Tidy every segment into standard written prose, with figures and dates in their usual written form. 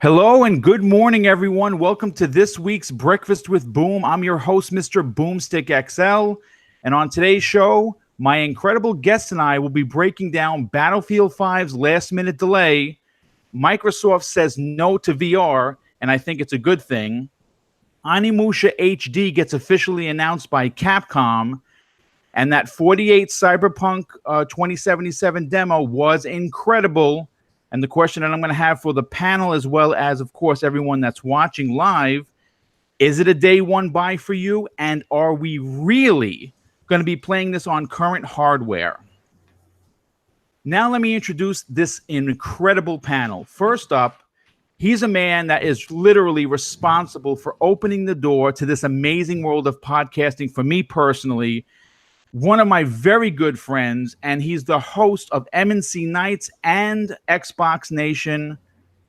Hello and good morning, everyone. Welcome to this week's Breakfast with Boom. I'm your host, MrBooMStickXL. And on today's show, my incredible guest and I will be breaking down Battlefield 5's last-minute delay. Microsoft says no to VR, and I think it's a good thing. Onimusha HD gets officially announced by Capcom. And that 48 Cyberpunk 2077 demo was incredible. And the question that I'm going to have for the panel, as well as, of course, everyone that's watching live, is it a day one buy for you? And are we really going to be playing this on current hardware? Now let me introduce this incredible panel. First up, he's a man that is literally responsible for opening the door to this amazing world of podcasting for me personally. One of my very good friends, and he's the host of MNC Nights and Xbox Nation.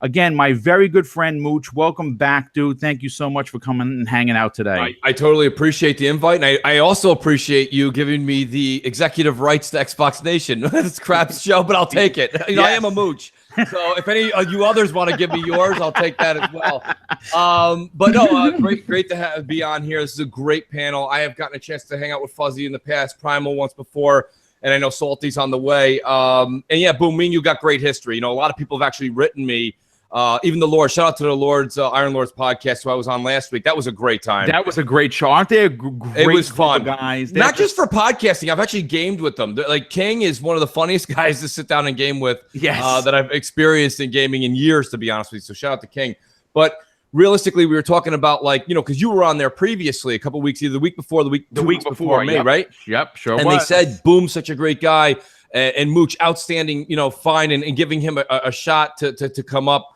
Again, my very good friend, Mooch. Welcome back, dude. Thank you so much for coming and hanging out today. I totally appreciate the invite, and I also appreciate you giving me the executive rights to Xbox Nation. It's a crap show, but I'll take it. You know, yes. I am a Mooch. So if any of you others want to give me yours, I'll take that as well. But no, great to be on here. This is a great panel. I have gotten a chance to hang out with Fuzzy in the past, Primal once before, and I know Salty's on the way. And yeah, Boom, me and you got great history. You know, a lot of people have actually written me. Even the Lord, shout out to the Lord's Iron Lords podcast, who I was on last week. That was a great time. That was a great show. Aren't they a great It was fun, guys? Not just for podcasting. I've actually gamed with them. Like King is one of the funniest guys to sit down and game with. Yes. That I've experienced in gaming in years, to be honest with you. So shout out to King. But realistically, we were talking about, like, you know, because you were on there previously a couple weeks, either the week before, the week before me, yep. right? Yep, sure. And they said, Boom's such a great guy, and Mooch, outstanding, you know, fine, and giving him a shot to come up.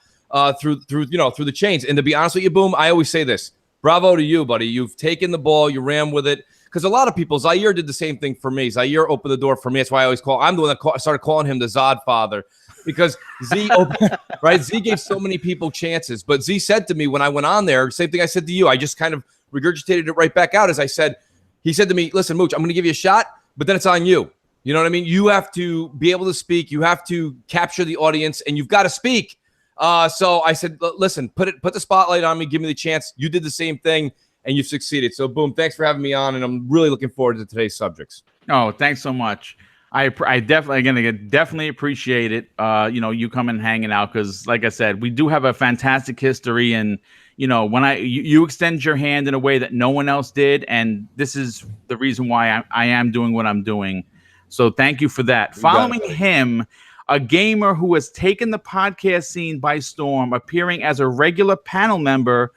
Through the chains. And to be honest with you, Boom, I always say this. Bravo to you, buddy. You've taken the ball, you ran with it. Because a lot of people, Zaire did the same thing for me. Zaire opened the door for me. That's why I'm the one that started calling him the Zod father. Because Z opened, right? Z gave so many people chances. But Z said to me when I went on there, same thing I said to you. I just kind of regurgitated it right back out as I said. He said to me, listen, Mooch, I'm going to give you a shot, but then it's on you. You know what I mean? You have to be able to speak. You have to capture the audience, and you've got to speak. So I said, listen, put the spotlight on me, give me the chance. You did the same thing, and you've succeeded. So, Boom, thanks for having me on, and I'm really looking forward to today's subjects. Oh, thanks so much. I definitely appreciate it. You know, you coming and hanging out because, like I said, we do have a fantastic history, and you know, when you extend your hand in a way that no one else did, and this is the reason why I am doing what I'm doing. So, thank you for that. Following him, a gamer who has taken the podcast scene by storm, appearing as a regular panel member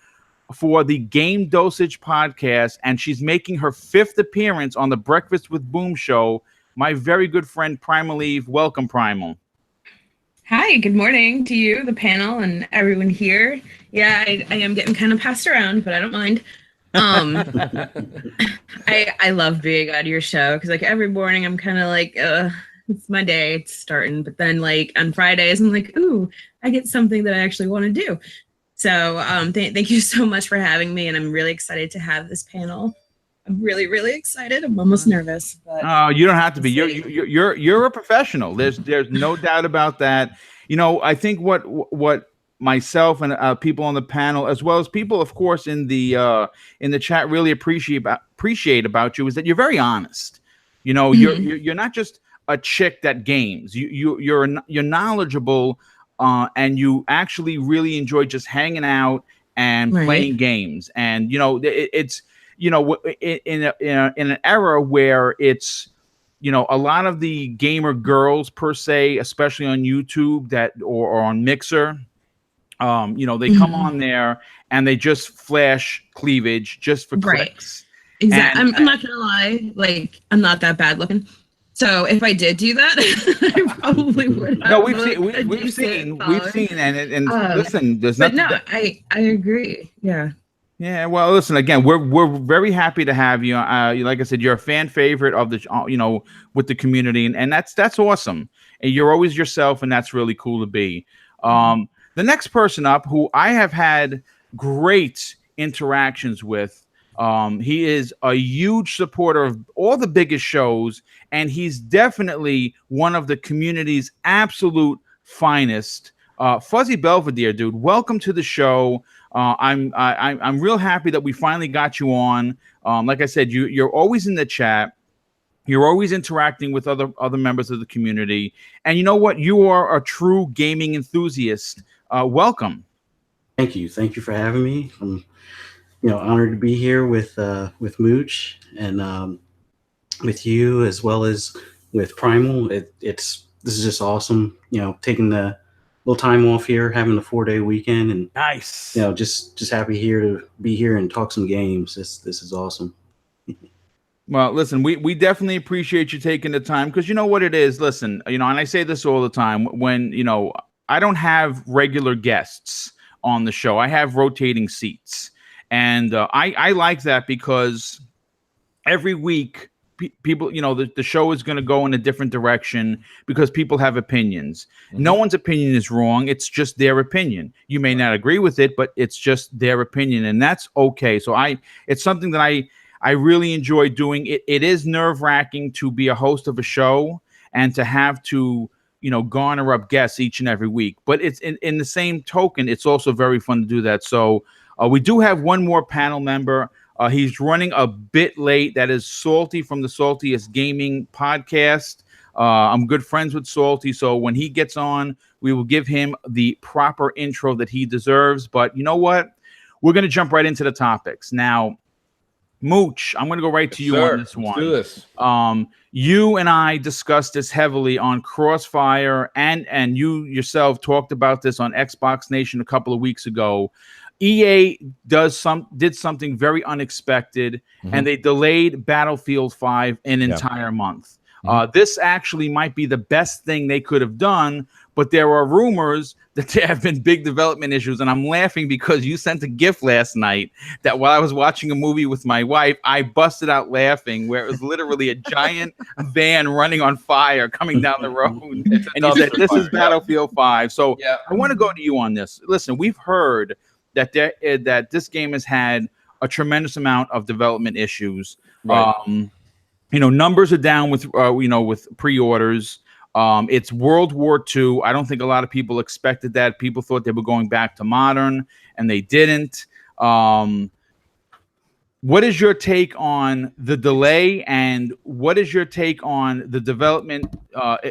for the Game Dosage podcast, and she's making her 5th appearance on the Breakfast with Boom show. My very good friend, Primal Eve. Welcome, Primal. Hi, good morning to you, the panel, and everyone here. Yeah, I am getting kind of passed around, but I don't mind. I love being on your show because, like, every morning I'm kind of like, it's my day, it's starting. But then, like, on Fridays, I'm like, ooh, I get something that I actually want to do. So thank you so much for having me. And I'm really excited to have this panel. I'm really, really excited. I'm almost nervous. But oh, you don't have to be. You're a professional. There's no doubt about that. You know, I think what myself and people on the panel, as well as people, of course, in the chat, really appreciate about you is that you're very honest. You know, you're not just a chick that games. You're knowledgeable, and you actually really enjoy just hanging out and playing games. And you know, it's, you know, in an era where it's, you know, a lot of the gamer girls per se, especially on YouTube or on Mixer, you know, they come on there and they just flash cleavage just for clicks. Exactly. I'm not gonna lie, like, I'm not that bad looking. So if I did do that, I probably would have. No, we've seen, and listen, there's nothing. But no, I agree. Yeah. Yeah. Well, listen, again, we're very happy to have you. Like I said, you're a fan favorite of the, you know, with the community, and that's awesome. And you're always yourself, and that's really cool to be. The next person up, who I have had great interactions with. He is a huge supporter of all the biggest shows, and he's definitely one of the community's absolute finest. Fuzzy Belvedere, dude, welcome to the show. I'm real happy that we finally got you on. Like I said, you're always in the chat. You're always interacting with other members of the community, and you know what? You are a true gaming enthusiast. Welcome. Thank you for having me. I'm honored to be here with Mooch and with you as well as with Primal. This is just awesome. Taking the little time off here, having a 4-day weekend, and Nice. Just happy here to be here and talk some games. This is awesome. Well, listen, we definitely appreciate you taking the time, because you know what it is. Listen, and I say this all the time, when I don't have regular guests on the show, I have rotating seats, and I like that, because every week people, the show is going to go in a different direction because people have opinions. Mm-hmm. No one's opinion is wrong. It's just their opinion. You may not agree with it, but it's just their opinion, and that's okay. So it's something that I really enjoy doing. It is nerve-wracking to be a host of a show and to have to, garner up guests each and every week. But it's in the same token, it's also very fun to do that. So we do have one more panel member. He's running a bit late. That is Salty from the Saltiest Gaming podcast. I'm good friends with Salty, so when he gets on, we will give him the proper intro that he deserves. But you know what? We're going to jump right into the topics. Now, Mooch, I'm going to go right to you on this one. Let's do this. You and I discussed this heavily on Crossfire, and you yourself talked about this on Xbox Nation a couple of weeks ago. EA did something very unexpected, and they delayed Battlefield 5 an entire month. This actually might be the best thing they could have done, but there are rumors that there have been big development issues, and I'm laughing because you sent a GIF last night that while I was watching a movie with my wife, I busted out laughing, where it was literally a giant van running on fire coming down the road, and you said, this is Battlefield 5. So I want to go to you on this. Listen, we've heard that that this game has had a tremendous amount of development issues. Right. Numbers are down with with pre-orders. It's World War II. I don't think a lot of people expected that. People thought they were going back to modern, and they didn't. What is your take on the delay, and what is your take on the development?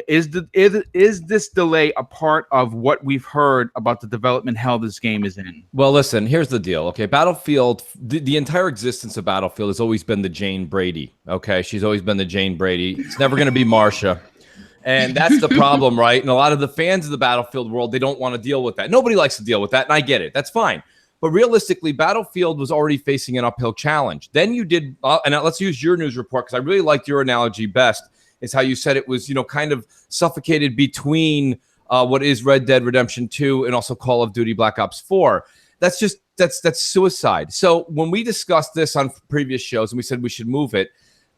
Is this delay a part of what we've heard about the development hell this game is in? Well, listen, here's the deal. Okay, Battlefield, the entire existence of Battlefield has always been the Jane Brady. Okay, she's always been the Jane Brady. It's never going to be Marsha. And that's the problem, right? And a lot of the fans of the Battlefield world, they don't want to deal with that. Nobody likes to deal with that, and I get it. That's fine. But realistically, Battlefield was already facing an uphill challenge. Then you did, and let's use your news report, because I really liked your analogy best, is how you said it was, kind of suffocated between what is Red Dead Redemption 2 and also Call of Duty Black Ops 4. That's suicide. So when we discussed this on previous shows and we said we should move it,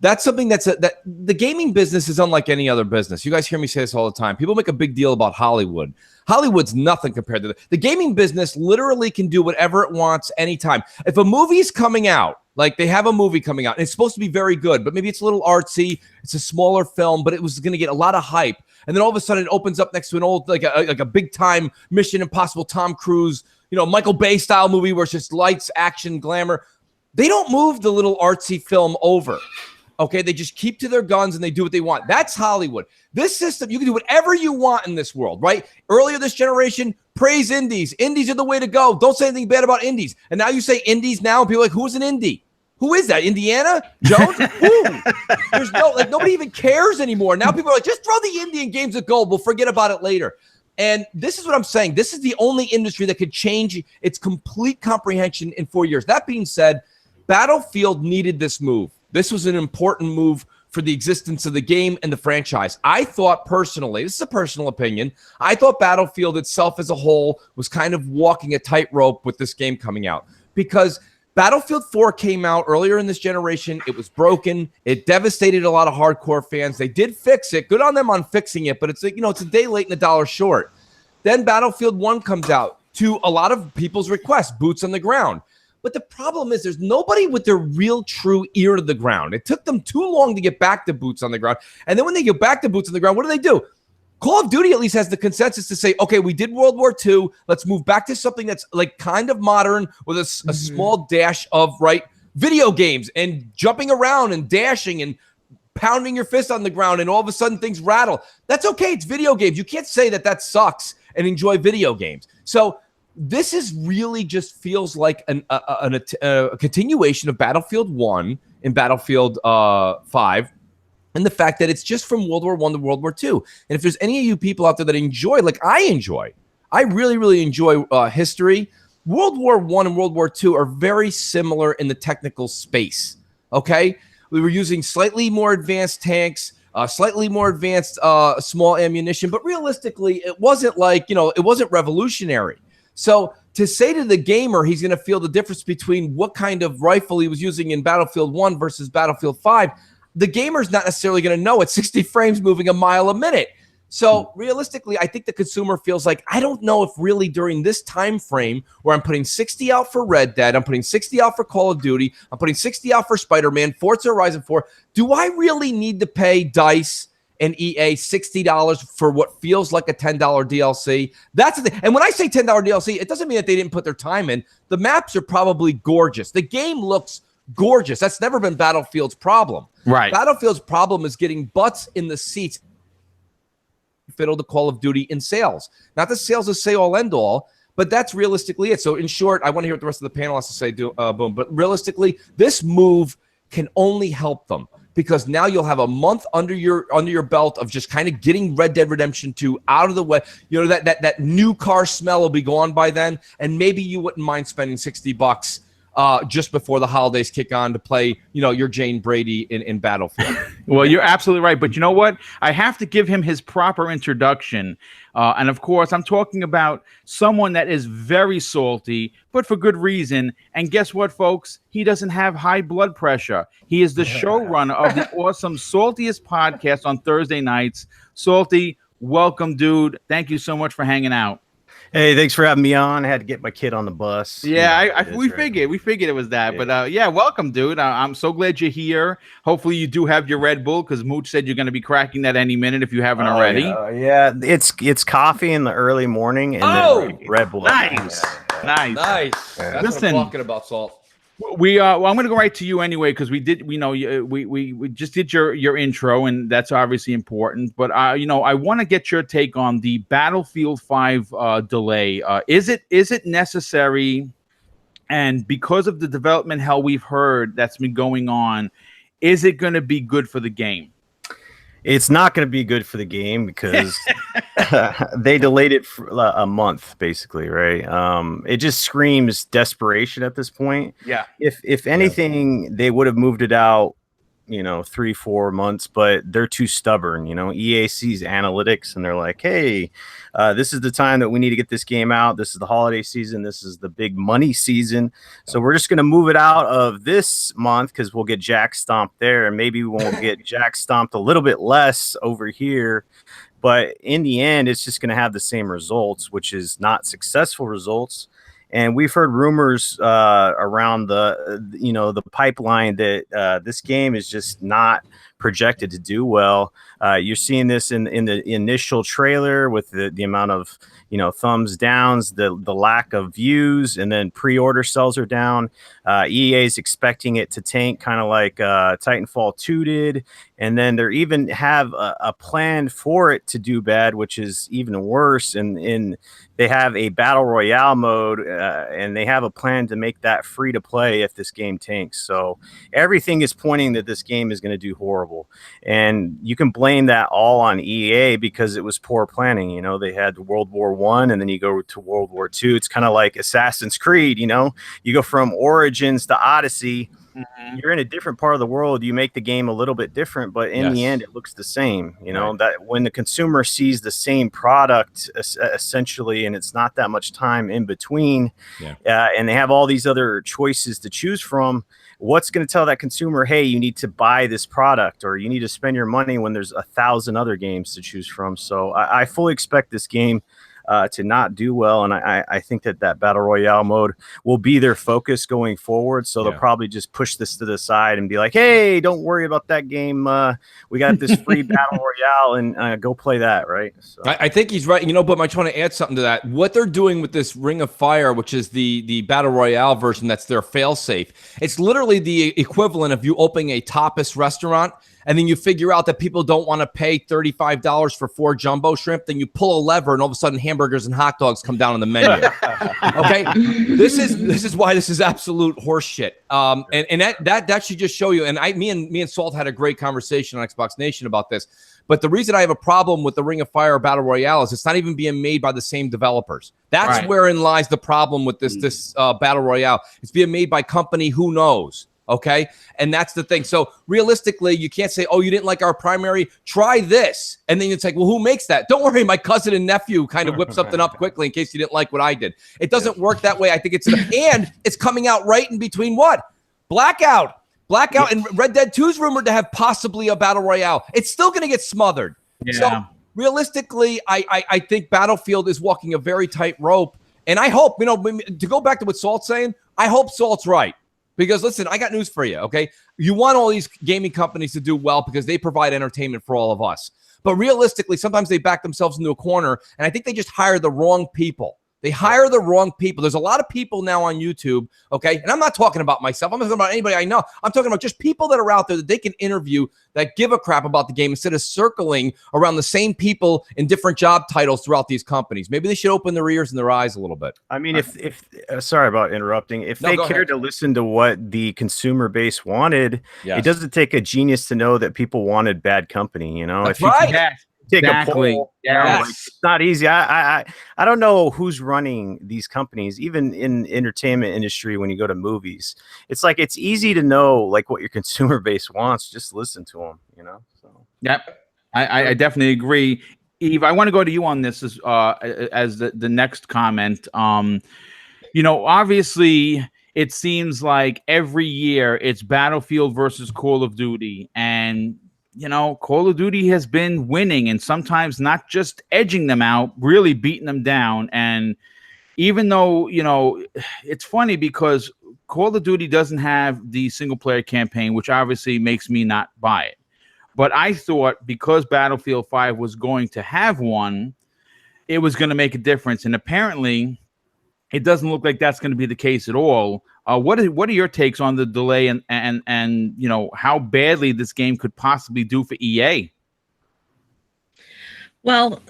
that's something that the gaming business is unlike any other business. You guys hear me say this all the time. People make a big deal about Hollywood. Hollywood's nothing compared to the gaming business. Literally can do whatever it wants anytime. If a movie's coming out, like they have a movie coming out, and it's supposed to be very good, but maybe it's a little artsy, it's a smaller film, but it was going to get a lot of hype, and then all of a sudden it opens up next to an old like a big time Mission Impossible Tom Cruise, Michael Bay style movie where it's just lights, action, glamour. They don't move the little artsy film over. Okay, they just keep to their guns and they do what they want. That's Hollywood. This system, you can do whatever you want in this world, right? Earlier this generation, praise indies. Indies are the way to go. Don't say anything bad about indies. And now you say indies now, and people are like, who's an indie? Who is that? Indiana Jones? Who? There's nobody even cares anymore. Now people are like, just throw the Indian games at gold. We'll forget about it later. And this is what I'm saying. This is the only industry that could change its complete comprehension in 4 years. That being said, Battlefield needed this move. This was an important move for the existence of the game and the franchise. I thought personally, this is a personal opinion, I thought Battlefield itself as a whole was kind of walking a tightrope with this game coming out, because Battlefield 4 came out earlier in this generation. It was broken. It devastated a lot of hardcore fans. They did fix it. Good on them on fixing it, but it's it's a day late and a dollar short. Then Battlefield 1 comes out to a lot of people's requests, boots on the ground. But the problem is there's nobody with their real true ear to the ground. It took them too long to get back to boots on the ground. And then when they get back to boots on the ground, what do? Call of Duty at least has the consensus to say, okay, we did World War II. Let's move back to something that's like kind of modern with a small dash of video games and jumping around and dashing and pounding your fist on the ground, and all of a sudden things rattle. That's okay. It's video games. You can't say that sucks and enjoy video games. So this is really just feels like a continuation of Battlefield 1 and Battlefield 5. And the fact that it's just from World War I to World War II. And if there's any of you people out there that enjoy, like I really, really enjoy history. World War I and World War II are very similar in the technical space, okay? We were using slightly more advanced tanks, slightly more advanced small ammunition, but realistically, it wasn't it wasn't revolutionary. So to say to the gamer he's going to feel the difference between what kind of rifle he was using in Battlefield 1 versus Battlefield 5, the gamer's not necessarily going to know at 60 frames moving a mile a minute. So realistically, I think the consumer feels like, I don't know if really during this time frame where I'm putting 60 out for Red Dead, I'm putting 60 out for Call of Duty, I'm putting 60 out for Spider-Man, Forza Horizon 4, do I really need to pay DICE and EA $60 for what feels like a $10 DLC? That's the thing. And when I say $10 DLC, it doesn't mean that they didn't put their time in. The maps are probably gorgeous. The game looks gorgeous. That's never been Battlefield's problem. Right. Battlefield's problem is getting butts in the seats. Fiddle to Call of Duty in sales. Not that sales is say all end all, but that's realistically it. So in short, I want to hear what the rest of the panel has to say, Boom. But realistically, this move can only help them because now you'll have a month under your belt of just kind of getting Red Dead Redemption 2 out of the way. You know, that new car smell will be gone by then, and maybe you wouldn't mind spending $60 just before the holidays kick on to play, your Jane Brady in Battlefield. Well, you're absolutely right. But you know what? I have to give him his proper introduction. And of course, I'm talking about someone that is very salty, but for good reason. And guess what, folks? He doesn't have high blood pressure. He is the showrunner of the awesome Saltiest podcast on Thursday nights. Salty, welcome, dude. Thank you so much for hanging out. Hey, thanks for having me on. I had to get my kid on the bus. Yeah, we figured it was that. Yeah. But yeah, welcome, dude. I'm so glad you're here. Hopefully you do have your Red Bull because Mooch said you're going to be cracking that any minute if you haven't already. Yeah, it's coffee in the early morning and then Red Bull. Nice. Nice. Yeah. That's what I'm talking about, Salt. Well, I'm going to go right to you anyway because we just did your intro, and that's obviously important. But I want to get your take on the Battlefield 5 delay. Is it necessary? And because of the development hell we've heard that's been going on, is it going to be good for the game? It's not going to be good for the game because they delayed it for a month, basically, right? It just screams desperation at this point. Yeah. If anything, they would have moved it out, 3-4 months, but they're too stubborn. EA sees analytics and they're like, hey, this is the time that we need to get this game out. This is the holiday season. This is the big money season. So we're just going to move it out of this month because we'll get jack stomped there. And maybe we won't get jack stomped a little bit less over here. But in the end, it's just going to have the same results, which is not successful results. And we've heard rumors around the pipeline that this game is just not projected to do well. You're seeing this in the initial trailer with the amount of thumbs downs, the lack of views, and then pre-order sales are down. EA is expecting it to tank kind of like Titanfall 2 did, and then they even have a plan for it to do bad, which is even worse. And they have a battle royale mode, and they have a plan to make that free to play if this game tanks. So everything is pointing that this game is going to do horrible, and you can blame that all on EA because it was poor planning. They had World War I, and then you go to World War II. It's kind of like Assassin's Creed. You go from Origins to Odyssey. Mm-hmm. You're in a different part of the world. You make the game a little bit different, but in the end, it looks the same. That when the consumer sees the same product essentially, and it's not that much time in between, and they have all these other choices to choose from, what's going to tell that consumer, hey, you need to buy this product or you need to spend your money when there's 1,000 other games to choose from? So I fully expect this game to not do well. And I think that battle royale mode will be their focus going forward. So they'll probably just push this to the side and be like, hey, don't worry about that game. We got this free battle royale, and go play that, right? So. I think he's right. But I trying to add something to that. What they're doing with this Ring of Fire, which is the battle royale version, that's their failsafe. It's literally the equivalent of you opening a tapas restaurant, and then you figure out that people don't want to pay $35 for 4 jumbo shrimp. Then you pull a lever, and all of a sudden, hamburgers and hot dogs come down on the menu. Okay, this is why this is absolute horse shit. And that should just show you. And me and Salt had a great conversation on Xbox Nation about this. But the reason I have a problem with the Ring of Fire Battle Royale is it's not even being made by the same developers. That's wherein lies the problem with this Battle Royale. It's being made by company who knows. Okay. And that's the thing. So realistically, you can't say, oh, you didn't like our primary, try this. And then it's like, well, who makes that? Don't worry. My cousin and nephew kind of whip something up quickly in case you didn't like what I did. It doesn't work that way. I think and it's coming out right in between what? Blackout and Red Dead 2 is rumored to have possibly a battle royale. It's still going to get smothered. Yeah. So realistically, I think Battlefield is walking a very tight rope. And I hope, to go back to what Salt's saying, I hope Salt's right. Because listen, I got news for you, okay? You want all these gaming companies to do well because they provide entertainment for all of us. But realistically, sometimes they back themselves into a corner, and I think they just hire the wrong people. They hire the wrong people. There's a lot of people now on YouTube, okay? And I'm not talking about myself. I'm not talking about anybody I know. I'm talking about just people that are out there that they can interview that give a crap about the game instead of circling around the same people in different job titles throughout these companies. Maybe they should open their ears and their eyes a little bit. I mean, if sorry about interrupting. If they cared to listen to what the consumer base wanted, it doesn't take a genius to know that people wanted bad company, That's if you right. take a poll. It's not easy. I don't know who's running these companies, even in entertainment industry. When you go to movies, it's like it's easy to know like what your consumer base wants. Just listen to them, So I definitely agree. Eve, I want to go to you on this as the next comment. Obviously, it seems like every year it's Battlefield versus Call of Duty, and Call of Duty has been winning, and sometimes not just edging them out, really beating them down. And even though, it's funny because Call of Duty doesn't have the single player campaign, which obviously makes me not buy it. But I thought because Battlefield 5 was going to have one, it was going to make a difference. And apparently it doesn't look like that's going to be the case at all. What are your takes on the delay and how badly this game could possibly do for EA? Well,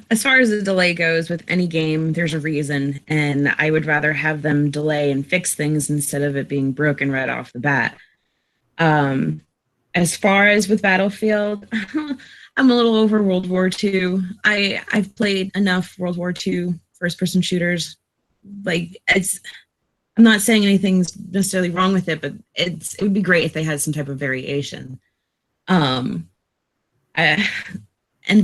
as far as the delay goes with any game, there's a reason, and I would rather have them delay and fix things instead of it being broken right off the bat. As far as with Battlefield, I'm a little over World War II. I've played enough World War II first-person shooters. I'm not saying anything's necessarily wrong with it, but it would be great if they had some type of variation. And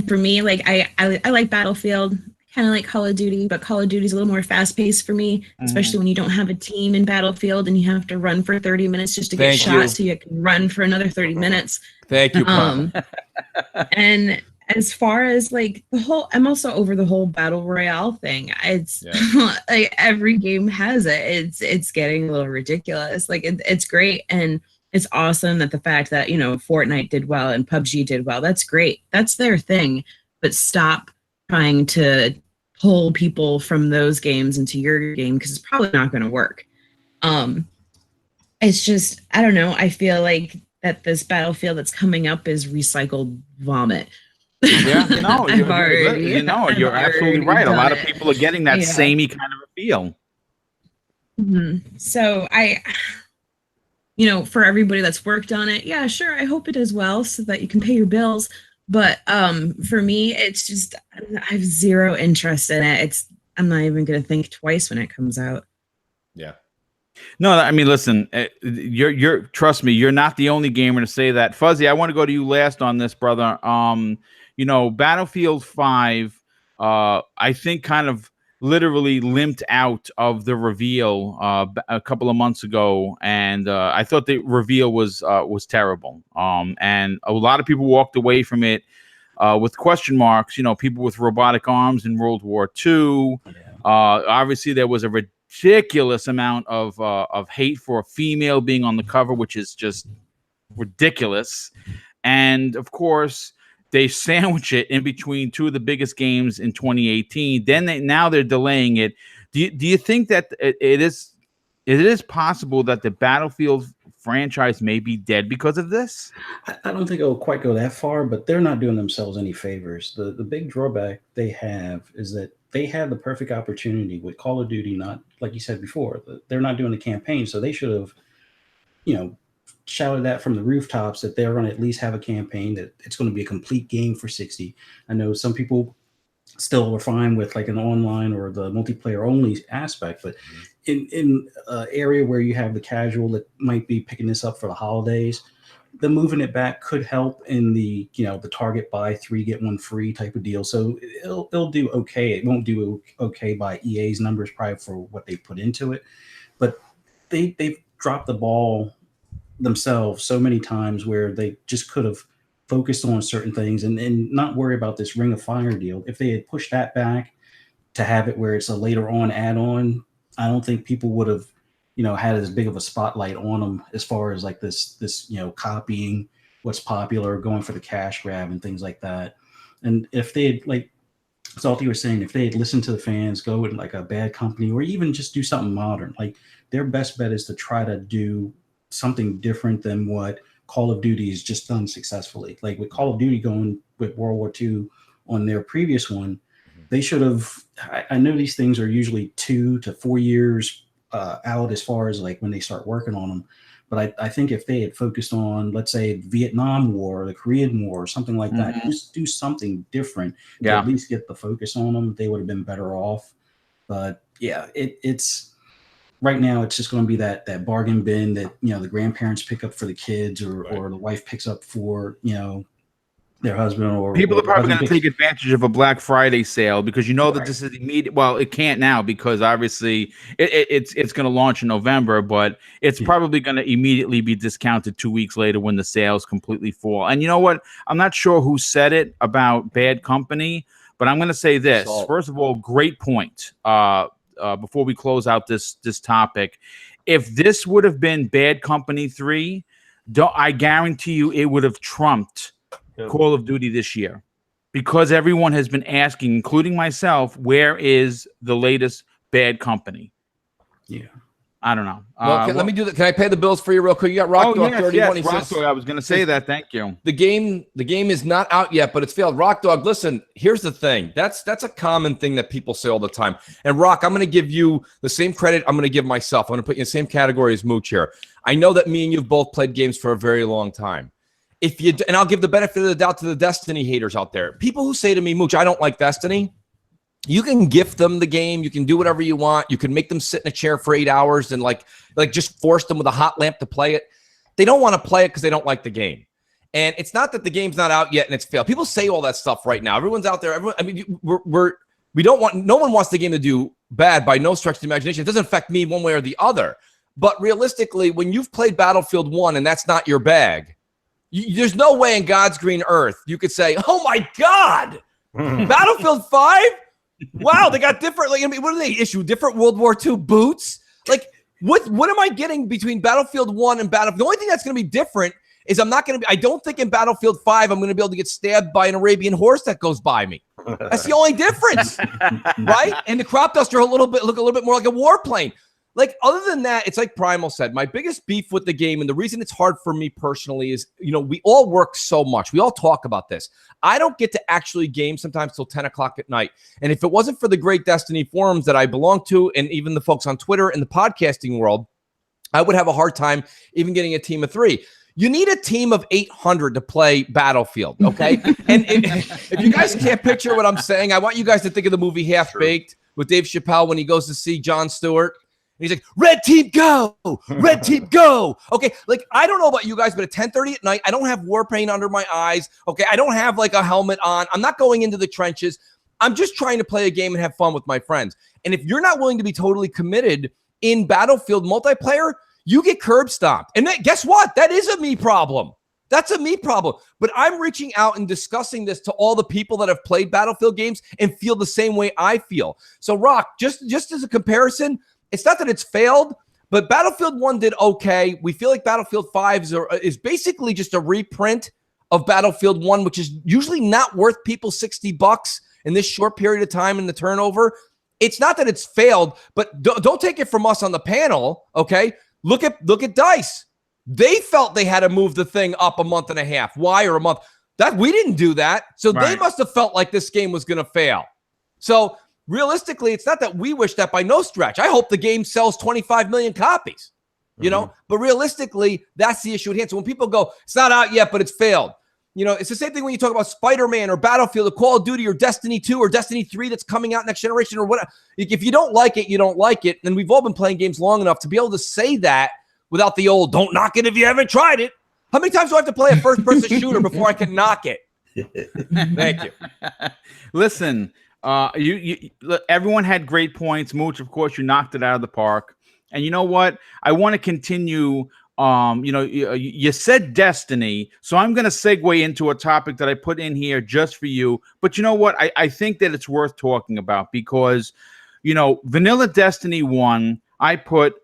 for me, I like Battlefield, kind of like Call of Duty, but Call of Duty is a little more fast-paced for me, especially when you don't have a team in Battlefield and you have to run for 30 minutes just to get shot, so you can run for another 30 minutes. Thank you. And as far as I'm also over the whole battle royale thing. It's every game has it. It's getting a little ridiculous. It's great, and it's awesome that the fact that Fortnite did well and PUBG did well. That's great. That's their thing. But stop trying to pull people from those games into your game, because it's probably not going to work. It's just, I don't know. I feel like that this Battlefield that's coming up is recycled vomit. Yeah, you're absolutely right. A lot of people are getting that samey kind of a feel. Mm-hmm. So for everybody that's worked on it, yeah, sure, I hope it does well so that you can pay your bills. But for me, it's just I have zero interest in it. I'm not even going to think twice when it comes out. Yeah. No, I mean, listen, you're trust me, you're not the only gamer to say that. Fuzzy, I want to go to you last on this, brother. Battlefield 5, I think kind of literally limped out of the reveal a couple of months ago, and I thought the reveal was terrible. And a lot of people walked away from it with question marks. People with robotic arms in World War II. Obviously, there was a ridiculous amount of hate for a female being on the cover, which is just ridiculous. And of course, they sandwich it in between two of the biggest games in 2018. Now they're delaying it. Do you think that it is possible that the Battlefield franchise may be dead because of this? I don't think it'll quite go that far, but they're not doing themselves any favors. The big drawback they have is that they had the perfect opportunity with Call of Duty, not like you said before, they're not doing the campaign. So they should have, shouted that from the rooftops that they're going to at least have a campaign, that it's going to be a complete game for 60. I know some people still are fine with like an online or the multiplayer only aspect, but in an area where you have the casual that might be picking this up for the holidays, the moving it back could help in the the Target buy 3 get 1 free type of deal. So it'll do okay. It won't do okay by EA's numbers probably for what they put into it, but they've dropped the ball themselves so many times where they just could have focused on certain things and not worry about this Ring of Fire deal. If they had pushed that back to have it where it's a later on add-on, I don't think people would have had as big of a spotlight on them as far as like this copying what's popular, going for the cash grab and things like that. And if they had, like Salty was saying, if they had listened to the fans, go with like a Bad Company or even just do something modern, like their best bet is to try to do something different than what Call of Duty has just done successfully. Like with Call of Duty going with World War II on their previous one, they should have, I know these things are usually 2 to 4 years out as far as like when they start working on them. But I think if they had focused on, let's say, Vietnam War, the Korean War, or something like that, just do something different to at least get the focus on them, they would have been better off. But yeah, it's right now it's just going to be that bargain bin that the grandparents pick up for the kids, or the wife picks up for their husband, or people are probably going to picks... take advantage of a Black Friday sale because that this is immediate. Well, it can't now because obviously it's going to launch in November, but it's probably going to immediately be discounted 2 weeks later when the sales completely fall. And you know what? I'm not sure who said it about Bad Company, but I'm going to say this. First of all, great point. Before we close out this topic, if this would have been Bad Company 3, I guarantee you it would have trumped Call of Duty this year, because everyone has been asking, including myself, where is the latest Bad Company? Yeah. I don't know. Let me do that. Can I pay the bills for you real quick? You got Rock Dog 31. Rock Dog, I was going to say that. Thank you. The game is not out yet, but it's failed. Rock Dog, listen, here's the thing. That's a common thing that people say all the time. And Rock, I'm going to give you the same credit I'm going to give myself. I'm going to put you in the same category as Mooch here. I know that me and you've both played games for a very long time. And I'll give the benefit of the doubt to the Destiny haters out there. People who say to me, Mooch, I don't like Destiny. You can gift them the game. You can do whatever you want. You can make them sit in a chair for 8 hours and like just force them with a hot lamp to play it. They don't want to play it because they don't like the game. And it's not that the game's not out yet and it's failed. People say all that stuff right now. Everyone's out there. We don't want, no one wants the game to do bad by no stretch of the imagination. It doesn't affect me one way or the other. But realistically, when you've played Battlefield 1 and that's not your bag, there's no way in God's green earth you could say, oh my God, Battlefield 5? Wow, they got different. Like, I mean, what do they issue? Different World War II boots? Like, what am I getting between Battlefield 1 and Battlefield? The only thing that's going to be different is I don't think in Battlefield 5 I'm going to be able to get stabbed by an Arabian horse that goes by me. That's the only difference, right? And the crop duster look a little bit more like a warplane. Like, other than that, it's like Primal said, my biggest beef with the game, and the reason it's hard for me personally is, we all work so much. We all talk about this. I don't get to actually game sometimes till 10 o'clock at night. And if it wasn't for the great Destiny forums that I belong to, and even the folks on Twitter and the podcasting world, I would have a hard time even getting a team of 3. You need a team of 800 to play Battlefield, okay? and if you guys can't picture what I'm saying, I want you guys to think of the movie Half-Baked with Dave Chappelle when he goes to see Jon Stewart. He's like, red team, go! Red team, go! Okay, like, I don't know about you guys, but at 10:30 at night, I don't have war paint under my eyes. Okay, I don't have, like, a helmet on. I'm not going into the trenches. I'm just trying to play a game and have fun with my friends. And if you're not willing to be totally committed in Battlefield multiplayer, you get curb stomped. And guess what? That is a me problem. That's a me problem. But I'm reaching out and discussing this to all the people that have played Battlefield games and feel the same way I feel. So, Rock, just as a comparison, it's not that it's failed, but Battlefield 1 did okay. We feel like Battlefield 5 is basically just a reprint of Battlefield 1, which is usually not worth people $60 in this short period of time in the turnover. It's not that it's failed, but don't take it from us on the panel, okay? Look at DICE. They felt they had to move the thing up a month and a half. Why, or a month? That we didn't do that. So They must have felt like this game was going to fail. So realistically, it's not that we wish that by no stretch. I hope the game sells 25 million copies, you know, but realistically, that's the issue at hand. So when people go, it's not out yet, but it's failed. You know, it's the same thing when you talk about Spiderman or Battlefield or Call of Duty or Destiny 2 or Destiny 3 that's coming out next generation or whatever. If you don't like it, you don't like it. And we've all been playing games long enough to be able to say that without the old, don't knock it if you haven't tried it. How many times do I have to play a first-person shooter before I can knock it? Thank you. Listen, everyone had great points. Mooch, of course, you knocked it out of the park. And you know what? I want to continue. You said Destiny, so I'm going to segue into a topic that I put in here just for you. But you know what? I think that it's worth talking about because, you know, Vanilla Destiny 1, I put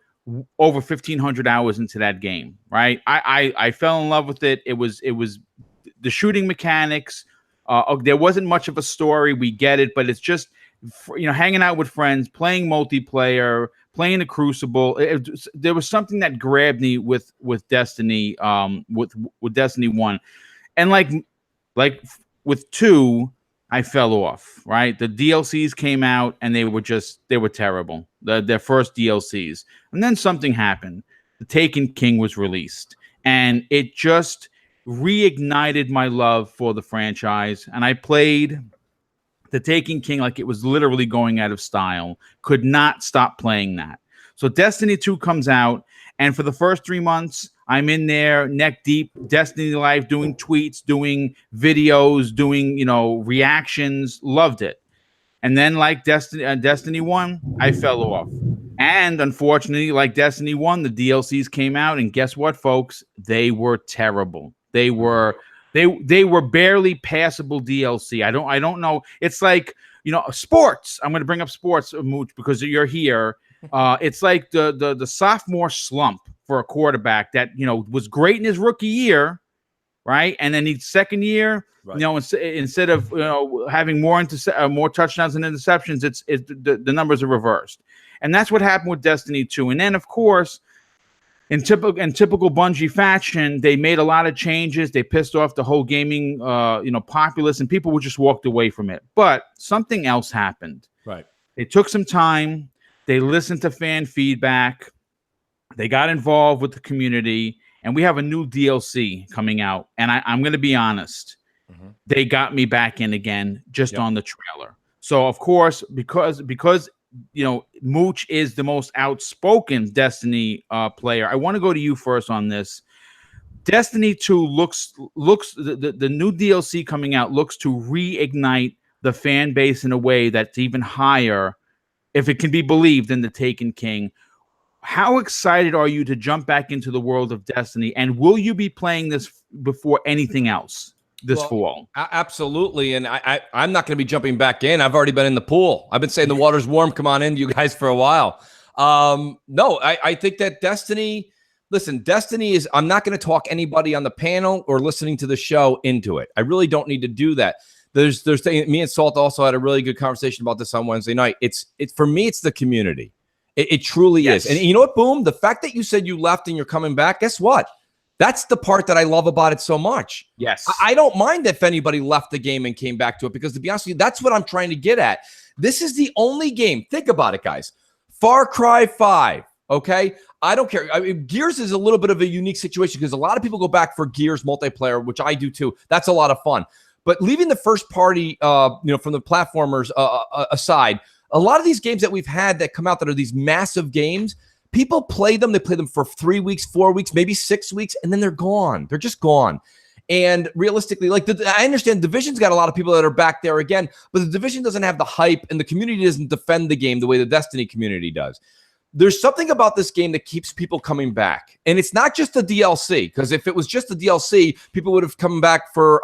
over 1,500 hours into that game, right? I fell in love with it. It was the shooting mechanics. There wasn't much of a story. We get it, but it's just, you know, hanging out with friends, playing multiplayer, playing the Crucible. There was something that grabbed me with Destiny, with Destiny 1, and like with 2, I fell off. Right, the DLCs came out and they were terrible. Their first DLCs, and then something happened. The Taken King was released, and it just reignited my love for the franchise. And I played The Taken King like it was literally going out of style. Could not stop playing that. So Destiny 2 comes out, and for the first 3 months, I'm in there neck deep, Destiny Life, doing tweets, doing videos, doing, you know, reactions. Loved it. And then like Destiny 1, I fell off. And unfortunately, like Destiny 1, the DLCs came out, and guess what, folks? They were terrible. They were barely passable DLC. I don't know. It's like, you know, sports. I'm going to bring up sports, Mooch, because you're here. It's like the sophomore slump for a quarterback that, you know, was great in his rookie year, right? And then his second year, right, you know, instead of, you know, having more touchdowns and interceptions, the numbers are reversed. And that's what happened with Destiny 2. And then, of course, in typical Bungie fashion, they made a lot of changes. They pissed off the whole gaming, populace, and people just walked away from it. But something else happened. Right. They took some time. They listened to fan feedback. They got involved with the community, and we have a new DLC coming out. And I'm going to be honest, they got me back in again just on the trailer. So, of course, because you know, Mooch is the most outspoken Destiny player, I want to go to you first on this. Destiny 2 looks the new DLC coming out looks to reignite the fan base in a way that's even higher, if it can be believed, than the Taken King. How excited are you to jump back into the world of Destiny, and will you be playing this before anything else this fall? Absolutely. And I'm not going to be jumping back in. I've already been in the pool. I've been saying the water's warm. Come on in, you guys, for a while. No, I think that Destiny is, I'm not going to talk anybody on the panel or listening to the show into it. I really don't need to do that. There's me and Salt also had a really good conversation about this on Wednesday night. It's for me, it's the community. It truly is. And you know what, Boom? The fact that you said you left and you're coming back, guess what? That's the part that I love about it so much. Yes. I don't mind if anybody left the game and came back to it, because to be honest with you, that's what I'm trying to get at. This is the only game. Think about it, guys. Far Cry 5, okay? I don't care. I mean, Gears is a little bit of a unique situation because a lot of people go back for Gears multiplayer, which I do too. That's a lot of fun. But leaving the first party, from the platformers aside, a lot of these games that we've had that come out that are these massive games, people play them. They play them for 3 weeks, 4 weeks, maybe 6 weeks, and then they're gone. They're just gone. And realistically, I understand Division's got a lot of people that are back there again, but the Division doesn't have the hype, and the community doesn't defend the game the way the Destiny community does. there's something about this game that keeps people coming back. And it's not just the DLC, because if it was just the DLC, people would have come back for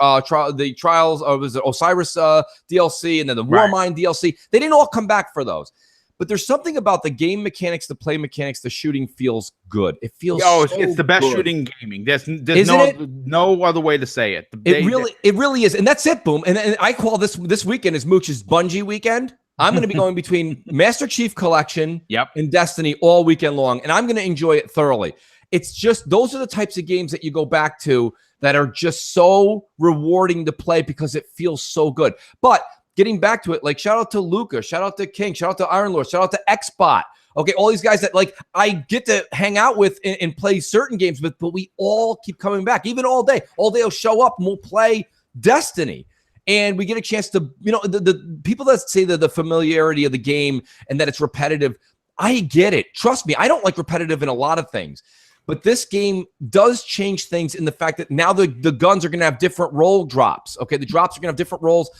the Trials, or was it Osiris DLC, and then the Warmind DLC. They didn't all come back for those. But there's something about the game mechanics, the play mechanics, the shooting feels good. It feels it's the best shooting gaming. There's no other way to say it. It really is. And that's it, Boom. And I call this weekend is Mooch's Bungie weekend. I'm going to be going between Master Chief Collection and Destiny all weekend long, and I'm going to enjoy it thoroughly. It's just those are the types of games that you go back to that are just so rewarding to play because it feels so good. But getting back to it, like shout out to Luca, shout out to King, shout out to Iron Lord, shout out to Xbot. Okay, all these guys that like I get to hang out with and play certain games with, but we all keep coming back, even all day. All day will show up and we'll play Destiny. And we get a chance to, the people that say that the familiarity of the game and that it's repetitive, I get it. Trust me, I don't like repetitive in a lot of things. But this game does change things in the fact that now the guns are going to have different roll drops. Okay, the drops are going to have different rolls,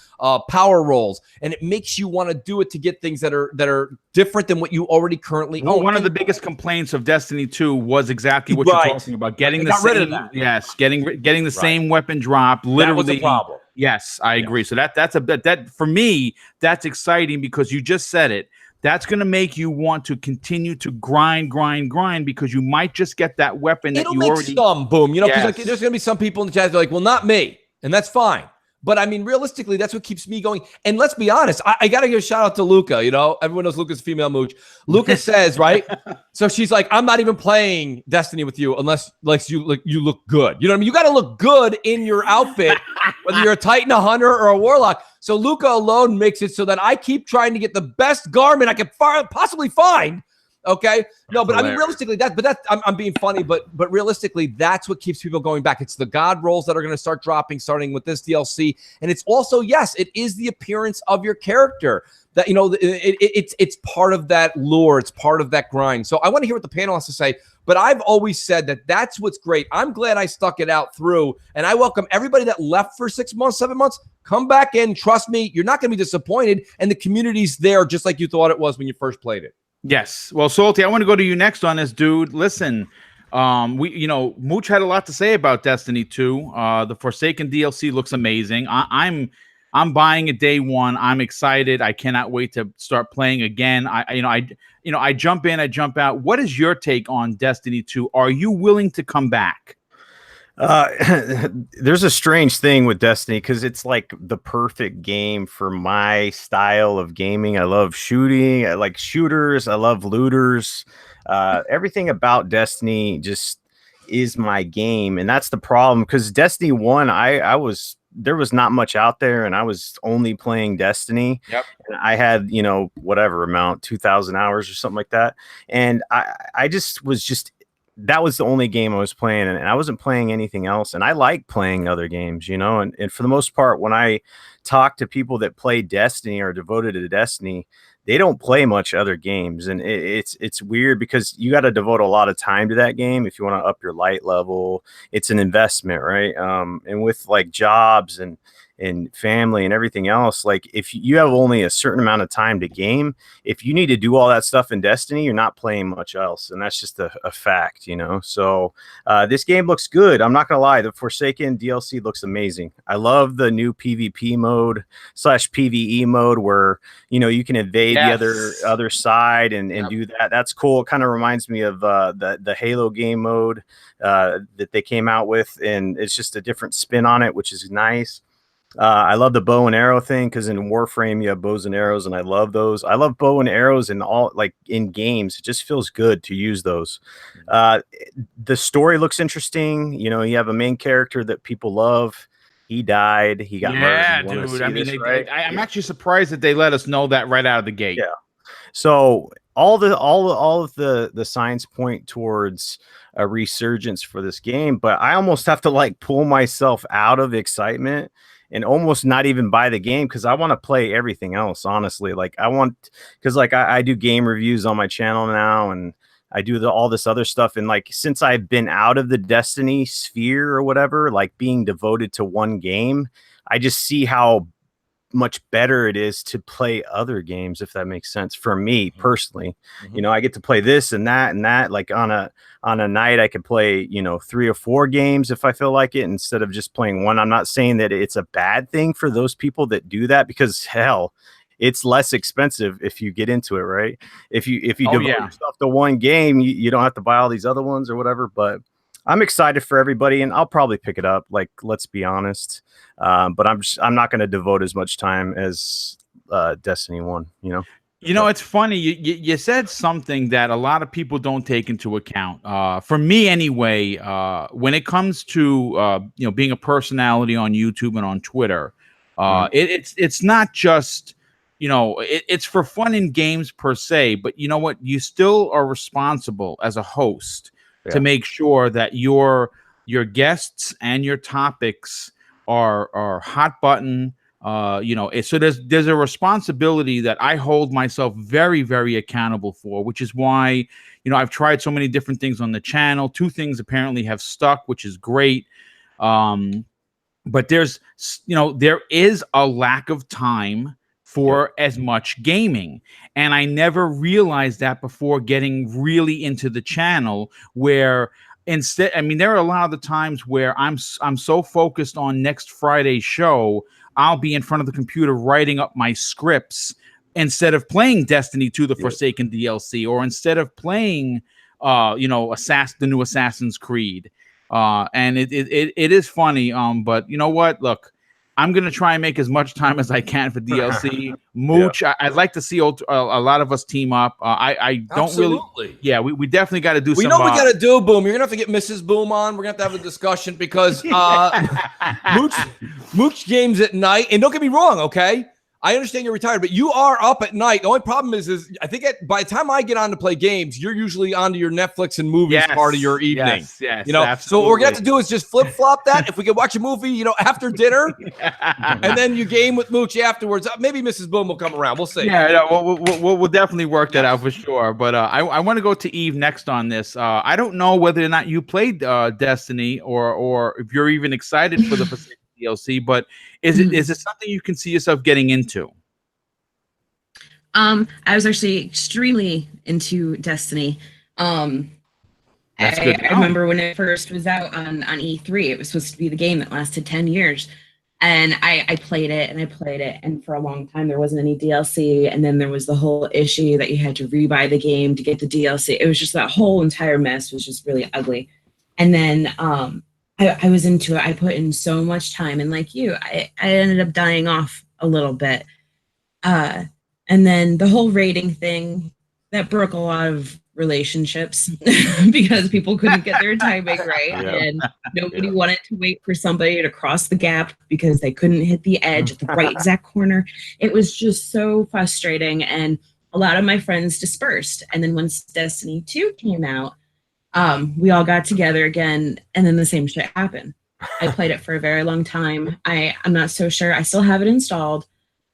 power rolls, and it makes you want to do it to get things that are different than what you already currently own. One of the biggest complaints of Destiny 2 was exactly what you're talking about. Getting the same, getting the same weapon drop. Literally, that was the problem. Yes, I agree. So that for me, that's exciting because you just said it. That's going to make you want to continue to grind because you might just get that weapon that you already. Some boom, because like, there's going to be some people in the chat that are like, well, not me, and that's fine. But I mean, realistically, that's what keeps me going. And let's be honest, I got to give a shout out to Luca. Everyone knows Luca's female mooch. Luca says, right? So she's like, I'm not even playing Destiny with you unless you look good. You know what I mean? You got to look good in your outfit, whether you're a Titan, a Hunter, or a Warlock. So Luca alone makes it so that I keep trying to get the best garment I can possibly find. Okay, no, but I mean, realistically, I'm being funny, but realistically, that's what keeps people going back. It's the God rolls that are going to start dropping, starting with this DLC, and it's also, yes, it is the appearance of your character that it's part of that lore, it's part of that grind. So I want to hear what the panel has to say, but I've always said that that's what's great. I'm glad I stuck it out through, and I welcome everybody that left for 6 months, 7 months. Come back in, trust me, you're not going to be disappointed, and the community's there just like you thought it was when you first played it. Yes. Well, Salty, I want to go to you next on this, dude. Listen, Mooch had a lot to say about Destiny 2. The Forsaken DLC looks amazing. I'm buying it day one. I'm excited. I cannot wait to start playing again. I jump in, I jump out. What is your take on Destiny 2? Are you willing to come back? There's a strange thing with Destiny because it's like the perfect game for my style of gaming. I love shooting. I like shooters. I love looters. Everything about Destiny just is my game. And that's the problem because Destiny 1, there was not much out there and I was only playing Destiny. Yep. And I had, whatever amount, 2,000 hours or something like that. And I just was that was the only game I was playing, and I wasn't playing anything else. And I like playing other games, and for the most part, when I talk to people that play Destiny or are devoted to Destiny, they don't play much other games. And it's weird because you got to devote a lot of time to that game. If you want to up your light level, it's an investment, right? And with like jobs and family and everything else, like if you have only a certain amount of time to game, if you need to do all that stuff in Destiny, you're not playing much else, and that's just a fact, so this game looks good. I'm not gonna lie, the Forsaken DLC looks amazing. I love the new PvP mode / PvE mode where you can invade the other side and do that. That's cool. It kind of reminds me of the Halo game mode that they came out with, and it's just a different spin on it, which is nice. I love the bow and arrow thing because in Warframe you have bows and arrows, and I love those. I love bow and arrows in all, like in games. It just feels good to use those. The story looks interesting. You have a main character that people love. He died. He got murdered. Dude. I mean, I'm actually surprised that they let us know that right out of the gate. Yeah. So all of the signs point towards a resurgence for this game, but I almost have to like pull myself out of excitement and almost not even buy the game because I want to play everything else, honestly. Like I do game reviews on my channel now, and I do all this other stuff. And like, since I've been out of the Destiny sphere or whatever, like being devoted to one game, I just see how much better it is to play other games, if that makes sense for me personally. You know, I get to play this and that. Like on a night, I could play, you know, 3 or 4 games if I feel like it, instead of just playing one. I'm not saying that it's a bad thing for those people that do that, because hell, it's less expensive if you get into it, right? If you devote yourself to one game, you don't have to buy all these other ones or whatever. But I'm excited for everybody, and I'll probably pick it up. Like, let's be honest. But I'm not going to devote as much time as Destiny 1, you know? You know, it's funny. You said something that a lot of people don't take into account. For me, anyway, when it comes to you know, being a personality on YouTube and on Twitter, it's not just, you know, it's for fun in games per se. But you know what? You still are responsible as a host to make sure that your guests and your topics are hot button. You know, so there's a responsibility that I hold myself very, very accountable for, which is why, you know, I've tried so many different things on the channel. 2 things apparently have stuck, which is great. But there's, you know, there is a lack of time for as much gaming. And I never realized that before getting really into the channel, where instead, I mean, there are a lot of the times where I'm so focused on next Friday's show, I'll be in front of the computer writing up my scripts instead of playing Destiny 2, the Forsaken DLC, or instead of playing, you know, the new Assassin's Creed. And it is funny. But you know what? Look, I'm going to try and make as much time as I can for DLC. Mooch, I'd like to see a lot of us team up. I don't really. Yeah, we definitely got to do some. We know we got to do, Boom. You're going to have to get Mrs. Boom on. We're going to have a discussion because Mooch games at night. And don't get me wrong, okay? I understand you're retired, but you are up at night. The only problem is I think by the time I get on to play games, you're usually onto your Netflix and movies part of your evening. Yes, you know. Absolutely. So what we're gonna have to do is just flip flop that. If we could watch a movie, you know, after dinner, and then you game with Mooch afterwards. Maybe Mrs. Boom will come around. We'll see. Yeah, no, we'll definitely work that out for sure. But I want to go to Eve next on this. I don't know whether or not you played Destiny or if you're even excited for the DLC, but is it something you can see yourself getting into? I was actually extremely into Destiny. I remember when it first was out on E3, it was supposed to be the game that lasted 10 years. And I played it and I played it. And for a long time, there wasn't any DLC. And then there was the whole issue that you had to rebuy the game to get the DLC. It was just that whole entire mess was just really ugly. And then I was into it. I put in so much time. And like you, I ended up dying off a little bit. And then the whole rating thing, that broke a lot of relationships because people couldn't get their timing right. And nobody wanted to wait for somebody to cross the gap because they couldn't hit the edge at the right exact corner. It was just so frustrating. And a lot of my friends dispersed. And then once Destiny 2 came out, we all got together again, and then the same shit happened. I played it for a very long time. I'm not so sure. I still have it installed.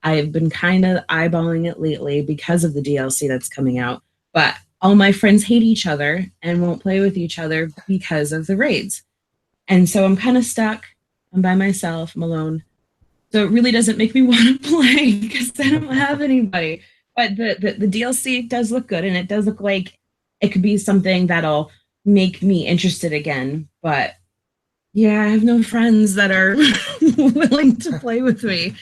I've been kind of eyeballing it lately because of the DLC that's coming out. But all my friends hate each other and won't play with each other because of the raids. And so I'm kind of stuck. I'm by myself. I'm alone. So it really doesn't make me want to play because I don't have anybody. But the DLC does look good, and it does look like it could be something that'll make me interested again. But yeah, I have no friends that are willing to play with me.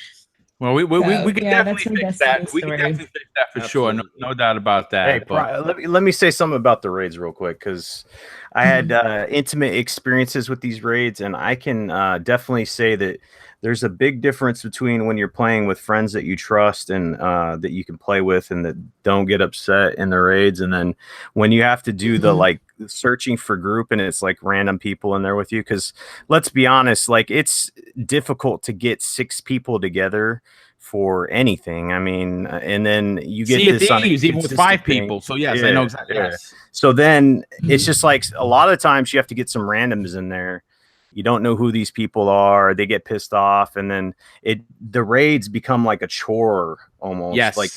Well, we can definitely fix that. We can definitely fix that for sure. No doubt about that. Hey, let me say something about the raids real quick, because I had intimate experiences with these raids, and I can definitely say that there's a big difference between when you're playing with friends that you trust and that you can play with and that don't get upset in the raids, and then when you have to do the like searching for group and it's like random people in there with you. Because let's be honest, like it's difficult to get 6 people together for anything. I mean, and then you get this on even with 5 people. So yes, I know exactly. Yes. So then it's just like a lot of times you have to get some randoms in there. You don't know who these people are. They get pissed off, and then the raids become like a chore almost. Yes, like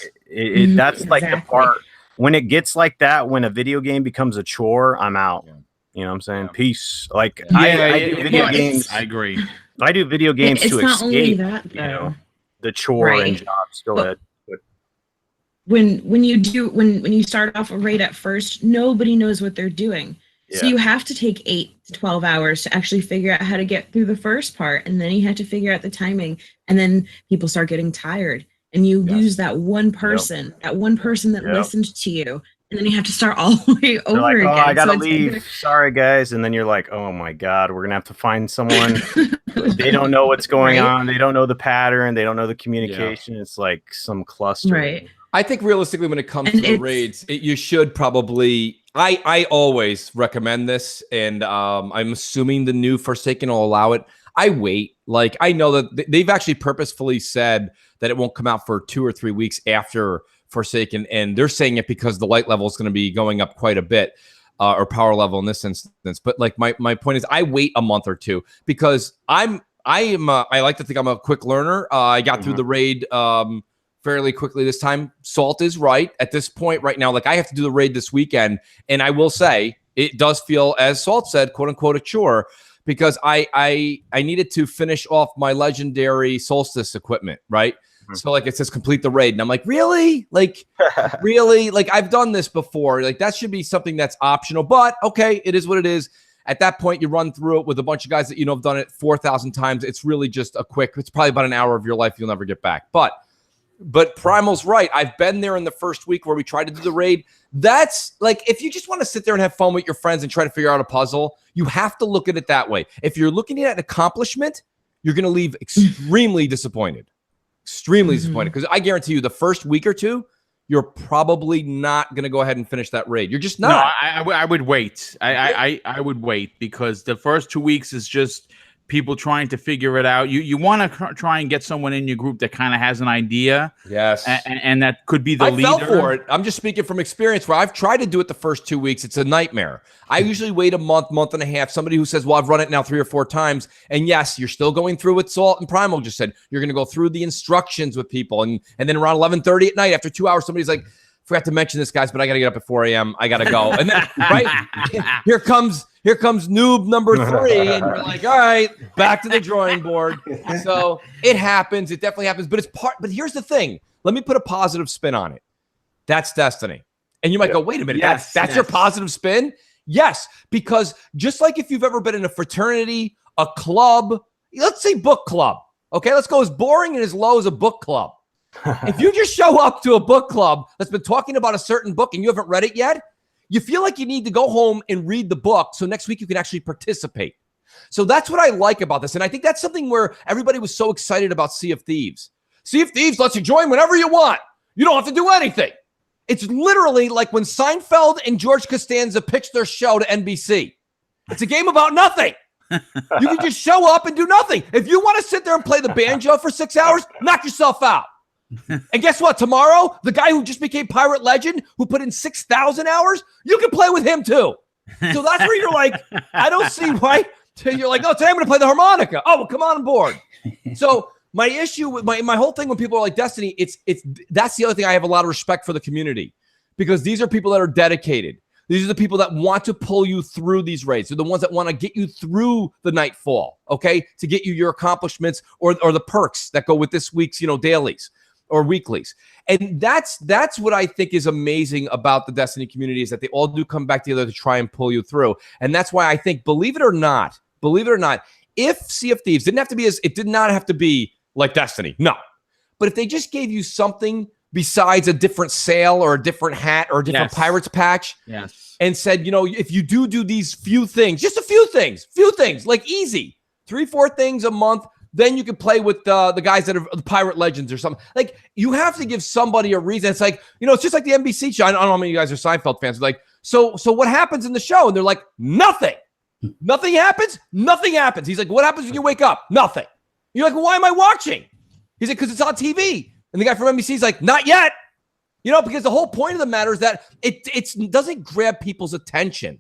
that's like the part when it gets like that. When a video game becomes a chore, I'm out. You know what I'm saying? Peace. Like I do video games. I agree. I do video games to escape. It's not only that, though. You know? the chore and jobs. Go ahead. When you start off a raid at first, nobody knows what they're doing. So you have to take 8 to 12 hours to actually figure out how to get through the first part, and then you have to figure out the timing, and then people start getting tired, and you lose that one person, that listened to you, and then you have to start all the way over like, again. I gotta leave. Sorry, guys. And then you're like, oh my God, we're gonna have to find someone. They don't know what's going on. They don't know the pattern. They don't know the communication. It's like some cluster. Right. I think realistically, when it comes to the raids, you should probably. I always recommend this, and I'm assuming the new Forsaken will allow it. I wait. Like, I know that they've actually purposefully said that it won't come out for 2 or 3 weeks after Forsaken, and they're saying it because the light level is going to be going up quite a bit, or power level in this instance. But like my point is, I wait a month or two because I like to think I'm a quick learner. I got through the raid fairly quickly this time. Salt is right at this point right now. Like, I have to do the raid this weekend, and I will say it does feel, as Salt said, quote unquote, a chore, because I needed to finish off my legendary solstice equipment, right? So like it says complete the raid, and I'm like, really? Like, really? Like, I've done this before. Like, that should be something that's optional, but okay, it is what it is. At that point, you run through it with a bunch of guys that have done it 4,000 times. It's really just it's probably about an hour of your life you'll never get back. But Primal's right. I've been there in the first week where we tried to do the raid. That's like, if you just want to sit there and have fun with your friends and try to figure out a puzzle, you have to look at it that way. If you're looking at an accomplishment, you're going to leave extremely disappointed. Extremely disappointed. Because I guarantee you the first week or two, you're probably not going to go ahead and finish that raid. You're just not. No, I would wait. I would wait, because the first 2 weeks is just people trying to figure it out. You want to try and get someone in your group that kind of has an idea. Yes. And that could be the leader. I fell for it. I'm just speaking from experience where I've tried to do it the first 2 weeks. It's a nightmare. I usually wait a month and a half. Somebody who says, well, I've run it now 3 or 4 times. And yes, you're still going through what Salt and Primal just said. You're going to go through the instructions with people. And then around 11:30 at night, after 2 hours, somebody's like, forgot to mention this, guys, but I got to get up at 4 a.m. I got to go. And then, right, here comes noob number 3. And you're like, all right, back to the drawing board. So it happens. It definitely happens. But but here's the thing. Let me put a positive spin on it. That's Destiny. And you might go, wait a minute. That's your positive spin? Yes. Because just like if you've ever been in a fraternity, a club, let's say book club. Okay, let's go as boring and as low as a book club. If you just show up to a book club that's been talking about a certain book and you haven't read it yet, you feel like you need to go home and read the book so next week you can actually participate. So that's what I like about this. And I think that's something where everybody was so excited about Sea of Thieves. Sea of Thieves lets you join whenever you want. You don't have to do anything. It's literally like when Seinfeld and George Costanza pitched their show to NBC. It's a game about nothing. You can just show up and do nothing. If you want to sit there and play the banjo for 6 hours, knock yourself out. And guess what? Tomorrow, the guy who just became Pirate Legend, who put in 6,000 hours, you can play with him too. So that's where you're like, I don't see why. You're like, oh, today I'm going to play the harmonica. Oh, well, come on board. So my issue with my whole thing when people are like Destiny, that's the other thing. I have a lot of respect for the community, because these are people that are dedicated. These are the people that want to pull you through these raids. They're the ones that want to get you through the nightfall, okay, to get you your accomplishments or the perks that go with this week's dailies or weeklies. And that's what I think is amazing about the Destiny community, is that they all do come back together to try and pull you through. And that's why I think, believe it or not, if Sea of Thieves it did not have to be like Destiny, no. But if they just gave you something besides a different sail or a different hat or a different pirates patch, and said, if you do these few things, just a few things, like easy, 3-4 things a month, then you can play with the guys that are the Pirate Legends or something. Like, you have to give somebody a reason. It's like, it's just like the NBC show. I don't know how many of you guys are Seinfeld fans. Like, so what happens in the show? And they're like, nothing. Nothing happens. Nothing happens. He's like, what happens when you wake up? Nothing. You're like, well, why am I watching? He's like, because it's on TV. And the guy from NBC is like, not yet. Because the whole point of the matter is that it doesn't grab people's attention.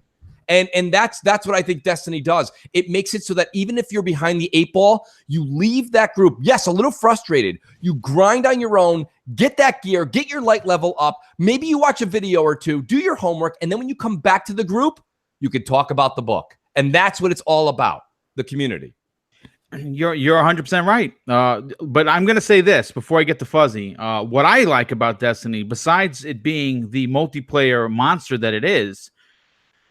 And that's what I think Destiny does. It makes it so that even if you're behind the 8 ball, you leave that group, yes, a little frustrated. You grind on your own, get that gear, get your light level up. Maybe you watch a video or two, do your homework, and then when you come back to the group, you can talk about the book. And that's what it's all about, the community. You're 100% right. But I'm gonna say this before I get to Fuzzy. What I like about Destiny, besides it being the multiplayer monster that it is,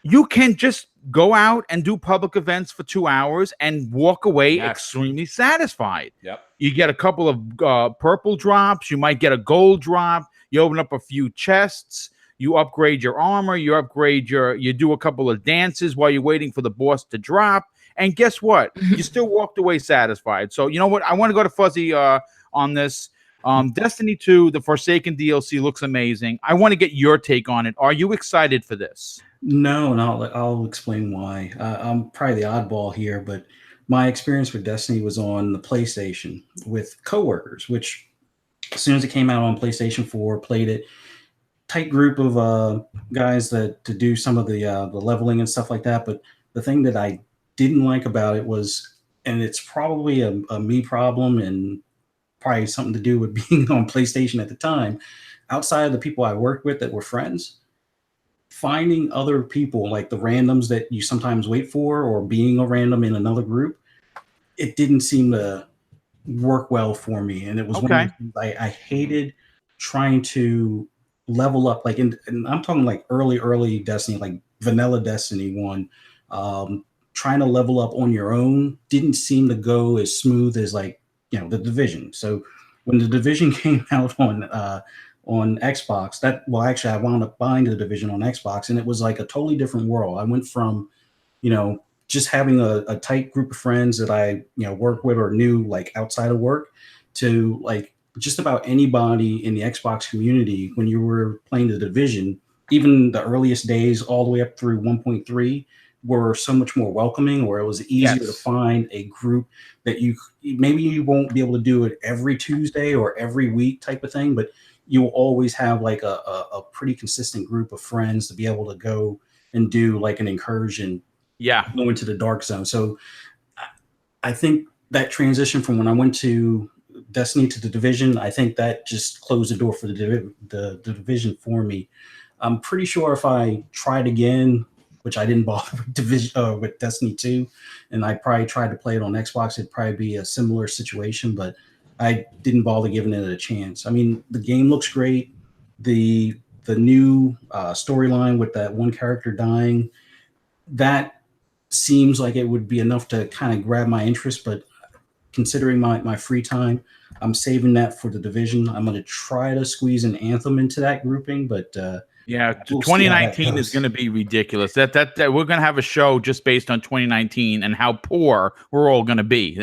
you can just go out and do public events for 2 hours and walk away extremely satisfied. Yep. You get a couple of purple drops. You might get a gold drop. You open up a few chests. You upgrade your armor. You do a couple of dances while you're waiting for the boss to drop. And guess what? You still walked away satisfied. So you know what? I want to go to Fuzzy on this. Destiny 2, the Forsaken DLC looks amazing. I want to get your take on it. Are you excited for this? No, and I'll explain why. I'm probably the oddball here, but my experience with Destiny was on the PlayStation with coworkers, which as soon as it came out on PlayStation 4, played it. Tight group of guys to do some of the leveling and stuff like that. But the thing that I didn't like about it was, and it's probably a me problem and probably something to do with being on PlayStation at the time, outside of the people I worked with that were friends, finding other people like the randoms that you sometimes wait for or being a random in another group, it didn't seem to work well for me. And it was one of the things I hated trying to level up, like and I'm talking like early Destiny, like vanilla Destiny 1. Trying to level up on your own didn't seem to go as smooth as like, you know, the Division. So when the Division came out on Xbox, actually I wound up buying the Division on Xbox, and it was like a totally different world. I went from, you know, just having a tight group of friends that I, you know, work with or knew like outside of work, to like just about anybody in the Xbox community when you were playing the Division. Even the earliest days all the way up through 1.3 were so much more welcoming, where it was easier to find a group that you won't be able to do it every Tuesday or every week type of thing, but you will always have like a pretty consistent group of friends to be able to go and do like an incursion, go into the dark zone. So I think that transition from when I went to Destiny to the Division, I think that just closed the door for the Division for me. I'm pretty sure if I tried again, which I didn't bother with Destiny 2, and I probably tried to play it on Xbox, it'd probably be a similar situation, but I didn't bother giving it a chance. I mean, the game looks great. The new storyline with that one character dying, that seems like it would be enough to kind of grab my interest, but considering my free time, I'm saving that for the Division. I'm going to try to squeeze an Anthem into that grouping, but we'll 2019 is going to be ridiculous. That we're going to have a show just based on 2019 and how poor we're all going to be.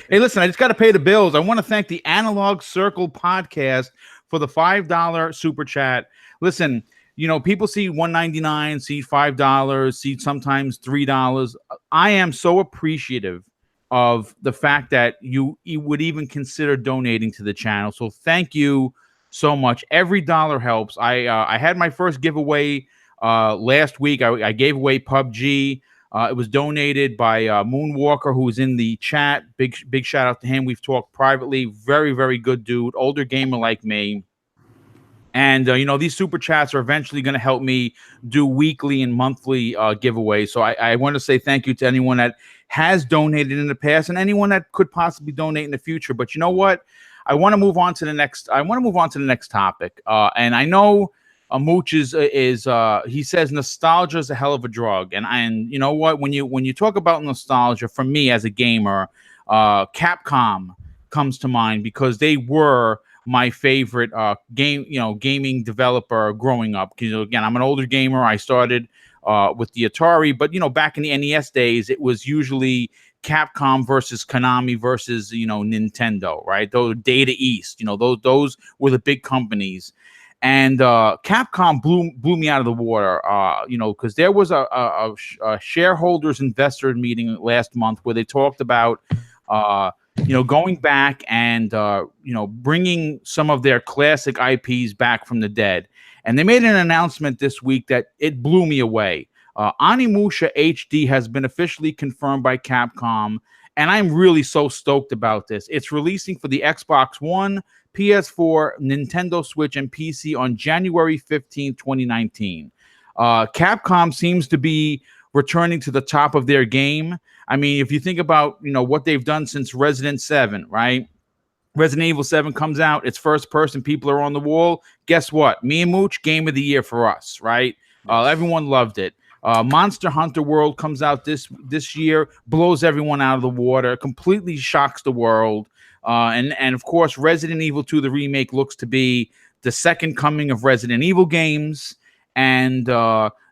Hey, listen, I just got to pay the bills. I want to thank the Analog Circle podcast for the $5 super chat. Listen, you know, people see $1.99, see $5, see sometimes $3. I am so appreciative of the fact that you would even consider donating to the channel. So thank you so much. Every dollar helps. I had my first giveaway last week. I gave away PUBG. It was donated by Moonwalker, who was in the chat. Big shout out to him. We've talked privately. Very, very good dude. Older gamer like me. And, you know, these super chats are eventually going to help me do weekly and monthly giveaways. So I want to say thank you to anyone that has donated in the past and anyone that could possibly donate in the future. But you know what? I want to move on to the next. I want to move on to the next topic. And I know Mooch is he says nostalgia is a hell of a drug. And you know what? When you talk about nostalgia, for me as a gamer, Capcom comes to mind because they were my favorite gaming developer growing up. Because again, I'm an older gamer. I started with the Atari, but back in the NES days, it was usually Capcom versus Konami versus Nintendo, right? Those Data East, those were the big companies, and Capcom blew me out of the water, because there was a shareholders investor meeting last month where they talked about going back and bringing some of their classic IPs back from the dead, and they made an announcement this week that it blew me away. Onimusha HD has been officially confirmed by Capcom, and I'm really so stoked about this. It's releasing for the Xbox One, PS4, Nintendo Switch, and PC on January 15, 2019. Capcom seems to be returning to the top of their game. I mean, if you think about, what they've done since Resident 7, right? Resident Evil 7 comes out, it's first person, people are on the wall. Guess what? Me and Mooch, game of the year for us, right? Everyone loved it. Monster Hunter World comes out this year, blows everyone out of the water, completely shocks the world. And of course, Resident Evil 2, the remake, looks to be the second coming of Resident Evil games. And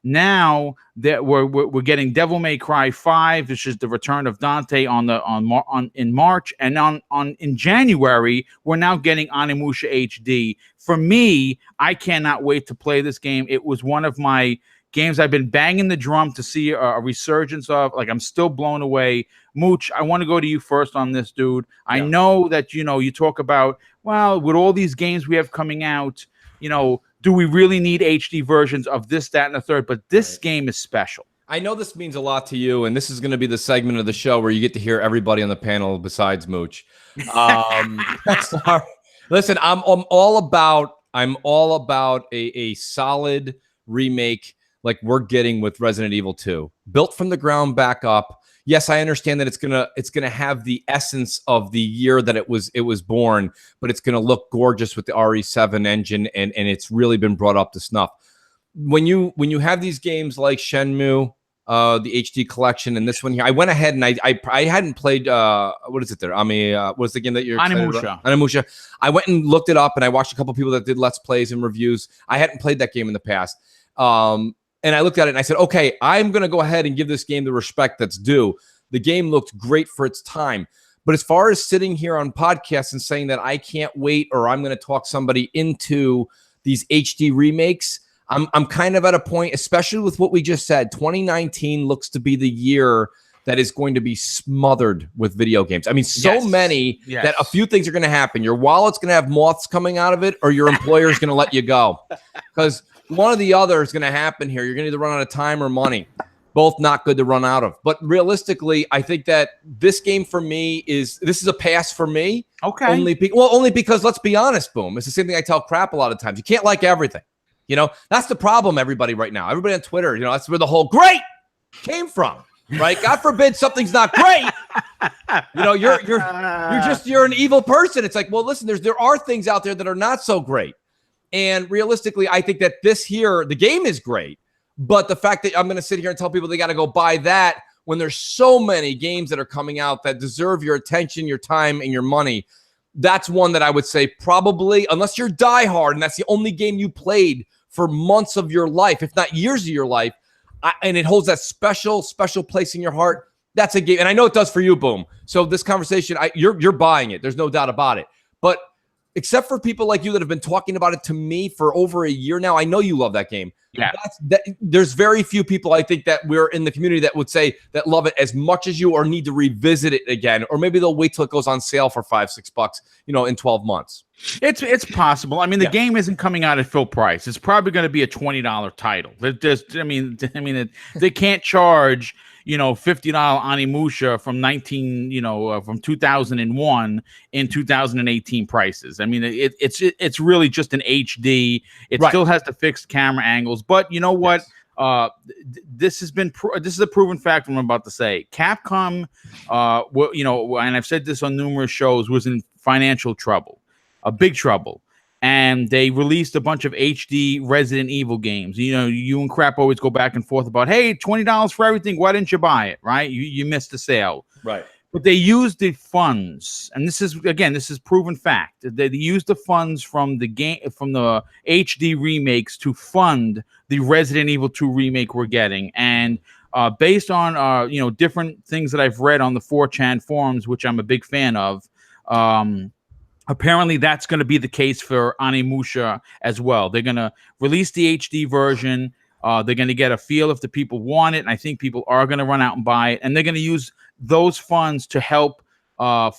now that we're getting Devil May Cry 5, which is the return of Dante in March, and in January we're now getting Onimusha HD. For me, I cannot wait to play this game. It was one of my games I've been banging the drum to see a resurgence of. Like, I'm still blown away. Mooch, I want to go to you first on this, dude. Yeah. I know that you talk about, well, with all these games we have coming out, do we really need HD versions of this, that, and the third? But this game is special. I know this means a lot to you, and this is going to be the segment of the show where you get to hear everybody on the panel besides Mooch. Listen, I'm all about a solid remake like we're getting with Resident Evil 2, built from the ground back up. Yes, I understand that it's gonna have the essence of the year that it was born, but it's gonna look gorgeous with the RE7 engine, and it's really been brought up to snuff. When you have these games like Shenmue, the HD collection, and this one here, I went ahead and I hadn't played what is it there? What's the game that you're Onimusha. I went and looked it up, and I watched a couple people that did Let's Plays and reviews. I hadn't played that game in the past. And I looked at it and I said, okay, I'm going to go ahead and give this game the respect that's due. The game looked great for its time. But as far as sitting here on podcasts and saying that I can't wait, or I'm going to talk somebody into these HD remakes, I'm kind of at a point, especially with what we just said, 2019 looks to be the year that is going to be smothered with video games. I mean, many that a few things are going to happen. Your wallet's going to have moths coming out of it, or your employer's going to let you go. Because one or the other is going to happen here. You're going to either run out of time or money. Both not good to run out of. But realistically, I think that this game for me is a pass for me. Okay. Only because, let's be honest, Boom. It's the same thing I tell Crap a lot of times. You can't like everything. That's the problem, everybody, right now. Everybody on Twitter, that's where the whole great came from, right? God forbid something's not great. You're an evil person. It's like, well, listen, there are things out there that are not so great. And realistically, I think that the game is great, but the fact that I'm going to sit here and tell people they got to go buy that when there's so many games that are coming out that deserve your attention, your time, and your money, that's one that I would say probably, unless you're diehard and that's the only game you played for months of your life, if not years of your life, and it holds that special place in your heart, that's a game. And I know it does for you, Boom. So this conversation, you're buying it. There's no doubt about it. But except for people like you that have been talking about it to me for over a year now, I know you love that game. Yeah. There's very few people, I think, that we're in the community that would say that love it as much as you, or need to revisit it again, or maybe they'll wait till it goes on sale for $5-6, in 12 months. It's possible. I mean, the game isn't coming out at full price. It's probably going to be a $20 title. They can't charge $50 Onimusha from 2001 in 2018 prices. I mean, it's really just an HD. It still has the fixed camera angles, but you know what? Yes. This is a proven fact. What I'm about to say. Capcom, and I've said this on numerous shows, was in financial trouble, a big trouble. And they released a bunch of HD Resident Evil games. You and Crap always go back and forth about, hey, $20 for everything. Why didn't you buy it? Right? You missed the sale. Right. But they used the funds, and this is proven fact. They used the funds from the HD remakes to fund the Resident Evil 2 remake we're getting. And based on different things that I've read on the 4chan forums, which I'm a big fan of, apparently that's going to be the case for Onimusha as well. They're going to release the HD version. They're going to get a feel if the people want it, and I think people are going to run out and buy it. And they're going to use those funds to help, do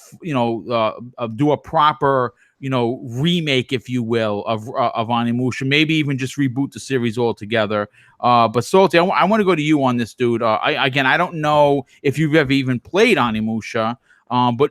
a proper, remake, if you will, of Onimusha. Maybe even just reboot the series altogether. But Salty, I want to go to you on this, dude. I don't know if you've ever even played Onimusha, but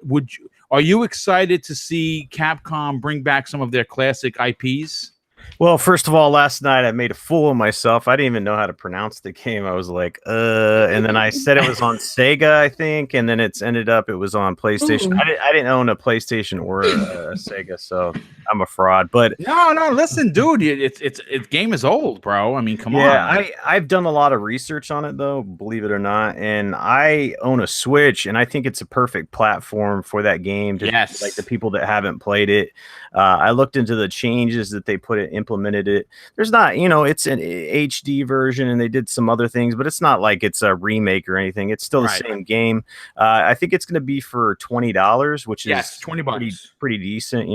are you excited to see Capcom bring back some of their classic IPs? Well, first of all, last night I made a fool of myself. I didn't even know how to pronounce the game. I was like, and then I said it was on Sega, I think, and then it was on PlayStation. Ooh. I didn't own a PlayStation or a Sega, so I'm a fraud. But No, listen, dude, it's game is old, bro. I mean, come on. I've done a lot of research on it, though, believe it or not, and I own a Switch, and I think it's a perfect platform for that game. Yes, like the people that haven't played it. I looked into the changes that they implemented it. There's not, it's an HD version, and they did some other things, but it's not like it's a remake or anything. It's still the same game. I think it's going to be for $20, which is $20, pretty decent,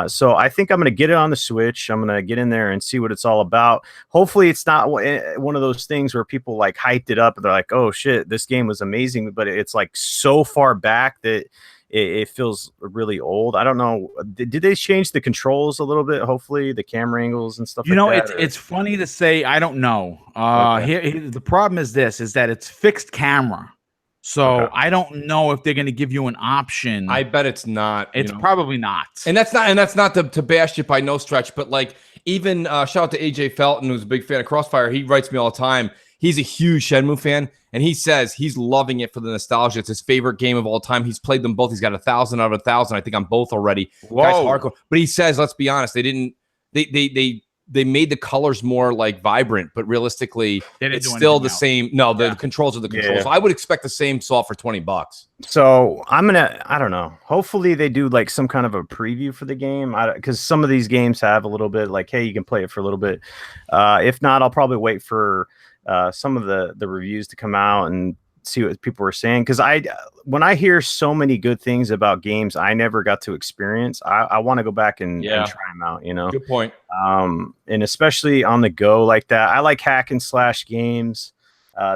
So I think I'm going to get it on the Switch. I'm going to get in there and see what it's all about. Hopefully it's not one of those things where people like hyped it up and they're like, oh shit, this game was amazing, but it's like so far back that it feels really old. I don't know. Did they change the controls a little bit? Hopefully the camera angles and stuff. It's funny to say. I don't know. Here, the problem is that it's fixed camera. So I don't know if they're going to give you an option. I bet it's not. It's probably not. And that's not to bash it by no stretch, but like even shout out to AJ Felton, who's a big fan of Crossfire. He writes me all the time. He's a huge Shenmue fan, and he says he's loving it for the nostalgia. It's his favorite game of all time. He's played them both. He's got 1,000 out of 1,000. I think on both already. Whoa. Guy's hardcore. But he says, let's be honest, they made the colors more like vibrant, but realistically, it's still the same. No, the controls are the controls. Yeah. So I would expect the same soft for $20. So I don't know. Hopefully they do like some kind of a preview for the game, because some of these games have a little bit like, hey, you can play it for a little bit. If not, I'll probably wait for some of the reviews to come out and see what people were saying, because when I hear so many good things about games I never got to experience, I want to go back and try them out. Good point. And especially on the go like that. I like hack and slash games.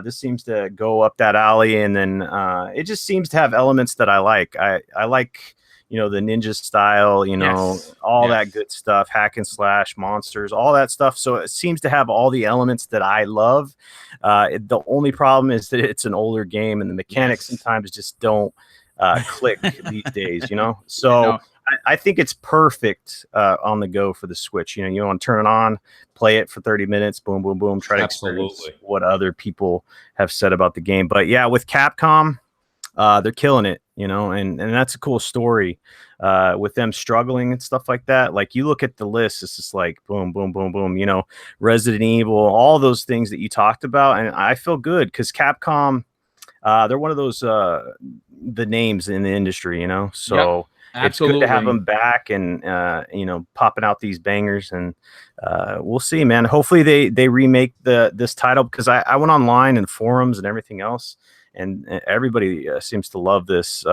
This seems to go up that alley, and then it just seems to have elements that I like. I like the ninja style, all that good stuff, hack and slash, monsters, all that stuff. So it seems to have all the elements that I love. The only problem is that it's an older game, and the mechanics sometimes just don't click these days, So I think it's perfect on the go for the Switch. You want to turn it on, play it for 30 minutes, boom, boom, boom, try to experience what other people have said about the game. But yeah, with Capcom, they're killing it, and that's a cool story with them struggling and stuff like that. Like you look at the list, it's just like boom, boom, boom, boom, Resident Evil, all those things that you talked about. And I feel good because Capcom, they're one of those the names in the industry, so it's good to have them back and popping out these bangers, and we'll see, man. Hopefully they remake this title, because I went online and forums and everything else, and everybody seems to love this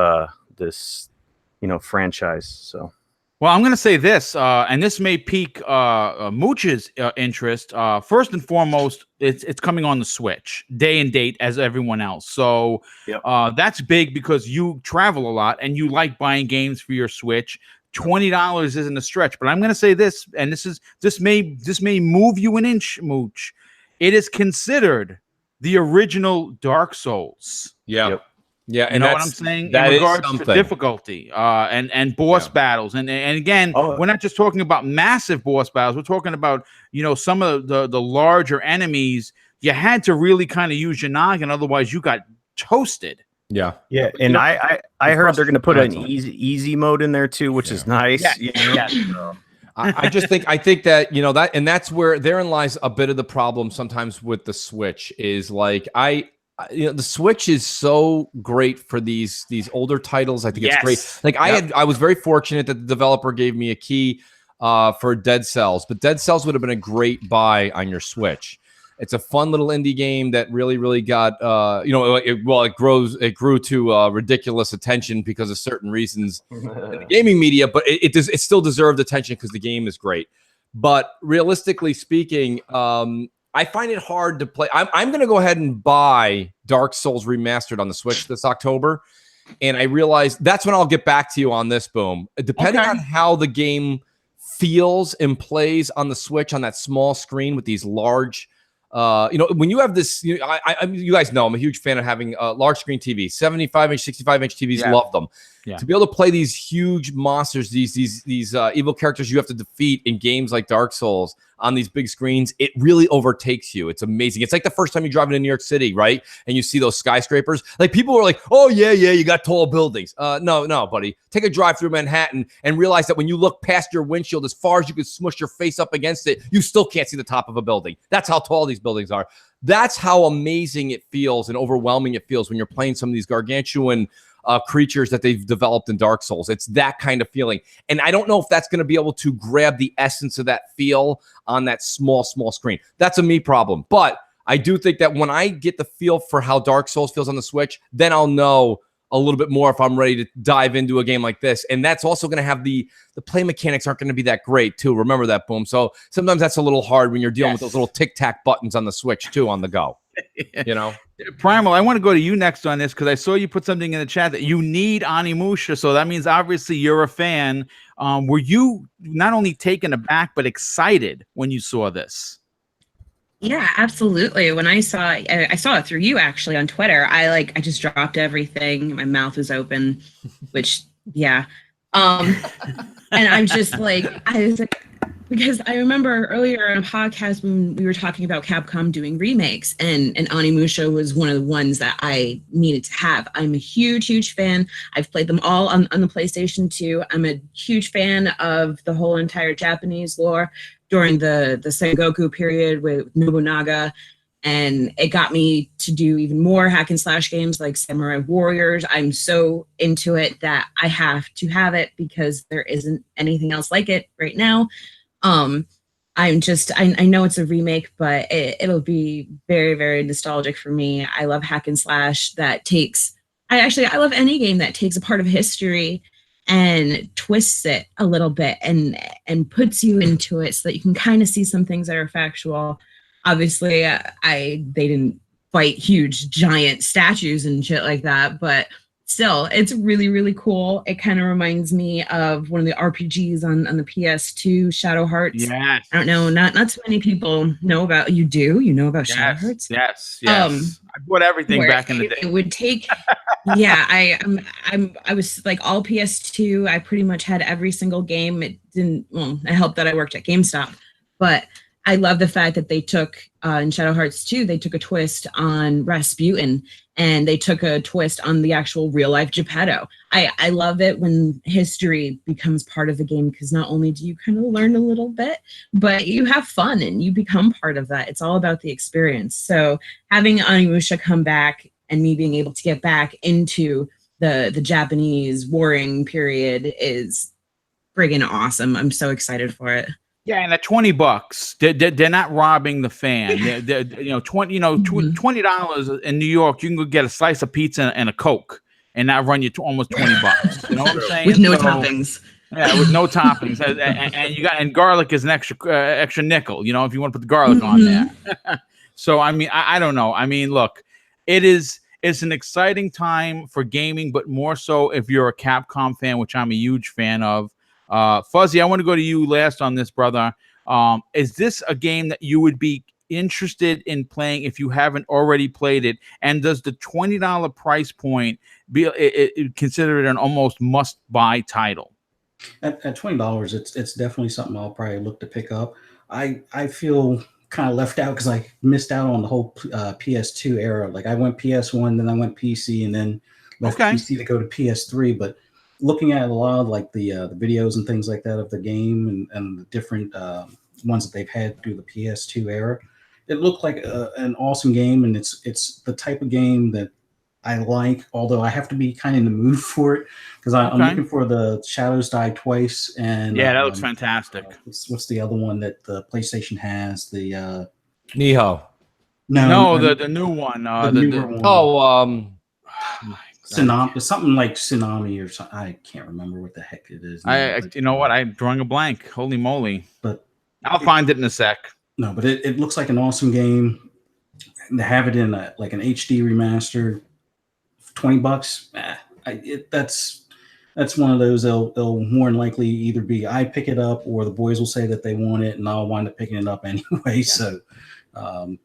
franchise. So, well, I'm going to say this, and this may pique Mooch's interest. First and foremost, it's coming on the Switch, day and date as everyone else. So that's big because you travel a lot and you like buying games for your Switch. $20 isn't a stretch, but I'm going to say this, and this may move you an inch, Mooch. It is considered the original Dark Souls. Yeah, and you know what I'm saying in regards to difficulty and boss battles, and again, we're not just talking about massive boss battles. We're talking about some of the larger enemies. You had to really kind of use your noggin, otherwise you got toasted. Yeah, and I heard they're going to put an easy mode in there too, which is nice. I think that that, and that's where therein lies a bit of the problem sometimes with the Switch is like the Switch is so great for these older titles. I think it's great. Like I was very fortunate that the developer gave me a key for Dead Cells, but Dead Cells would have been a great buy on your Switch. It's a fun little indie game that really got it grew to ridiculous attention because of certain reasons in the gaming media, but it still deserved attention because the game is great. But realistically speaking, I find it hard to play. I'm going to go ahead and buy Dark Souls Remastered on the Switch this October, and I realize that's when I'll get back to you on this, Boom. Depending on how the game feels and plays on the Switch on that small screen with these large when you have this, you guys know I'm a huge fan of having large screen TVs, 75-inch, 65-inch TVs. Love them. Yeah. To be able to play these huge monsters, these evil characters you have to defeat in games like Dark Souls on these big screens, it really overtakes you. It's amazing. It's like the first time you drive into New York City, right? And you see those skyscrapers. Like people are like, "Oh yeah, you got tall buildings." No, buddy. Take a drive through Manhattan and realize that when you look past your windshield, as far as you can smush your face up against it, you still can't see the top of a building. That's how tall these buildings are. That's how amazing it feels and overwhelming it feels when you're playing some of these gargantuan creatures that they've developed in Dark Souls. It's that kind of feeling. And I don't know if that's going to be able to grab the essence of that feel on that small screen. That's a me problem. But I do think that when I get the feel for how Dark Souls feels on the Switch, then I'll know a little bit more if I'm ready to dive into a game like this. And that's also going to have the play mechanics aren't going to be that great too. Remember that, Boom. So sometimes that's a little hard when you're dealing with those little tic-tac buttons on the Switch too on the go. Primal, I want to go to you next on this because I saw you put something in the chat that you need Onimusha, so that means obviously you're a fan. Were you not only taken aback but excited when you saw this? Yeah, absolutely. When I saw it through you actually on Twitter, I just dropped everything. My mouth was open, which and I'm just like, I was like, because I remember earlier in a podcast when we were talking about Capcom doing remakes, and Onimusha was one of the ones that I needed to have. I'm a huge fan. I've played them all on the PlayStation 2. I'm a huge fan of the whole entire Japanese lore during the Sengoku period with Nobunaga, and it got me to do even more hack and slash games like Samurai Warriors. I'm so into it that I have to have it because there isn't anything else like it right now. I know it's a remake, but it'll be very, very nostalgic for me. I love hack and slash that I love any game that takes a part of history and twists it a little bit and puts you into it so that you can kind of see some things that are factual. Obviously, they didn't fight huge giant statues and shit like that, but still, it's really, really cool. It kind of reminds me of one of the RPGs on the PS2, Shadow Hearts. Yes. I don't know, not too many people know about. You do? You know about Shadow Hearts? Yes. I bought everything back in the day. It would take. Yeah, I was like all PS2. I pretty much had every single game. It didn't. Well, it helped that I worked at GameStop, but I love the fact that they took in Shadow Hearts 2, they took a twist on Rasputin, and they took a twist on the actual real life Geppetto. I love it when history becomes part of the game, because not only do you kind of learn a little bit, but you have fun and you become part of that. It's all about the experience. So having Onimusha come back and me being able to get back into the Japanese warring period is friggin' awesome. I'm so excited for it. Yeah, and at $20, they're not robbing the fan. They're $20 in New York, you can go get a slice of pizza and a Coke, and that run you to almost $20. You know what I'm saying? With no toppings. Yeah, with no toppings, and garlic is an extra nickel. You know, if you want to put the garlic on there. So I mean, I don't know. I mean, look, it's an exciting time for gaming, but more so if you're a Capcom fan, which I'm a huge fan of. Fuzzy, I want to go to you last on this, brother. Is this a game that you would be interested in playing if you haven't already played it? And does the $20 price point be considered an almost must-buy title? At $20, it's definitely something I'll probably look to pick up. I feel kind of left out because I missed out on the whole PS2 era. Like I went PS1, then I went PC, and then left PC to go to PS3. But looking at a lot of like the videos and things like that of the game and the different ones that they've had through the PS2 era, it looked like an awesome game, and it's the type of game that I like. Although I have to be kind of in the mood for it because I'm looking for the Shadows Die Twice, and that looks fantastic. What's the other one that the PlayStation has? The Nihon. No, the new one. The newer one. Something like Tsunami or something. I can't remember what the heck it is. You know what? I'm drawing a blank. Holy moly! But I'll find it in a sec. No, but it looks like an awesome game. And to have it in like an HD remaster, $20. That's one of those. They'll more than likely either be I pick it up or the boys will say that they want it, and I'll wind up picking it up anyway. Yeah. So, So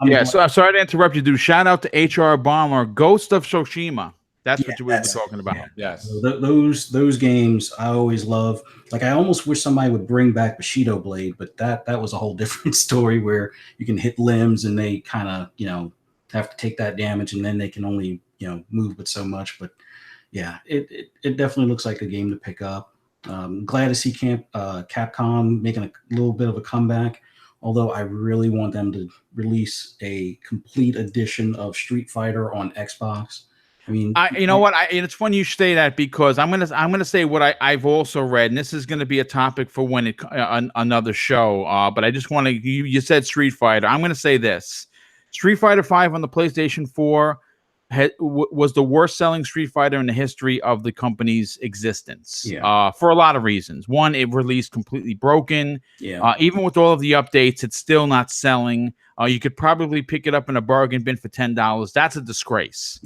I'm sorry to interrupt you, dude. Shout out to HR Bomber, Ghost of Tsushima. That's what you were talking about. Yes. So those games I always love. Like I almost wish somebody would bring back Bushido Blade, but that was a whole different story where you can hit limbs and they kind of have to take that damage and then they can only move with so much. But yeah, it definitely looks like a game to pick up. Glad to see Capcom making a little bit of a comeback. Although I really want them to release a complete edition of Street Fighter on Xbox. I mean, you know what? It's funny you say that because I'm gonna say what I've also read, and this is gonna be a topic for when another show. But I just want to. You said Street Fighter. I'm gonna say this: Street Fighter V on the PlayStation 4 was the worst selling Street Fighter in the history of the company's existence. For a lot of reasons. One, it released completely broken. Even with all of the updates, it's still not selling. You could probably pick it up in a bargain bin for $10. That's a disgrace.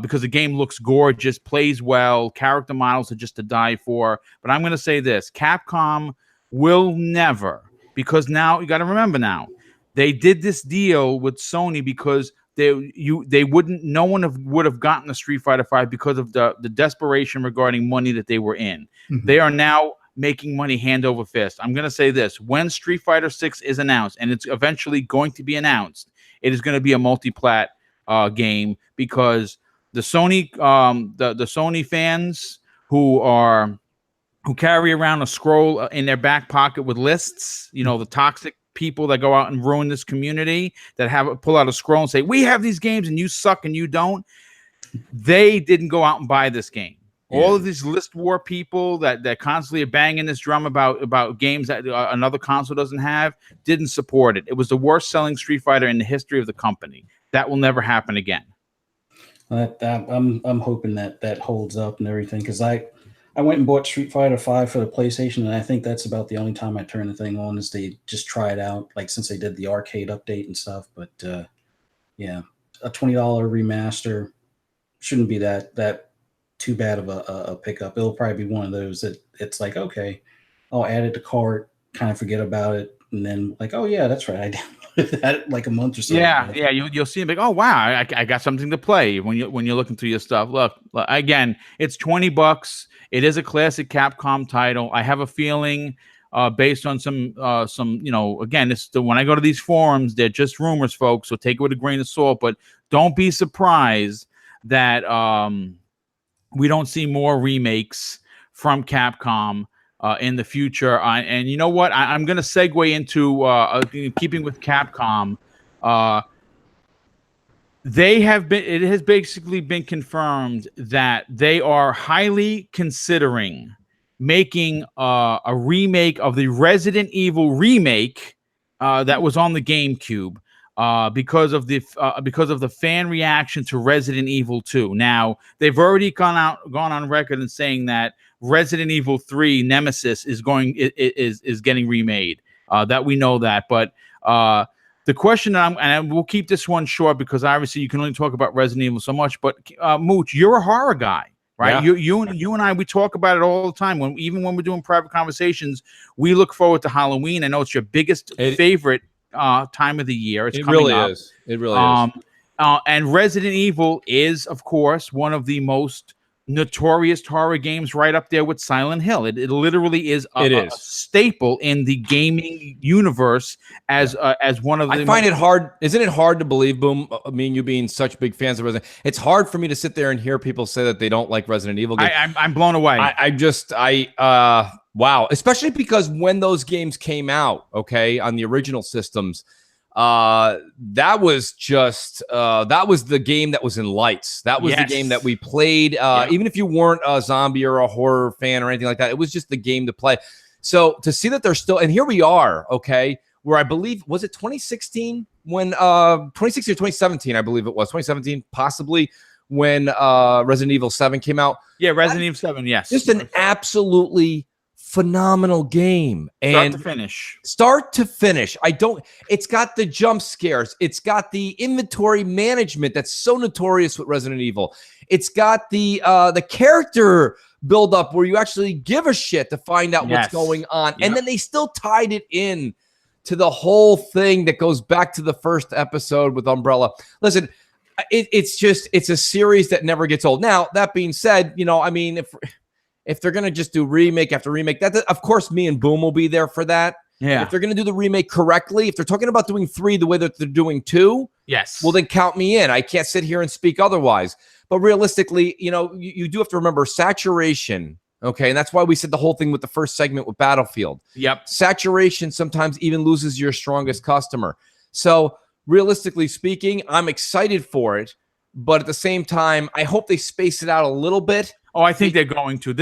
Because the game looks gorgeous, plays well, character models are just to die for. But I'm going to say this: Capcom will never, because now you got to remember now, they did this deal with Sony because no one would have gotten the Street Fighter V because of the desperation regarding money that they were in. They are now making money hand over fist. I'm going to say this: when Street Fighter 6 is announced, and it's eventually going to be announced, it is going to be a multi-plat game, because the Sony the Sony fans who carry around a scroll in their back pocket with lists, the toxic people that go out and ruin this community, that pull out a scroll and say, we have these games and you suck and you don't. They didn't go out and buy this game. All of these list war people that constantly are banging this drum about games that another console doesn't have, didn't support it. It was the worst selling Street Fighter in the history of the company. That will never happen again. I'm hoping that holds up and everything, because I went and bought Street Fighter V for the PlayStation, and I think that's about the only time I turn the thing on is they just try it out, like since they did the arcade update and stuff. But yeah, a $20 remaster shouldn't be that too bad of a pickup. It'll probably be one of those that it's like, okay, I'll add it to cart, kind of forget about it, and then like, oh yeah, that's right, I downloaded that like a month or so. Yeah, you'll see it like, oh wow, I got something to play when you're looking through your stuff. Look, again, it's $20. It is a classic Capcom title. I have a feeling, based on some again, when I go to these forums, they're just rumors, folks, so take it with a grain of salt. But don't be surprised that we don't see more remakes from Capcom in the future. And you know what? I'm going to segue into keeping with Capcom. It has basically been confirmed that they are highly considering making a remake of the Resident Evil remake that was on the GameCube. Because of the fan reaction to Resident Evil 2. Now, they've already gone on record and saying that Resident Evil 3 Nemesis is getting remade. That we know that, but the question and we'll keep this one short because obviously you can only talk about Resident Evil so much. But Mooch, you're a horror guy, right? Yeah. You and I, we talk about it all the time. Even when we're doing private conversations, we look forward to Halloween. I know it's your biggest favorite time of the year. It really is. It really is. And Resident Evil is, of course, one of the most notorious horror games, right up there with Silent Hill. It literally is a staple in the gaming universe as one of the. I find it hard. Isn't it hard to believe, Boom? I mean, you being such big fans of Resident, it's hard for me to sit there and hear people say that they don't like Resident Evil games. I'm blown away. Wow, especially because when those games came out, okay, on the original systems, that was the game that was in lights. That was the game that we played. Even if you weren't a zombie or a horror fan or anything like that, it was just the game to play. So to see that they're still, and here we are, okay, where I believe, was it 2016 when 2016 or 2017, I believe it was 2017, possibly, when Resident Evil 7 came out. Yeah, Resident Evil 7, yes. Just an absolutely phenomenal game, and start to finish. It's got the jump scares, it's got the inventory management that's so notorious with Resident Evil, it's got the character build up where you actually give a shit to find out what's going on, and then they still tied it in to the whole thing that goes back to the first episode with Umbrella. Listen, it's a series that never gets old. Now, that being said, I mean, if they're going to just do remake after remake, that of course me and Boom will be there for that. Yeah. If they're going to do the remake correctly, if they're talking about doing 3 the way that they're doing 2, yes, well, then count me in. I can't sit here and speak otherwise. But realistically, you do have to remember saturation. Okay, and that's why we said the whole thing with the first segment with Battlefield. Yep. Saturation sometimes even loses your strongest customer. So realistically speaking, I'm excited for it. But at the same time, I hope they space it out a little bit. Oh, I think they're going to.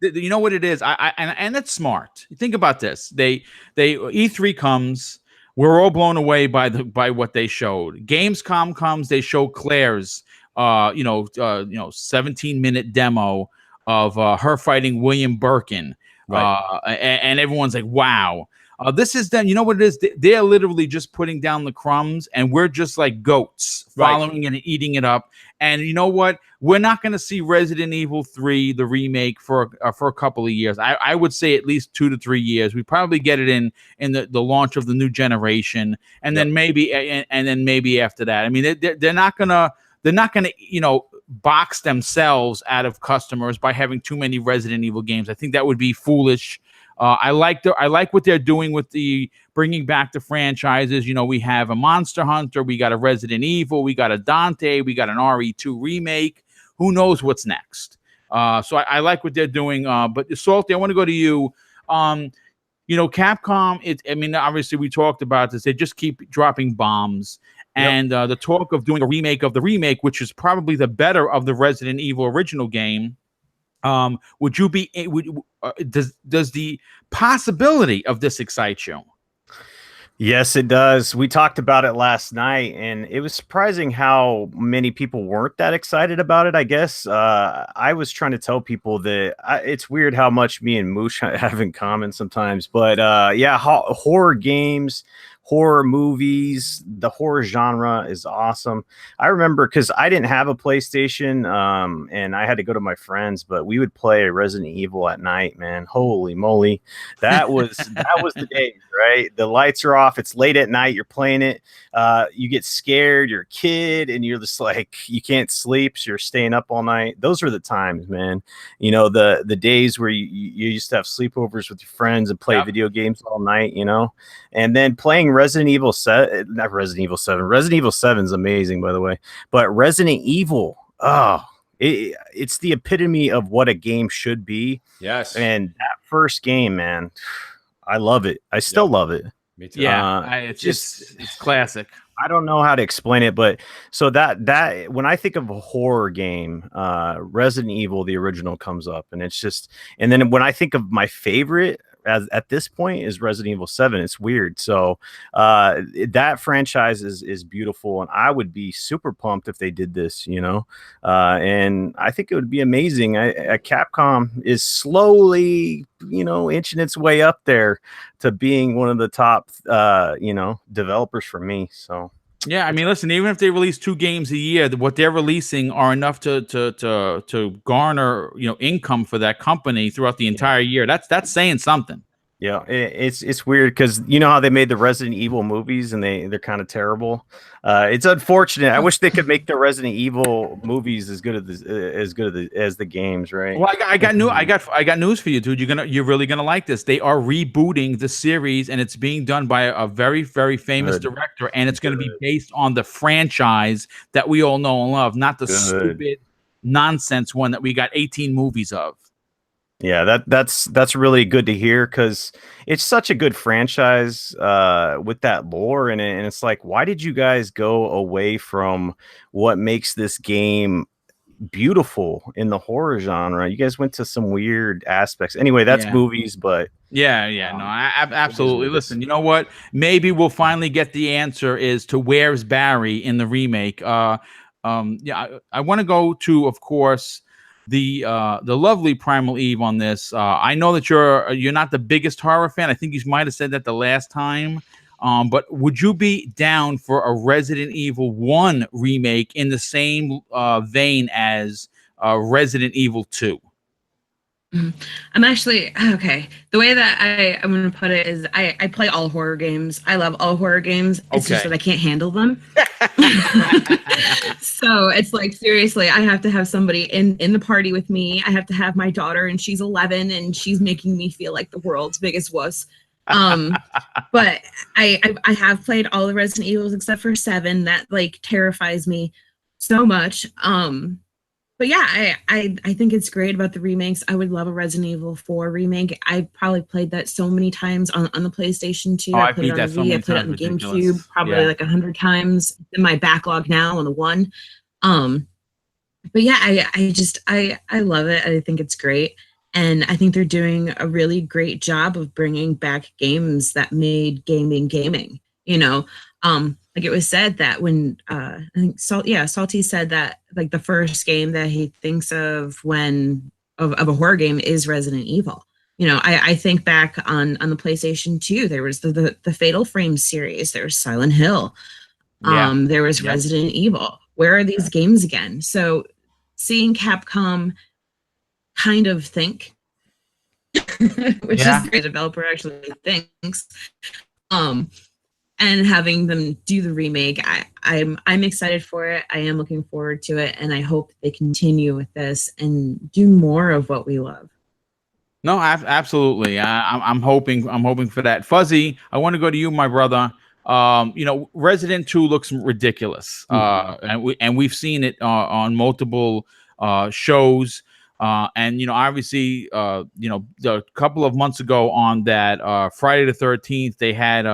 You know what it is? And that's smart. Think about this. They E3 comes. We're all blown away by what they showed. Gamescom comes. They show Claire's 17-minute demo of her fighting William Birkin. Right. And everyone's like, wow. This is them. You know what it is? They're literally just putting down the crumbs, and we're just like goats following and eating it up. And you know what? We're not going to see Resident Evil 3, the remake, for a couple of years. I would say at least 2 to 3 years. We probably get it in the launch of the new generation, and then maybe after that. I mean, they're not gonna box themselves out of customers by having too many Resident Evil games. I think that would be foolish. I like what they're doing with the bringing back the franchises. We have a Monster Hunter, we got a Resident Evil, we got a Dante, we got an RE2 remake. Who knows what's next? So I like what they're doing. But Salty, I want to go to you. Capcom. Obviously we talked about this. They just keep dropping bombs. And the talk of doing a remake of the remake, which is probably the better of the Resident Evil original game. Does the possibility of this excite you? Yes, it does. We talked about it last night, and it was surprising how many people weren't that excited about it, I guess. I was trying to tell people that it's weird how much me and Moosh have in common sometimes. But horror games, horror movies, the horror genre is awesome. I remember because I didn't have a PlayStation and I had to go to my friends, but we would play Resident Evil at night, man. Holy moly. That was the days, right? The lights are off. It's late at night. You're playing it. You get scared. You're a kid and you're just like, you can't sleep. So you're staying up all night. Those are the times, man. The days where you used to have sleepovers with your friends and play video games all night, and then playing Resident Evil 7, not Resident Evil 7. Resident Evil 7 is amazing, by the way. But Resident Evil, it's the epitome of what a game should be. Yes. And that first game, man, I love it. I still love it. Me too. Yeah, it's classic. I don't know how to explain it, but so that when I think of a horror game, Resident Evil, the original, comes up, and it's just, and then when I think of my favorite at this point is Resident Evil 7. It's weird. So that franchise is beautiful, and I would be super pumped if they did this, and I think it would be amazing. Capcom is slowly, inching its way up there to being one of the top, developers for me. So. Yeah, listen, even if they release 2 games a year, what they're releasing are enough to garner, income for that company throughout the entire year. That's saying something. Yeah, it's weird because you know how they made the Resident Evil movies and they're kind of terrible. It's unfortunate. I wish they could make the Resident Evil movies as good as the games, right? Well, I got news for you, dude. You're really gonna like this. They are rebooting the series, and it's being done by a very, very famous director, and it's going to be based on the franchise that we all know and love, not the stupid nonsense one that we got 18 movies of. Yeah, that's really good to hear because it's such a good franchise with that lore in it, and it's like, why did you guys go away from what makes this game beautiful in the horror genre? You guys went to some weird aspects. Anyway, that's movies, but absolutely. Listen, you know what? Maybe we'll finally get the answer as to where's Barry in the remake. I want to go to, of course, the lovely Primal Eve on this. I know that you're not the biggest horror fan. I think you might have said that the last time. But would you be down for a Resident Evil 1 remake in the same vein as Resident Evil 2? I'm actually okay. The way that I'm going to put it is I play all horror games. I love all horror games. It's just Okay. that I can't handle them. So it's like, seriously, I have to have somebody in the party with me. I have to have my daughter, and she's 11, and she's making me feel like the world's biggest wuss. But I have played all the Resident Evils except for 7. That like terrifies me so much. But yeah, I think it's great about the remakes. I would love a Resident Evil 4 remake. I probably played that so many times on the PlayStation 2. Oh, I I put beat it on that the so Wii. I many put it on times, the ridiculous. GameCube probably like 100 times. In my backlog now on the one. But yeah, I love it. I think it's great. And I think they're doing a really great job of bringing back games that made gaming. Like it was said that when I think Salty said that like the first game that he thinks of when of a horror game is Resident Evil. I think back on the PlayStation 2, there was the Fatal Frame series, there was Silent Hill, there was Resident Evil. Where are these games again? So seeing Capcom kind of think, which is the developer actually thinks, and having them do the remake, I'm excited for it. I am looking forward to it, and I hope they continue with this and do more of what we love. No, absolutely. I'm hoping for that. Fuzzy, I want to go to you, my brother. Resident 2 looks ridiculous, and we've seen it on multiple shows. And obviously, a couple of months ago on that Friday the 13th, they had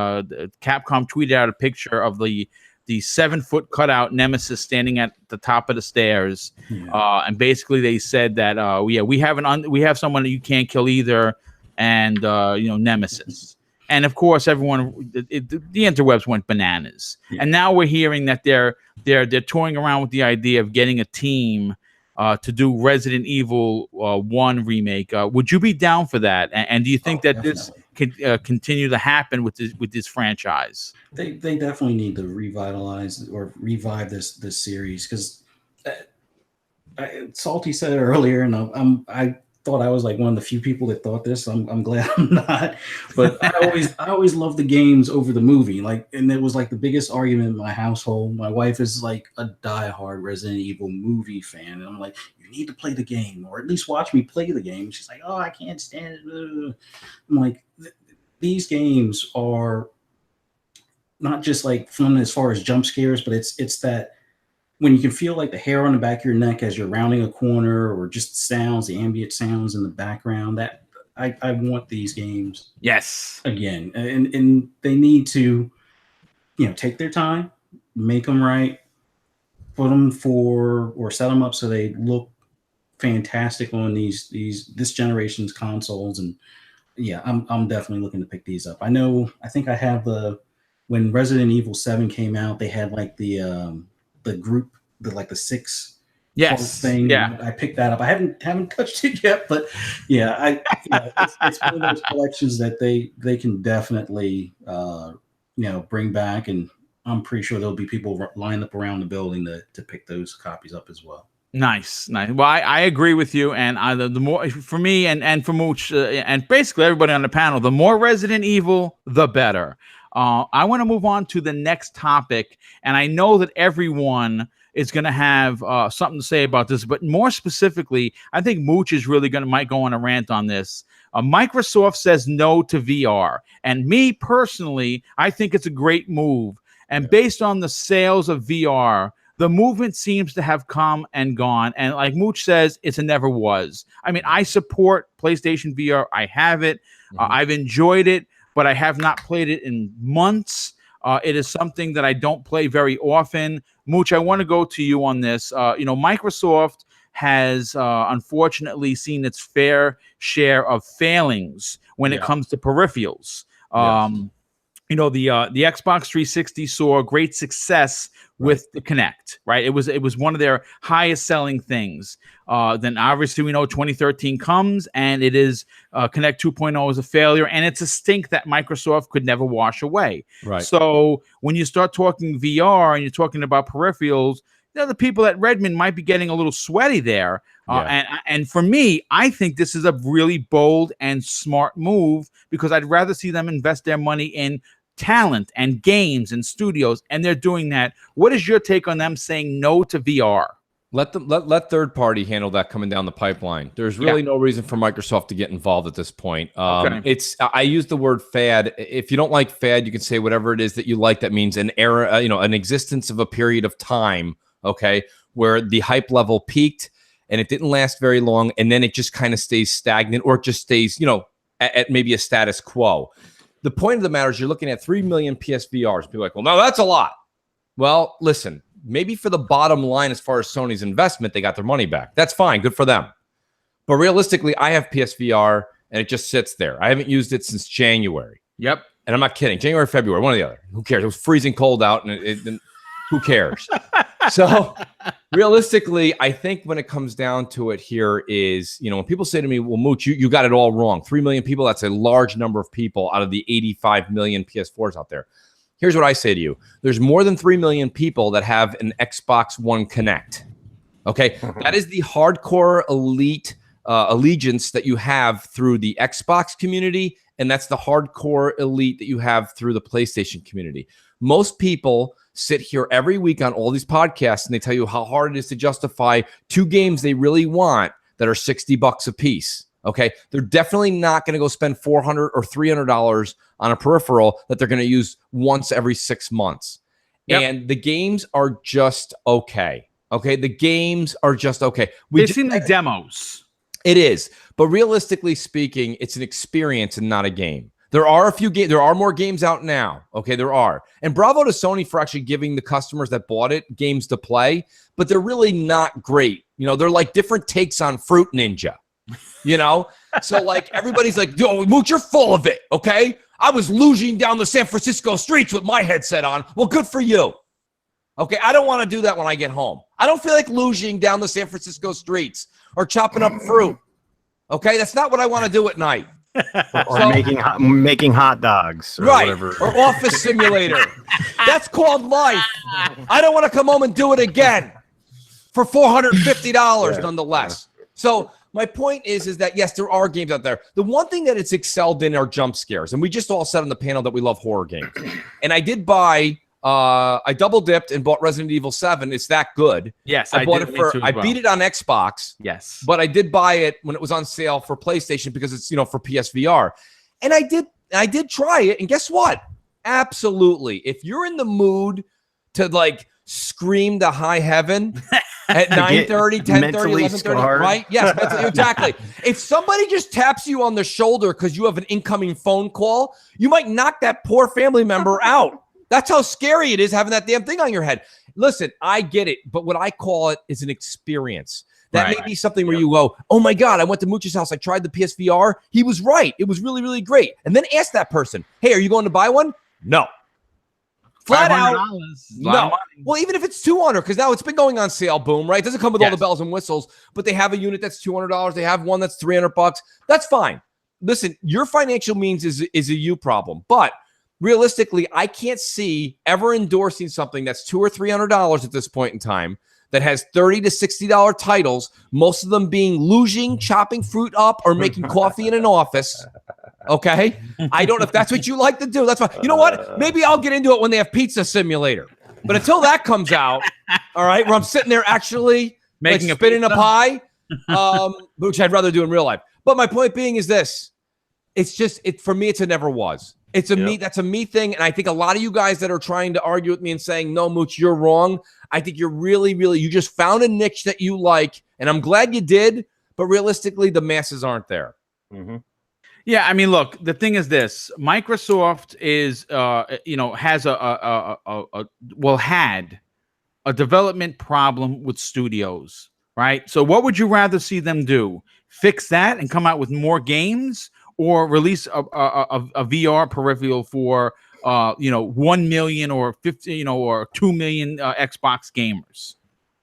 Capcom tweeted out a picture of the 7-foot cutout Nemesis standing at the top of the stairs, and basically they said that we have someone that you can't kill either, and Nemesis. And of course, everyone, the interwebs went bananas. And now we're hearing that they're toying around with the idea of getting a team to do Resident Evil 1 remake. Would you be down for that? And do you think that definitely. this could continue to happen with this franchise? They definitely need to revitalize or revive this series because Salty said it earlier, and I thought I was like one of the few people that thought this. I'm glad I'm not, but I always loved the games over the movie. And it was like the biggest argument in my household. My wife is like a diehard Resident Evil movie fan, and I'm like, you need to play the game or at least watch me play the game. She's like, oh, I can't stand it. I'm like, these games are not just like fun as far as jump scares, but it's that when you can feel like the hair on the back of your neck as you're rounding a corner, or just sounds, the ambient sounds in the background. That I want these games. Yes. Again, and they need to, take their time, make them right, put them or set them up so they look fantastic on this generation's consoles. And yeah, I'm definitely looking to pick these up. I think I have when Resident Evil 7 came out, they had like the group, the 6 thing. Yeah, I picked that up. I haven't touched it yet, but yeah, it's one of those collections that they can definitely bring back, and I'm pretty sure there'll be people lined up around the building to pick those copies up as well. Nice. Well, I agree with you, and the more for me and for Mooch and basically everybody on the panel, the more Resident Evil, the better. I want to move on to the next topic, and I know that everyone is going to have something to say about this, but more specifically, I think Mooch is really might go on a rant on this. Microsoft says no to VR, and me personally, I think it's a great move. And based on the sales of VR, the movement seems to have come and gone. And like Mooch says, it's a never was. I mean, I support PlayStation VR. I have it. I've enjoyed it, but I have not played it in months. It is something that I don't play very often. Mooch, I want to go to you on this. Microsoft has unfortunately seen its fair share of failings when it comes to peripherals. The Xbox 360 saw great success with the Kinect, right? It was one of their highest selling things. Then obviously we know 2013 comes, and it is Kinect 2.0 is a failure, and it's a stink that Microsoft could never wash away. Right. So when you start talking VR and you're talking about peripherals, the people at Redmond might be getting a little sweaty there. And for me, I think this is a really bold and smart move because I'd rather see them invest their money in talent and games and studios, and they're doing that. What is your take on them saying no to VR? Let third party handle that coming down the pipeline. There's really no reason for Microsoft to get involved at this point. I use the word fad. If you don't like fad, you can say whatever it is that you like. That means an era, an existence of a period of time. Okay, where the hype level peaked and it didn't last very long, and then it just kind of stays stagnant, or it just stays, at maybe a status quo. The point of the matter is you're looking at 3 million PSVRs. People are like, well, no, that's a lot. Well, listen, maybe for the bottom line, as far as Sony's investment, they got their money back. That's fine. Good for them. But realistically, I have PSVR and it just sits there. I haven't used it since January. Yep. And I'm not kidding. January, February, one or the other. Who cares? It was freezing cold out, and who cares? So realistically, I think when it comes down to it here is, when people say to me, well, Mooch, you got it all wrong. 3 million people, that's a large number of people out of the 85 million PS4s out there. Here's what I say to you. There's more than 3 million people that have an Xbox One Connect. Okay? That is the hardcore elite allegiance that you have through the Xbox community, and that's the hardcore elite that you have through the PlayStation community. Most people sit here every week on all these podcasts and they tell you how hard it is to justify 2 games they really want that are $60 a piece. Okay, they're definitely not going to go spend $400 or $300 on a peripheral that they're going to use once every 6 months. Yep. And the games are just okay. Okay, the games are just okay. They seem like demos. It is, but realistically speaking, it's an experience and not a game. There are a few games. There are more games out now. Okay, there are. And bravo to Sony for actually giving the customers that bought it games to play, but they're really not great. They're like different takes on Fruit Ninja. So like everybody's like, yo, Mooch, you're full of it. Okay, I was luging down the San Francisco streets with my headset on. Well, good for you. Okay, I don't want to do that when I get home. I don't feel like luging down the San Francisco streets or chopping up fruit. Okay, that's not what I want to do at night. Or making hot dogs, or right? Whatever. Or Office Simulator. That's called life. I don't want to come home and do it again for $450, nonetheless. So my point is that yes, there are games out there. The one thing that it's excelled in are jump scares, and we just all said on the panel that we love horror games. And I did buy. I double dipped and bought Resident Evil 7. It's that good. Yes, I bought it for. I beat it on Xbox. Yes, but I did buy it when it was on sale for PlayStation because it's for PSVR. And I did try it, and guess what? Absolutely, if you're in the mood to like scream to high heaven at 9:30, 10:30, 11:30, right? Yes, exactly. If somebody just taps you on the shoulder because you have an incoming phone call, you might knock that poor family member out. That's how scary it is having that damn thing on your head. Listen, I get it, but what I call it is an experience. That may be something where you go, oh my God, I went to Mooch's house. I tried the PSVR. He was right. It was really, really great. And then ask that person, hey, are you going to buy one? No. Flat out. No. Well, even if it's $200, because now it's been going on sale, boom, right? It doesn't come with all the bells and whistles, but they have a unit that's $200. They have one that's $300. That's fine. Listen, your financial means is a you problem, but realistically, I can't see ever endorsing something that's $200 or $300 at this point in time that has $30 to $60 titles, most of them being luging, chopping fruit up, or making coffee in an office. Okay? I don't know if that's what you like to do. That's fine. You know what? Maybe I'll get into it when they have Pizza Simulator. But until that comes out, all right, where I'm sitting there actually making a spinning a pie, which I'd rather do in real life. But my point being is this. It's just, for me, it's a never was. It's a me. That's a me thing. And I think a lot of you guys that are trying to argue with me and saying, no, Mooch, you're wrong. I think you're really, really, you just found a niche that you like. And I'm glad you did. But realistically, the masses aren't there. Mm-hmm. Yeah, I mean, look, the thing is this. Microsoft is, has had a development problem with studios, right? So what would you rather see them do? Fix that and come out with more games, or release a VR peripheral for 1 million or 50 or 2 million Xbox gamers?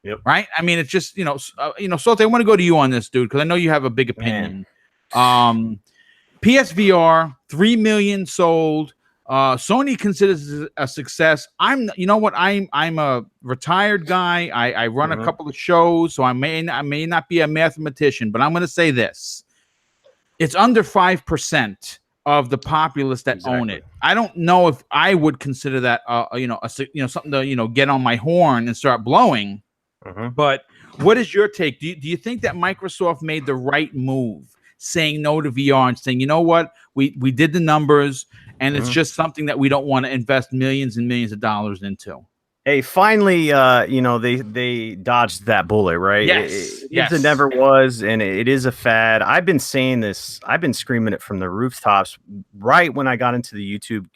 Yep. Right. I mean, it's just Solte, I want to go to you on this, dude, because I know you have a big opinion. PSVR 3 million sold. Sony considers it a success. You know what? I'm a retired guy. I run a couple of shows, so I may not be a mathematician, but I'm going to say this: it's under 5% of the populace that own it. I don't know if I would consider that, something to get on my horn and start blowing. But what is your take? Do you think that Microsoft made the right move, saying no to VR and saying, you know what, we did the numbers, and it's just something that we don't want to invest millions and millions of dollars into? Hey, finally, they dodged that bullet, right? Yes, It never was, and it is a fad. I've been saying this. I've been screaming it from the rooftops. Right when I got into the YouTube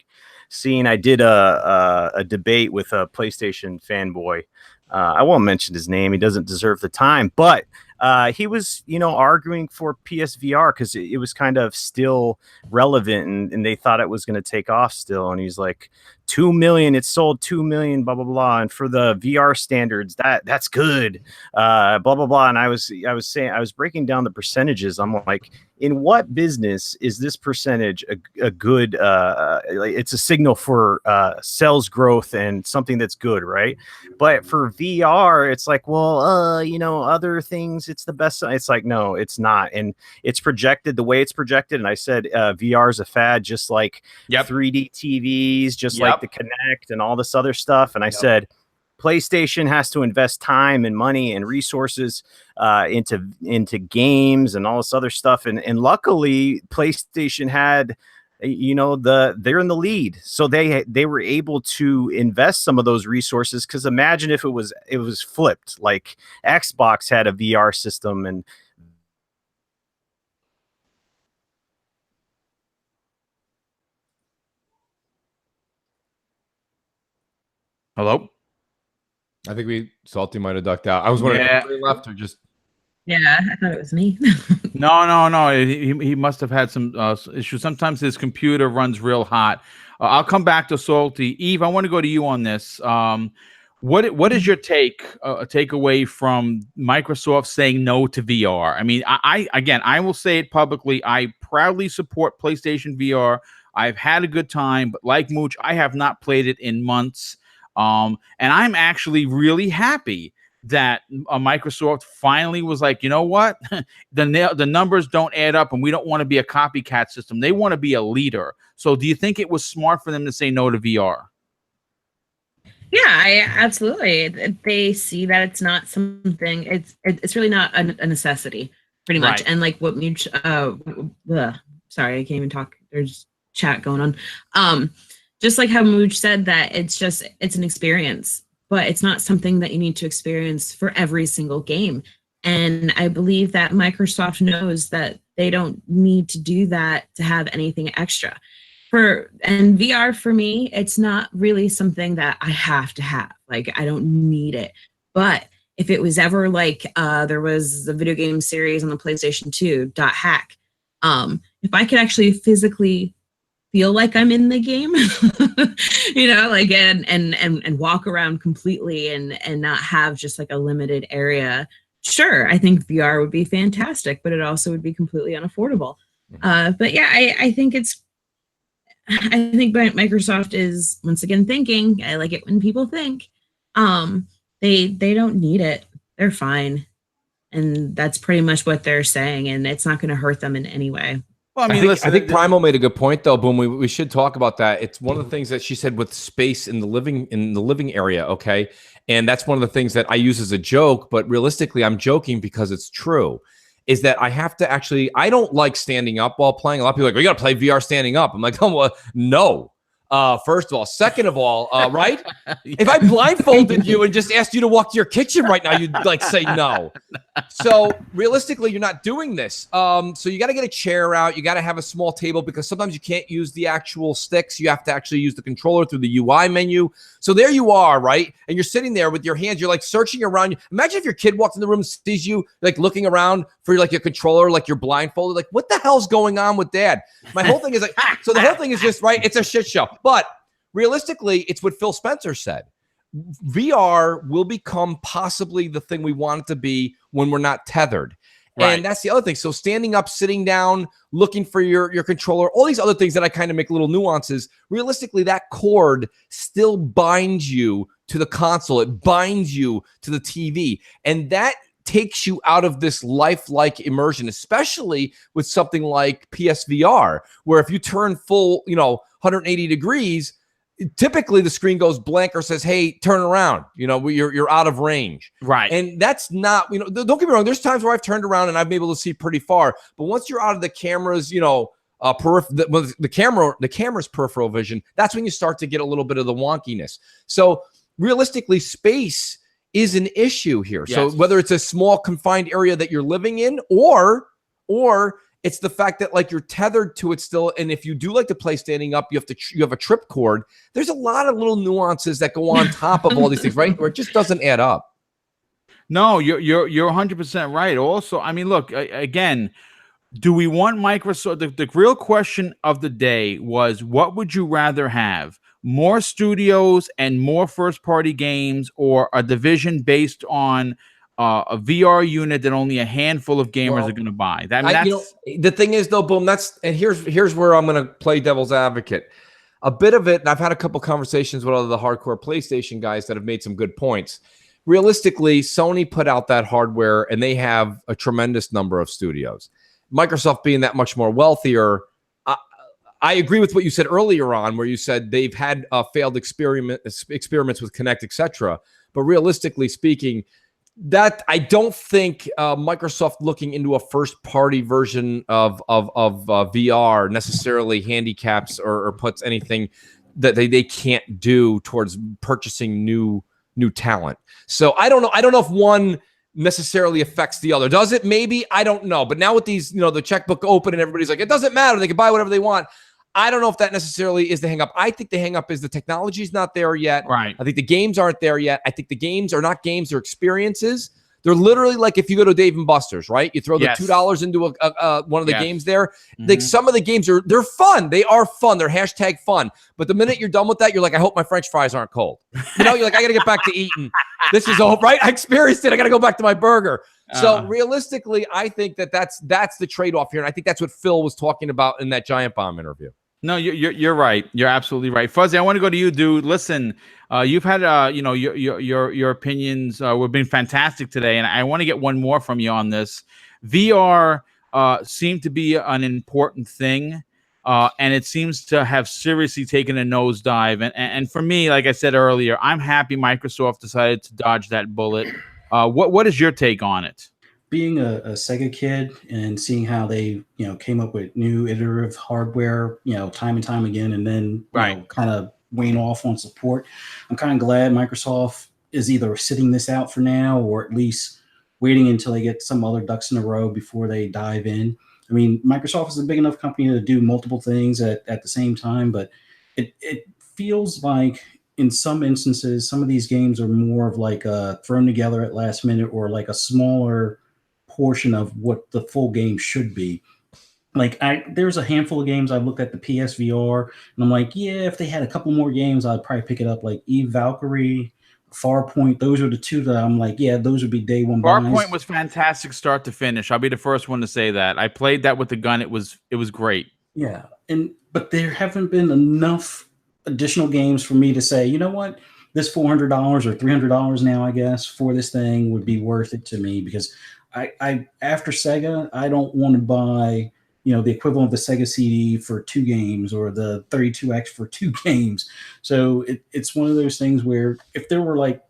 scene, I did a debate with a PlayStation fanboy. I won't mention his name. He doesn't deserve the time, but he was, arguing for PSVR because it was kind of still relevant, and they thought it was going to take off still. And he's like, 2 million, it sold 2 million, blah, blah, blah. And for the VR standards, that's good, blah, blah, blah. And I was breaking down the percentages. I'm like, in what business is this percentage a good, it's a signal for sales growth and something that's good, right? But for VR, it's like, well, other things, it's the best. It's like, no, it's not. And it's projected the way it's projected. And I said, VR is a fad, just like 3D TVs, just like the Kinect and all this other stuff. And I said, PlayStation has to invest time and money and resources into games and all this other stuff. And luckily, PlayStation had, they're in the lead, so they were able to invest some of those resources. Because imagine if it was flipped, like Xbox had a VR system and. Hello? I think Salty might have ducked out. I was wondering if he left or just. Yeah, I thought it was me. No. He must have had some issues. Sometimes his computer runs real hot. I'll come back to Salty. Eve, I want to go to you on this. What is your takeaway from Microsoft saying no to VR? I mean, I will say it publicly. I proudly support PlayStation VR. I've had a good time, but like Mooch, I have not played it in months. And I'm actually really happy that Microsoft finally was like, you know what, the numbers don't add up, and we don't want to be a copycat system. They want to be a leader. So, do you think it was smart for them to say no to VR? Yeah, absolutely. They see that it's not something. It's really not a necessity, pretty much. Right. And like what Mooch, sorry, I can't even talk. There's chat going on. Just like how Mooch said that it's an experience, but it's not something that you need to experience for every single game. And I believe that Microsoft knows that they don't need to do that to have anything extra. And VR for me, it's not really something that I have to have. Like, I don't need it. But if it was ever like there was a video game series on the PlayStation 2, .hack, if I could actually physically feel like I'm in the game, like and walk around completely and not have just like a limited area. Sure, I think VR would be fantastic, but it also would be completely unaffordable. But yeah, I think Microsoft is once again thinking. I like it when people think. They don't need it. They're fine, and that's pretty much what they're saying. And it's not going to hurt them in any way. Well, I mean, I think Primal made a good point, though. Boom, we should talk about that. It's one of the things that she said with space in the living area. Okay, and that's one of the things that I use as a joke, but realistically, I'm joking because it's true. Is that I have to actually, I don't like standing up while playing. A lot of people are like, we got to play VR standing up. I'm like, oh, well, no. First of all. Second of all, right? If I blindfolded you and just asked you to walk to your kitchen right now, you'd like say no. So realistically, you're not doing this. So you got to get a chair out. You got to have a small table because sometimes you can't use the actual sticks. You have to actually use the controller through the UI menu. So there you are, right? And you're sitting there with your hands. You're like searching around. Imagine if your kid walks in the room and sees you like looking around for like your controller, like you're blindfolded. Like, what the hell's going on with Dad? My whole thing is like, so the whole thing is just, right? It's a shit show. But realistically, it's what Phil Spencer said. VR will become possibly the thing we want it to be when we're not tethered. Right. And that's the other thing. So standing up, sitting down, looking for your controller, all these other things that I kind of make little nuances. Realistically, that cord still binds you to the console. It binds you to the TV. And that takes you out of this lifelike immersion, especially with something like PSVR, where if you turn full, 180 degrees, typically the screen goes blank or says, hey, turn around, you're out of range. Right. And that's not, don't get me wrong. There's times where I've turned around and I've been able to see pretty far, but once you're out of the camera's, the camera's peripheral vision, that's when you start to get a little bit of the wonkiness. So realistically, space is an issue here. Yes. So whether it's a small confined area that you're living in, or it's the fact that like you're tethered to it still. And if you do like to play standing up, you have a trip cord. There's a lot of little nuances that go on top of all these things, right? Where it just doesn't add up. No, you're 100% right. Also, I mean, look, again, do we want Microsoft? The real question of the day was, what would you rather have? More studios and more first-party games, or a division based on a VR unit that only a handful of gamers are going to buy? The thing is, though, Boom, here's where I'm going to play devil's advocate. A bit of it, and I've had a couple conversations with other the hardcore PlayStation guys that have made some good points. Realistically, Sony put out that hardware, and they have a tremendous number of studios. Microsoft being that much more wealthier, I agree with what you said earlier on, where you said they've had failed experiments with Kinect, etc. But realistically speaking, that I don't think Microsoft looking into a first-party version of VR necessarily handicaps or puts anything that they can't do towards purchasing new talent. So I don't know. I don't know if one necessarily affects the other. Does it? Maybe. I don't know. But now with these, the checkbook open and everybody's like, it doesn't matter. They can buy whatever they want. I don't know if that necessarily is the hang up. I think the hang up is the technology's not there yet. Right. I think the games aren't there yet. I think the games are not games, they're experiences. They're literally like if you go to Dave & Buster's, right? You throw the $2 into one of the games there. Mm-hmm. Like some of the games they're fun. They are fun. They're hashtag fun. But the minute you're done with that, you're like, I hope my French fries aren't cold. You're like, I got to get back to eating. This is all right. I experienced it. I got to go back to my burger. So realistically, I think that's the trade-off here. And I think that's what Phil was talking about in that Giant Bomb interview. No, you're right. You're absolutely right. Fuzzy, I want to go to you, dude. Listen, you've had your opinions have been fantastic today, and I want to get one more from you on this. VR seemed to be an important thing, and it seems to have seriously taken a nosedive. And for me, like I said earlier, I'm happy Microsoft decided to dodge that bullet. What is your take on it? Being a Sega kid and seeing how they, came up with new iterative hardware, time and time again, and then kind of wane off on support. I'm kind of glad Microsoft is either sitting this out for now, or at least waiting until they get some other ducks in a row before they dive in. I mean, Microsoft is a big enough company to do multiple things at the same time, but it feels like in some instances, some of these games are more of like thrown together at last minute, or like a smaller portion of what the full game should be. Like there's a handful of games I've looked at the PSVR and I'm like, yeah, if they had a couple more games, I'd probably pick it up, like Eve Valkyrie, Farpoint. Those are the two that I'm like, yeah, those would be day one buys. Farpoint was fantastic start to finish. I'll be the first one to say that. I played that with the gun. It was great. Yeah. But there haven't been enough additional games for me to say, you know what, this $400 or $300 now, I guess, for this thing would be worth it to me, because I after Sega, I don't want to buy, the equivalent of the Sega CD for 2 games, or the 32X for 2 games. So it's one of those things where if there were like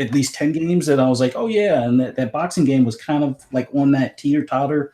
at least 10 games that I was like, oh yeah, and that boxing game was kind of like on that teeter-totter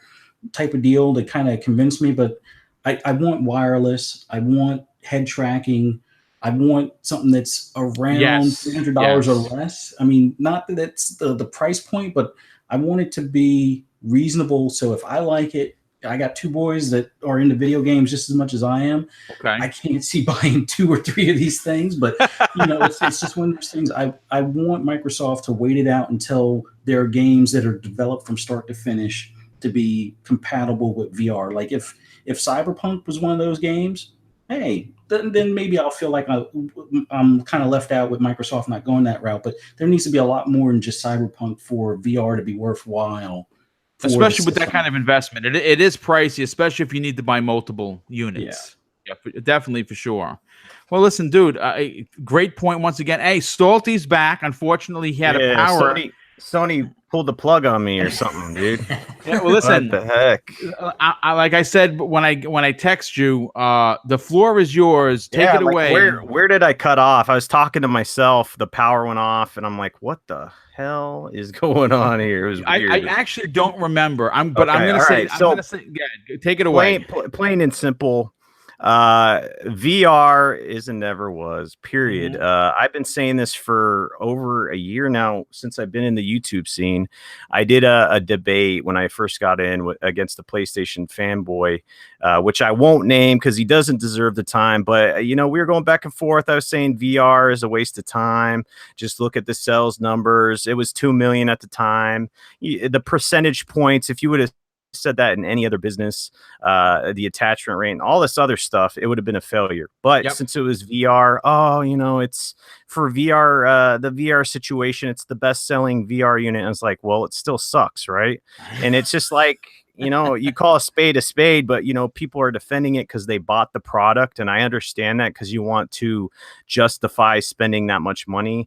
type of deal that kind of convinced me. But I want wireless. I want head tracking. I want something that's around $300 or less. I mean, not that it's the price point, but I want it to be reasonable. So if I like it, I got 2 boys that are into video games just as much as I am. Okay. I can't see buying 2 or 3 of these things, but it's just one of those things. I want Microsoft to wait it out until there are games that are developed from start to finish to be compatible with VR. Like if Cyberpunk was one of those games, hey, then maybe I'll feel like I'm kind of left out with Microsoft not going that route. But there needs to be a lot more than just Cyberpunk for VR to be worthwhile especially with that kind of investment. It is pricey, especially if you need to buy multiple units. Yeah, definitely for sure. Well, listen, dude, great point once again. Hey, Salty's back. Unfortunately, he had a power. Sony pulled the plug on me or something, dude. Yeah, well, listen. What the heck? Like I said when I text you, the floor is yours. Take it away. Where did I cut off? I was talking to myself. The power went off, and I'm like, "What the hell is going on here?" It was weird. I actually don't remember. I'm gonna say. Yeah, take it away. Plain and simple. VR is and never was, period. I've been saying this for over a year now since I've been in the YouTube scene. I did a debate when I first got in against the PlayStation fanboy, which I won't name because he doesn't deserve the time. But, we were going back and forth. I was saying VR is a waste of time. Just look at the sales numbers. It was 2 million at the time. The percentage points, if you would have said that in any other business, the attachment rate and all this other stuff, it would have been a failure. But since it was VR, it's for VR, the VR situation, it's the best selling VR unit. And it's like, well, it still sucks, right? And it's just like, you call a spade, but people are defending it because they bought the product, and I understand that because you want to justify spending that much money.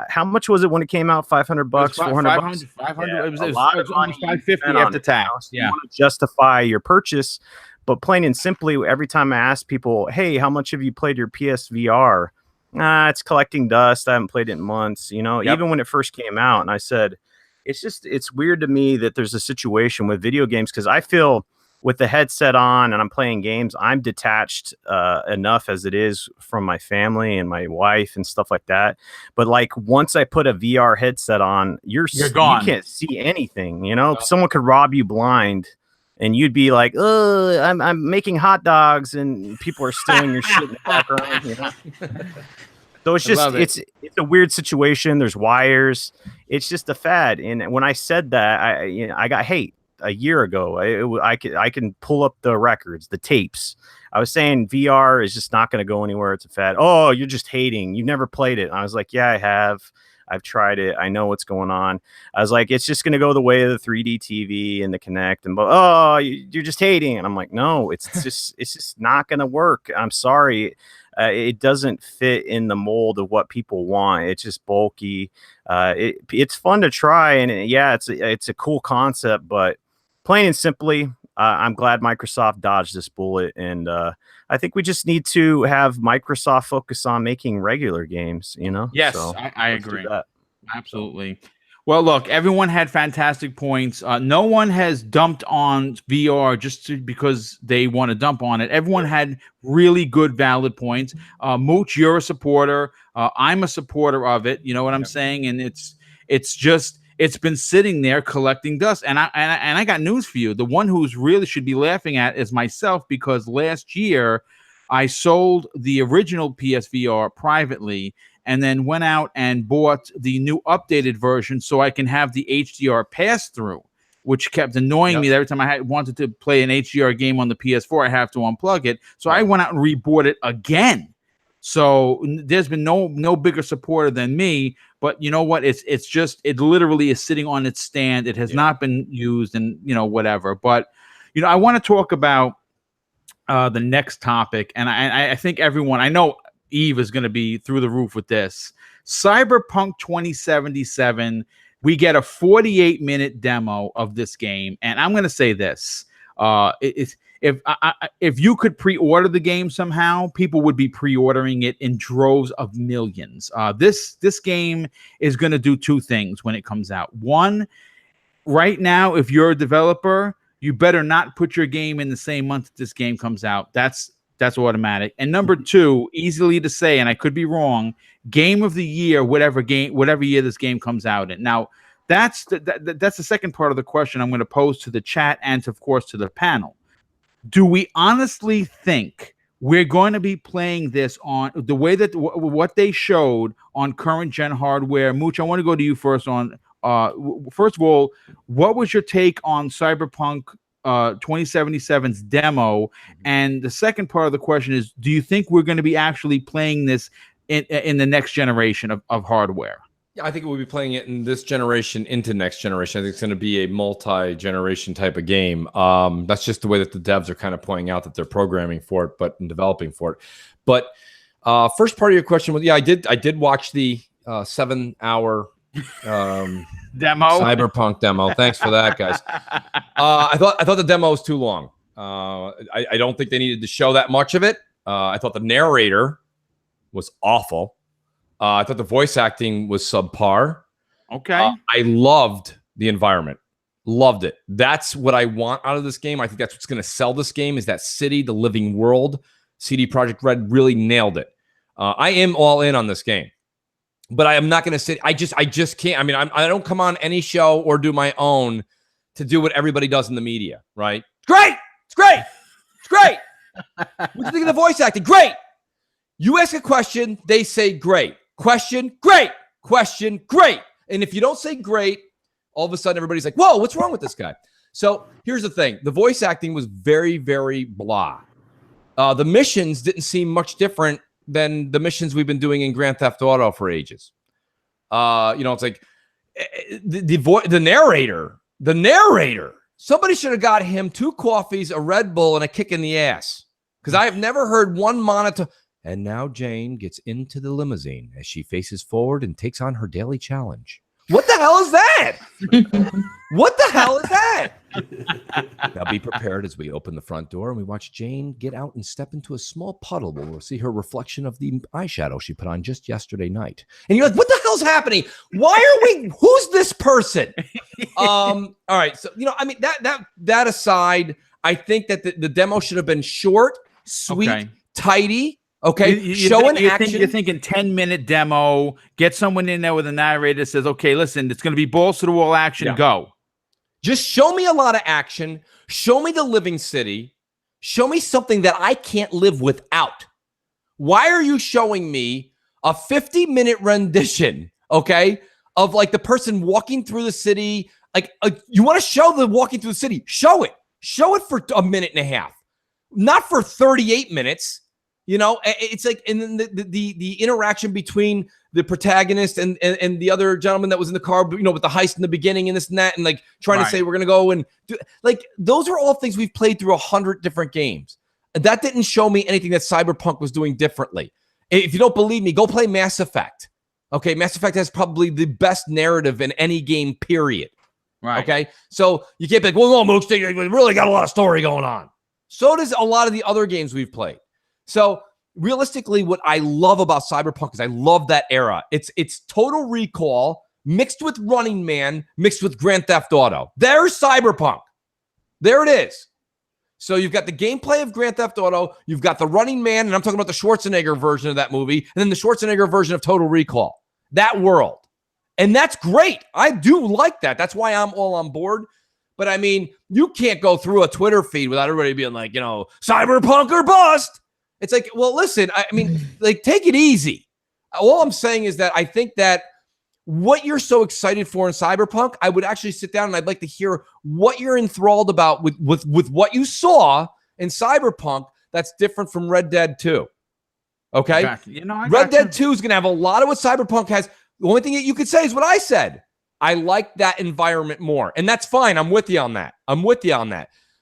How much was it when it came out? $500, $400, $500. It was a lot of money. $550 after tax. You want to justify your purchase, but plain and simply, every time I ask people, "Hey, how much have you played your PSVR?" It's collecting dust. I haven't played it in months. Even when it first came out, and I said, it's weird to me that there's a situation with video games, because I feel with the headset on and I'm playing games, I'm detached enough as it is from my family and my wife and stuff like that. But like once I put a VR headset on, you're gone. You can't see anything. Someone could rob you blind, and you'd be like, "Oh, I'm making hot dogs," and people are stealing your shit in the background. So it's just it's a weird situation. There's wires. It's just a fad. And when I said that, I got hate a year ago. I can pull up the records, the tapes. I was saying VR is just not going to go anywhere. It's a fad. Oh, you're just hating. You've never played it. And I was like, yeah, I have. I've tried it. I know what's going on. I was like, it's just going to go the way of the 3D TV and the Kinect. And you're just hating. And I'm like, no, it's just not going to work. I'm sorry. It doesn't fit in the mold of what people want. It's just bulky. It's fun to try, and it's a cool concept. But plain and simply, I'm glad Microsoft dodged this bullet, and I think we just need to have Microsoft focus on making regular games. Yes, so I agree. Absolutely. Well, look, everyone had fantastic points. No one has dumped on VR just because they want to dump on it. Everyone had really good, valid points. Mooch, you're a supporter. I'm a supporter of it. You know what I'm saying? And it's been sitting there collecting dust. And I got news for you. The one who's really should be laughing at is myself, because last year I sold the original PSVR privately, and then went out and bought the new updated version so I can have the HDR pass-through, which kept annoying me that every time I wanted to play an HDR game on the PS4, I have to unplug it. So I went out and rebought it again. So there's been no bigger supporter than me. But you know what? It literally is sitting on its stand. It has not been used, and whatever. But I want to talk about the next topic, and I think everyone, I know Eve is going to be through the roof with this. Cyberpunk 2077. We get a 48-minute demo of this game, and I'm going to say this: if you could pre-order the game somehow, people would be pre-ordering it in droves of millions. This game is going to do two things when it comes out. One, right now, if you're a developer, you better not put your game in the same month that this game comes out. That's automatic. And number two, easily to say, and I could be wrong, game of the year, whatever year this game comes out in. Now, that's the second part of the question I'm going to pose to the chat and, of course, to the panel. Do we honestly think we're going to be playing this on the way that what they showed on current gen hardware? Mooch, I want to go to you first on. First of all, what was your take on Cyberpunk 2077's demo? And the second part of the question is, do you think we're going to be actually playing this in the next generation of hardware? I think we'll be playing it in this generation into next generation. I think it's going to be a multi-generation type of game. That's just the way that the devs are kind of pointing out that they're programming for it, but and developing for it. But first part of your question was, I did watch the 7-hour demo, Cyberpunk demo. Thanks for that, guys. I thought the demo was too long. I don't think they needed to show that much of it. I thought the narrator was awful. I thought the voice acting was subpar. Okay. I loved the environment. Loved it. That's what I want out of this game. I think that's what's going to sell this game is that city, the living world. CD Projekt Red really nailed it. I am all in on this game. But I am not going to sit. I just can't. I mean, I don't come on any show or do my own to do what everybody does in the media, right? Great. It's great. It's great. What do you think of the voice acting? Great. You ask a question, they say great. Question, great. Question, great. And if you don't say great, all of a sudden everybody's like, whoa, what's wrong with this guy? So here's the thing. The voice acting was very, very blah. The missions didn't seem much different than the missions we've been doing in Grand Theft Auto for ages. It's like the narrator. Somebody should have got him 2 coffees, a Red Bull, and a kick in the ass. Because I have never heard one monitor. And now Jane gets into the limousine as she faces forward and takes on her daily challenge. What the hell is that? What the hell is that? Now be prepared as we open the front door and we watch Jane get out and step into a small puddle where we'll see her reflection of the eyeshadow she put on just yesterday night. And you're like, what the hell's happening? Who's this person? All right. So, that aside, I think that the demo should have been short, sweet, tidy. Okay, action. You're thinking 10-minute demo, get someone in there with a narrator that says, okay, listen, it's going to be balls to the wall action, go. Just show me a lot of action. Show me the living city. Show me something that I can't live without. Why are you showing me a 50-minute rendition, okay, of like the person walking through the city? Like, you want to show the walking through the city? Show it. Show it for a minute and a half, not for 38 minutes. It's like, and then the interaction between the protagonist and the other gentleman that was in the car, with the heist in the beginning and this and that, and like trying to say we're gonna go and do, like, those are all things we've played through 100 different games. That didn't show me anything that Cyberpunk was doing differently. If you don't believe me, go play Mass Effect. Okay, Mass Effect has probably the best narrative in any game, period. Right. Okay, so you can't be like, well, no, Mooch, they really got a lot of story going on. So does a lot of the other games we've played. So realistically, what I love about Cyberpunk is I love that era. It's Total Recall mixed with Running Man, mixed with Grand Theft Auto. There's Cyberpunk. There it is. So you've got the gameplay of Grand Theft Auto, you've got the Running Man, and I'm talking about the Schwarzenegger version of that movie, and then the Schwarzenegger version of Total Recall. That world. And that's great. I do like that. That's why I'm all on board. But I mean, you can't go through a Twitter feed without everybody being like, Cyberpunk or bust. It's like, well, listen, I mean, like, take it easy. All I'm saying is that I think that what you're so excited for in Cyberpunk, I would actually sit down and I'd like to hear what you're enthralled about with what you saw in Cyberpunk that's different from Red Dead 2. Okay? Red Dead 2 is going to have a lot of what Cyberpunk has. The only thing that you could say is what I said. I like that environment more. And that's fine. I'm with you on that.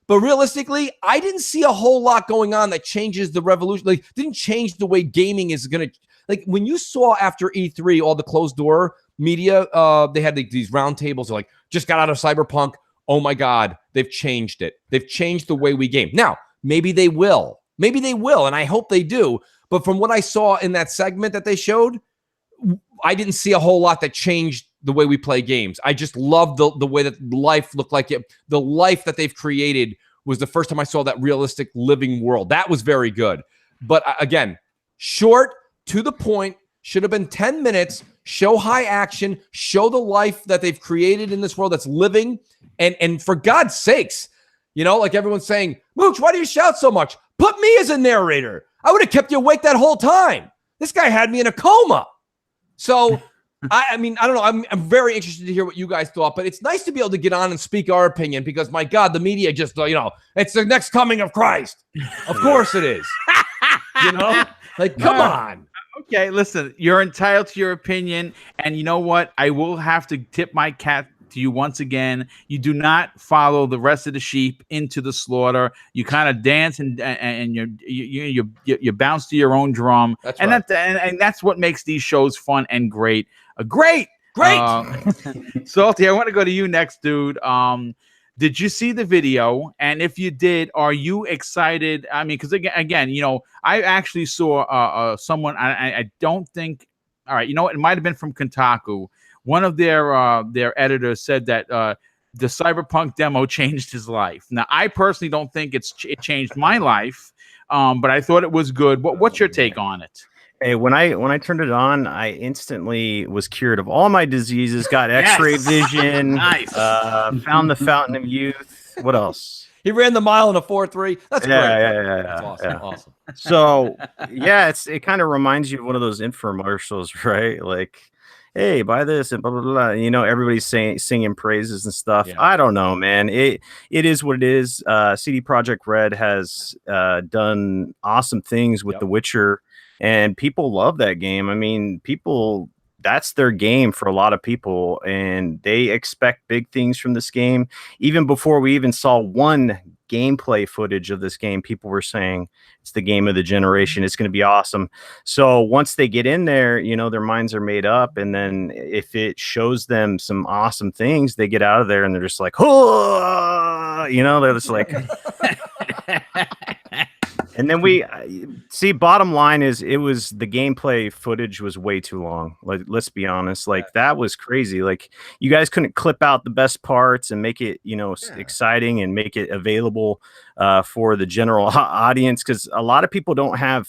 But realistically, I didn't see a whole lot going on that changes the revolution. Like, didn't change the way gaming is going to. Like, when you saw after E3 all the closed door media, they had these round tables. Like, just got out of Cyberpunk. Oh my God, they've changed it. They've changed the way we game. Now, maybe they will, and I hope they do. But from what I saw in that segment that they showed, I didn't see a whole lot that changed the way we play games. I just love the way that life looked like it. The life that they've created was the first time I saw that realistic living world. That was very good. But again, short, to the point, should have been 10 minutes, show high action, show the life that they've created in this world that's living. And for God's sakes, like everyone's saying, Mooch, why do you shout so much? Put me as a narrator. I would have kept you awake that whole time. This guy had me in a coma. So I mean, I don't know. I'm very interested to hear what you guys thought, but it's nice to be able to get on and speak our opinion because, my God, the media just, it's the next coming of Christ. Of course it is. Like, come on. Okay, listen, you're entitled to your opinion, and you know what? I will have to tip my cap to you once again. You do not follow the rest of the sheep into the slaughter. You kind of dance and you bounce to your own drum. That's and right. And that's what makes these shows fun and great. Great. Great. Salty, I want to go to you next, dude. Did you see the video? And if you did, are you excited? I mean, because again, you know, I actually saw someone. I don't think. All right, you know what? It might have been from Kotaku. One of their editors said that the Cyberpunk demo changed his life. Now, I personally don't think it changed my life, but I thought it was good. What's your take on it? Hey, when I turned it on, I instantly was cured of all my diseases, got X-ray vision, Nice. found the fountain of youth. What else? He ran the mile in a 4.3. That's great. Yeah. That's awesome. Yeah. Awesome. So yeah, it kind of reminds you of one of those infomercials, right? Like, hey, buy this and blah blah blah. You know, everybody's singing praises and stuff. Yeah. I don't know, man. It is what it is. CD Projekt Red has done awesome things with Yep. The Witcher, and people love that game. I mean, that's their game for a lot of people, and they expect big things from this game. Even before we even saw one gameplay footage of this game, people were saying it's the game of the generation. It's going to be awesome. So once they get in there, you know, their minds are made up. And then if it shows them some awesome things, they get out of there and they're just like, oh, you know, they're just like, and then we see, bottom line is the gameplay footage was way too long. Like, let's be honest, like that was crazy. Like, you guys couldn't clip out the best parts and make it, you know, exciting and make it available for the general audience. Cause a lot of people don't have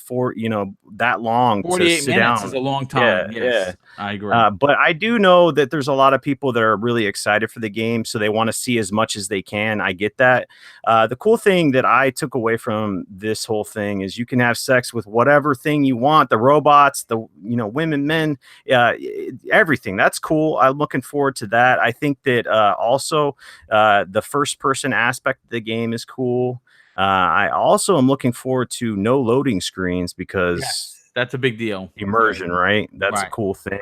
that long 48 to sit minutes down. is a long time. Yeah, Yes, I agree. But I do know that there's a lot of people that are really excited for the game, so they want to see as much as they can. I get that. The cool thing that I took away from this whole thing is you can have sex with whatever thing you want, the robots, the women, men, everything. That's cool. I'm looking forward to that. I think that also the first person aspect of the game is cool. I also am looking forward to no loading screens because that's a big deal. Immersion, right? That's a cool thing.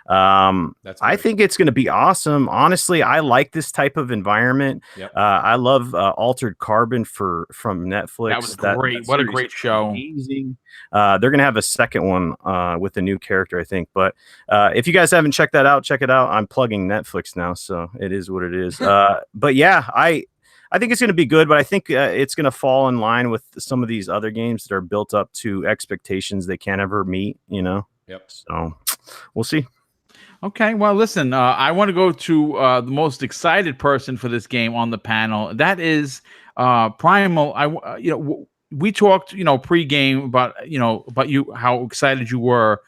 I great. think it's going to be awesome. Honestly, I like this type of environment. Yep. I love Altered Carbon from Netflix. That was great. What a great show. Amazing. They're going to have a second one with a new character, I think. But if you guys haven't checked that out, check it out. I'm plugging Netflix now, so it is what it is. But yeah, I think it's going to be good, but I think it's going to fall in line with some of these other games that are built up to expectations they can't ever meet, you know? Yep. So we'll see. Okay. Well, listen, I want to go to the most excited person for this game on the panel. That is Primal. We talked, pre-game about you, how excited you were.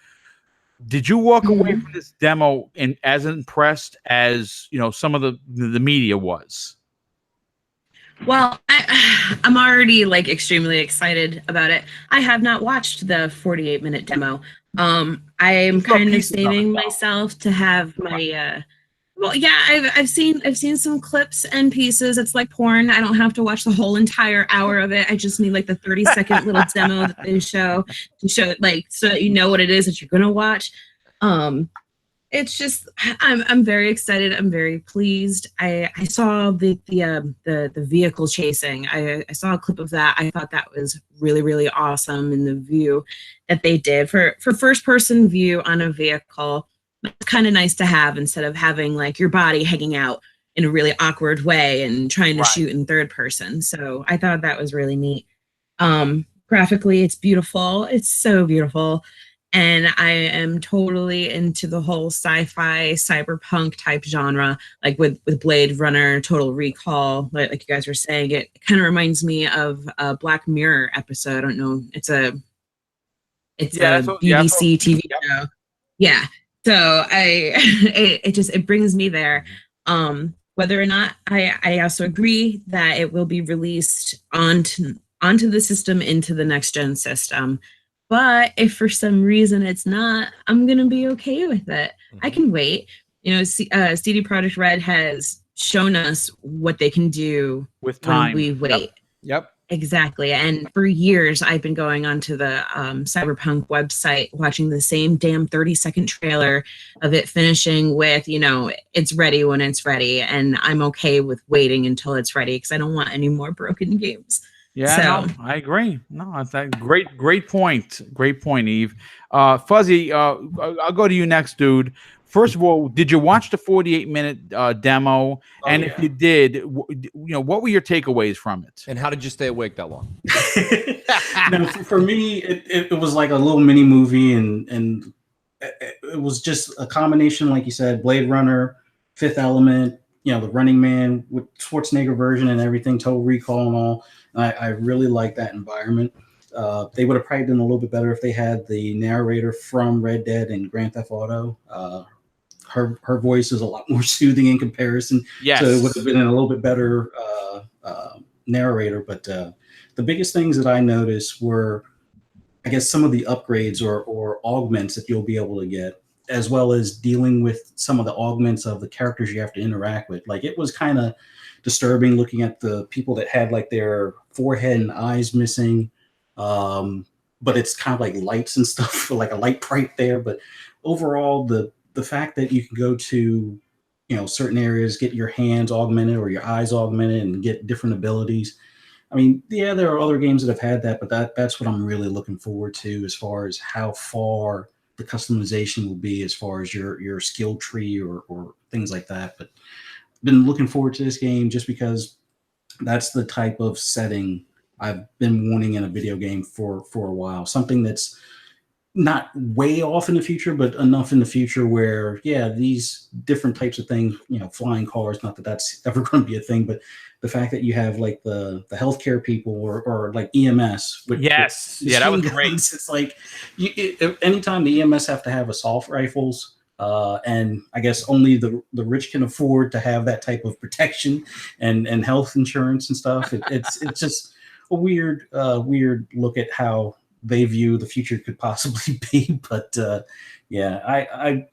Did you walk away from this demo as impressed as, some of the media was? Well, I'm already extremely excited about it. I have not watched the 48-minute demo. I am kind of saving myself to have my. I've seen some clips and pieces. It's like porn. I don't have to watch the whole entire hour of it. I just need the 30-second little demo that they show to show it, so that you know what it is that you're gonna watch. It's just I'm very excited. I'm very pleased. I saw the vehicle chasing. I saw a clip of that. I thought that was really, really awesome in the view that they did for first person view on a vehicle. It's kind of nice to have instead of having your body hanging out in a really awkward way and trying to shoot in third person. So I thought that was really neat. Graphically, it's beautiful. It's so beautiful. And I am totally into the whole sci-fi cyberpunk type genre, with Blade Runner, Total Recall, like you guys were saying. It kind of reminds me of a Black Mirror episode. I don't know. It's a BBC TV show. Yeah. So it brings me there. Whether or not I also agree that it will be released onto the system, into the next gen system. But if for some reason it's not, I'm going to be okay with it. I can wait. CD Projekt Red has shown us what they can do with time. When we wait. Yep. Exactly. And for years, I've been going onto the Cyberpunk website, watching the same damn 30-second trailer of it finishing with, it's ready when it's ready. And I'm okay with waiting until it's ready because I don't want any more broken games. Yeah, So, no, I agree. No, that's a great point. Great point, Eve. Fuzzy, I'll go to you next, dude. First of all, did you watch the 48-minute demo? And if you did, what were your takeaways from it? And how did you stay awake that long? No, for me, it was like a little mini movie, and it was just a combination, like you said, Blade Runner, Fifth Element, the Running Man with Schwarzenegger version and everything, Total Recall and all. I really like that environment. They would have probably done a little bit better if they had the narrator from Red Dead and Grand Theft Auto. Her voice is a lot more soothing in comparison. Yes. So it would have been a little bit better narrator. But the biggest things that I noticed were, I guess, some of the upgrades or augments that you'll be able to get, as well as dealing with some of the augments of the characters you have to interact with. Like, it was kind of disturbing looking at the people that had like their forehead and eyes missing. But it's kind of like lights and stuff, like a light bright there. But overall, the fact that you can go to, certain areas, get your hands augmented or your eyes augmented and get different abilities. I mean, yeah, there are other games that have had that, but that's what I'm really looking forward to as far as how far the customization will be as far as your skill tree or things like that. But been looking forward to this game just because that's the type of setting I've been wanting in a video game for a while. Something that's not way off in the future, but enough in the future where, yeah, these different types of things, flying cars, not that that's ever going to be a thing, but the fact that you have like the healthcare people or like EMS. Yes. Yeah, that was great. It's like anytime the EMS have to have assault rifles, and I guess only the rich can afford to have that type of protection and health insurance and stuff. It's just a weird look at how they view the future could possibly be. But yeah,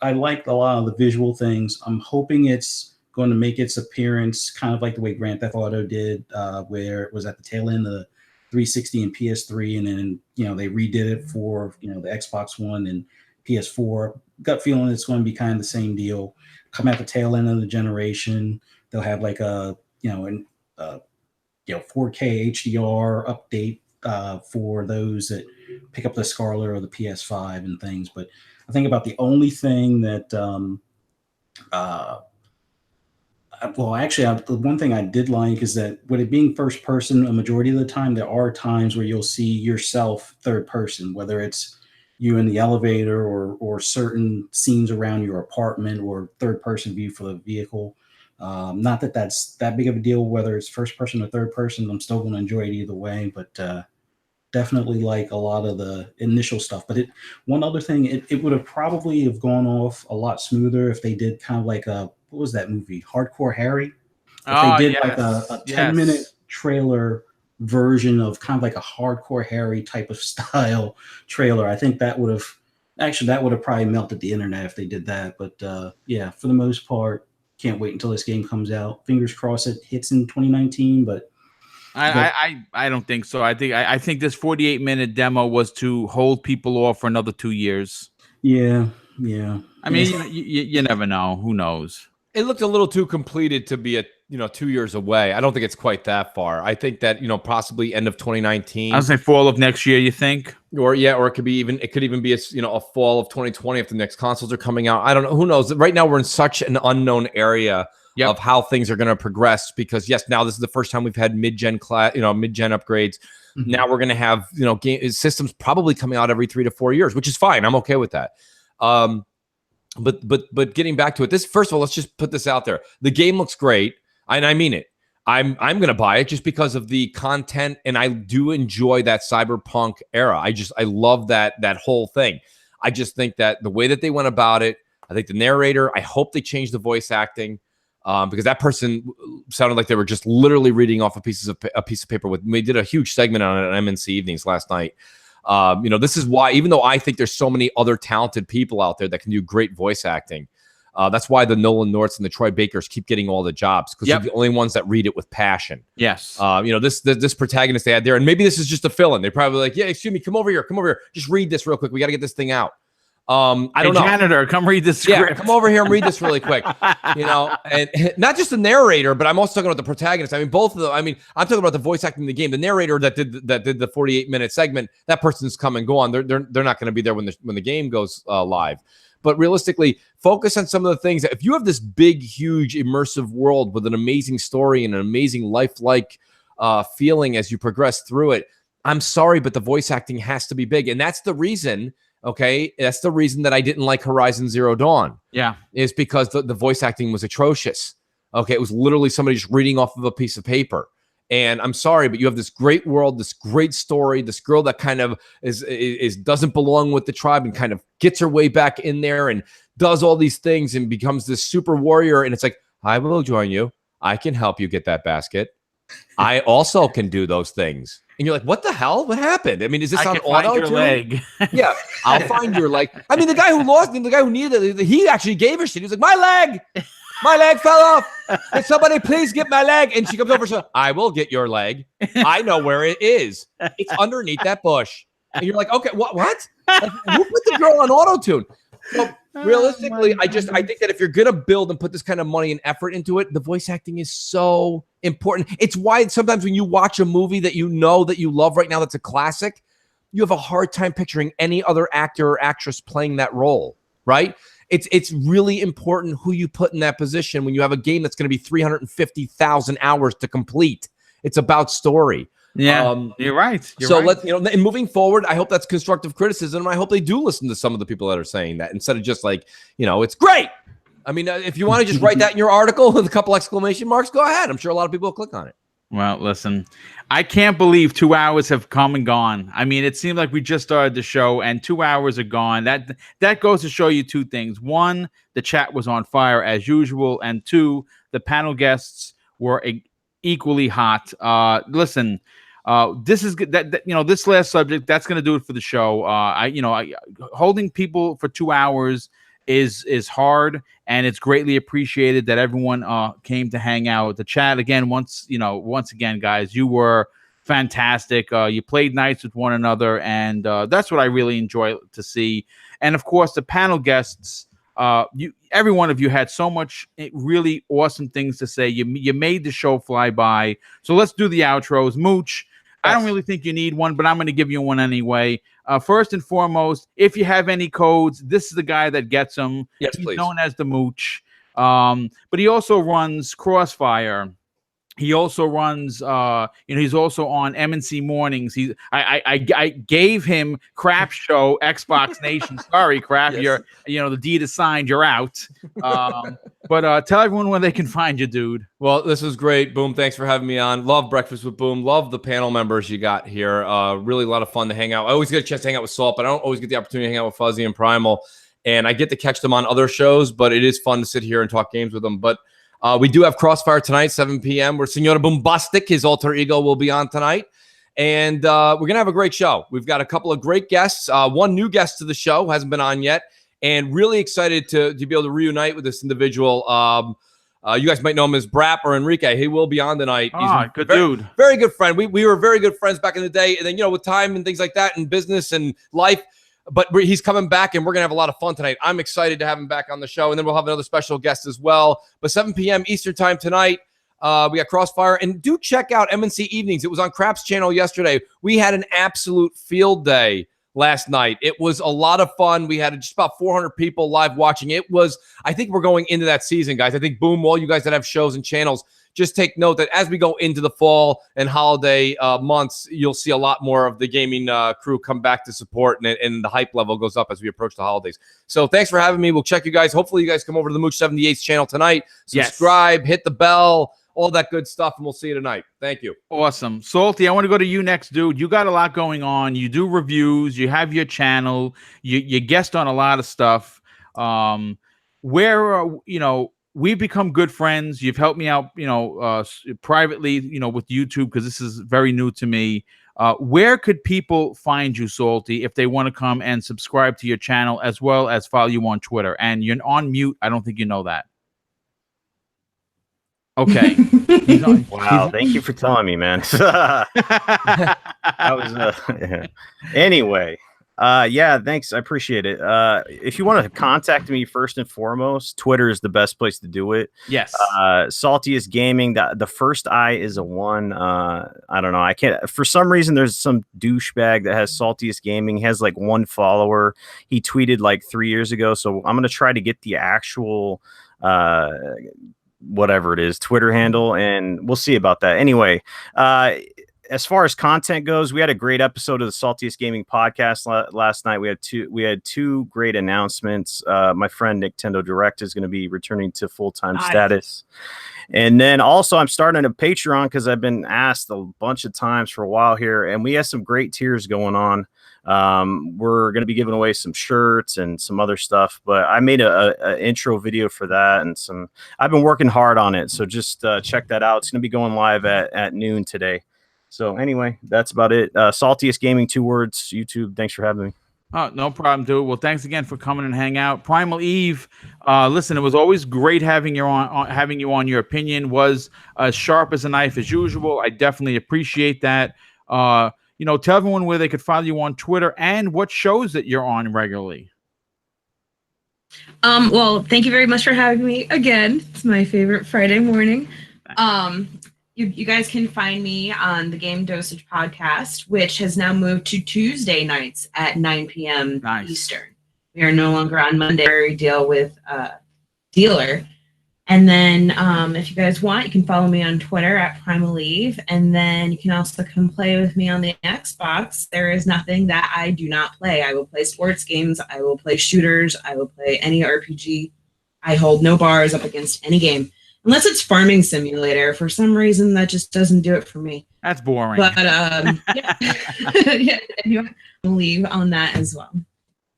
I like a lot of the visual things. I'm hoping it's going to make its appearance kind of like the way Grand Theft Auto did, where it was at the tail end of the 360 and PS3, and then they redid it for the Xbox One and PS4. Gut feeling it's going to be kind of the same deal. Come at the tail end of the generation, they'll have like a 4K HDR update for those that pick up the Scarlet or the PS5 and things. But I think about the only thing that the one thing I did like is that with it being first person, a majority of the time, there are times where you'll see yourself third person, whether it's you in the elevator or certain scenes around your apartment or third person view for the vehicle. Not that that's that big of a deal, whether it's first person or third person. I'm still going to enjoy it either way, but definitely like a lot of the initial stuff. But one other thing, it would have probably have gone off a lot smoother if they did kind of like what was that movie, Hardcore Harry? If they did like a 10-minute trailer version of kind of like a Hardcore Harry type of style trailer, I think that would have probably melted the internet if they did that. But yeah, for the most part, can't wait until this game comes out. Fingers crossed it hits in 2019, but I don't think so. I think this 48-minute demo was to hold people off for another 2 years. Yeah. I mean, you never know. Who knows? It looked a little too completed to be 2 years away. I don't think it's quite that far. I think that possibly end of 2019. I was say fall of next year. You think? Or it could even be a fall of 2020 if the next consoles are coming out. I don't know. Who knows? Right now we're in such an unknown area of how things are going to progress. Because yes, now this is the first time we've had mid-gen upgrades. Mm-hmm. Now we're going to have game systems probably coming out every 3 to 4 years, which is fine. I'm okay with that. But getting back to it, first of all, let's just put this out there. The game looks great, and I mean it. I'm going to buy it just because of the content, and I do enjoy that Cyberpunk era. I love that whole thing. I just think that the way that they went about it, I think the narrator, I hope they changed the voice acting, because that person sounded like they were just literally reading off a piece of paper. We did a huge segment on it on MNC Evenings last night. This is why, even though I think there's so many other talented people out there that can do great voice acting, That's why the Nolan Norths and the Troy Bakers keep getting all the jobs, because they're the only ones that read it with passion. Yes. This protagonist they had there, and maybe this is just a fill-in. They probably like, yeah, excuse me, come over here. Just read this real quick. We got to get this thing out. I don't know. Janitor, come read this script. Yeah, come over here and read this really quick. And not just the narrator, but I'm also talking about the protagonist. I mean, both of them. I mean, I'm talking about the voice acting in the game. The narrator that did the 48-minute segment, that person's come and gone. They're not going to be there when the game goes live. But realistically, focus on some of the things that if you have this big, huge, immersive world with an amazing story and an amazing lifelike feeling as you progress through it, I'm sorry, but the voice acting has to be big. And that's the reason, okay, that's the reason that I didn't like Horizon Zero Dawn. Yeah. Is because the voice acting was atrocious. Okay, it was literally somebody just reading off of a piece of paper. And I'm sorry, but you have this great world, this great story, this girl that kind of is doesn't belong with the tribe and kind of gets her way back in there and does all these things and becomes this super warrior. And it's like, I will join you. I can help you get that basket. I also can do those things. And you're like, what the hell? What happened? I mean, is this on auto? Your leg. Yeah, I'll find your leg. I mean, the guy who lost, the guy who needed it, he actually gave her shit. He was like, my leg fell off. Can somebody please get my leg? And she comes over, so I will get your leg. I know where it is. It's underneath that bush. And you're like, okay, what? Like, who put the girl on auto-tune? So realistically, I think that if you're gonna build and put this kind of money and effort into it, the voice acting is so important. It's why sometimes when you watch a movie that you know that you love right now, that's a classic, you have a hard time picturing any other actor or actress playing that role, right? It's really important who you put in that position when you have a game that's going to be 350,000 hours to complete. It's about story. Yeah, you're right. Let's, and moving forward, I hope that's constructive criticism. And I hope they do listen to some of the people that are saying that instead of just like, it's great. I mean, if you want to just write that in your article with a couple exclamation marks, go ahead. I'm sure a lot of people will click on it. Well, listen, I can't believe 2 hours have come and gone. I mean, it seemed like we just started the show and 2 hours are gone. That goes to show you two things. One, the chat was on fire as usual. And two, the panel guests were equally hot. Listen, this is this last subject, that's going to do it for the show. Holding people for 2 hours is hard, and it's greatly appreciated that everyone came to hang out. The chat again, once again, guys, you were fantastic. You played nice with one another, and that's what I really enjoy to see. And of course, the panel guests, every one of you had so much really awesome things to say. You made the show fly by. So let's do the outros. Mooch, I don't really think you need one, but I'm going to give you one anyway. First and foremost, if you have any codes, this is the guy that gets them. Yes, He's please. known as the Mooch. But he also runs Crossfire. He also runs, he's also on M&C Mornings. I gave him Crap Show, Xbox Nation. Sorry, Crap, Yes. the deed is signed. You're out. But tell everyone where they can find you, dude. Well, this was great. Boom, thanks for having me on. Love Breakfast with Boom. Love the panel members you got here. Really a lot of fun to hang out. I always get a chance to hang out with Salt, but I don't always get the opportunity to hang out with Fuzzy and Primal. And I get to catch them on other shows, but it is fun to sit here and talk games with them. But we do have Crossfire tonight, 7 p.m. where Senora BoomStick, his alter ego, will be on tonight. And we're going to have a great show. We've got a couple of great guests. One new guest to the show, hasn't been on yet. And really excited to be able to reunite with this individual. You guys might know him as Brap or Enrique. He will be on tonight. He's good dude. Very good friend. We were very good friends back in the day. And then, with time and things like that and business and life, but he's coming back, and we're going to have a lot of fun tonight. I'm excited to have him back on the show, and then we'll have another special guest as well. But 7 p.m. Eastern time tonight, we got Crossfire. And do check out M&C Evenings. It was on Crap's channel yesterday. We had an absolute field day last night. It was a lot of fun. We had just about 400 people live watching. I think we're going into that season, guys. I think, Boom, all you guys that have shows and channels, just take note that as we go into the fall and holiday months, you'll see a lot more of the gaming crew come back to support, and the hype level goes up as we approach the holidays. So thanks for having me. We'll check you guys. Hopefully you guys come over to the Mooch 78's channel tonight. Subscribe, hit the bell, all that good stuff, and we'll see you tonight. Thank you. Awesome. Salty, I want to go to you next, dude. You got a lot going on. You do reviews. You have your channel. You guest on a lot of stuff. We've become good friends. You've helped me out, privately, with YouTube, because this is very new to me. Where could people find you, Salty, if they want to come and subscribe to your channel as well as follow you on Twitter? And you're on mute. I don't think you know that. Okay. He's on, Wow, thank you for telling me, man. That was yeah. Anyway, yeah, thanks. I appreciate it. If you want to contact me, first and foremost, Twitter is the best place to do it. Yes. Saltiest Gaming. The first I is a 1. I don't know. I can't. For some reason, there's some douchebag that has Saltiest Gaming. He has like 1 follower. He tweeted like 3 years ago. So I'm gonna try to get the actual whatever it is, Twitter handle, and we'll see about that. Anyway, as far as content goes, we had a great episode of the Saltiest Gaming podcast last night. We had two great announcements. My friend Nintendo Direct is going to be returning to full-time status. And then also I'm starting a Patreon because I've been asked a bunch of times for a while here, and we have some great tiers going on. We're going to be giving away some shirts and some other stuff, but I made a intro video for that, and I've been working hard on it. So just check that out. It's going to be going live at noon today. So anyway, that's about it. Saltiest Gaming, 2 words, YouTube. Thanks for having me. Oh, no problem, dude. Well, thanks again for coming and hang out. Primal Eve, listen, it was always great having you on. Your opinion was as sharp as a knife as usual. I definitely appreciate that. Tell everyone where they could follow you on Twitter and what shows that you're on regularly. Well, thank you very much for having me again. It's my favorite Friday morning. You guys can find me on the Game Dosage podcast, which has now moved to Tuesday nights at 9 p.m. Eastern. We are no longer on Monday. We deal with Dealer. And then if you guys want, you can follow me on Twitter at Primal Eve. And then you can also come play with me on the Xbox. There is nothing that I do not play. I will play sports games. I will play shooters. I will play any RPG. I hold no bars up against any game. Unless it's Farming Simulator. For some reason, that just doesn't do it for me. That's boring. But yeah, you leave on that as well.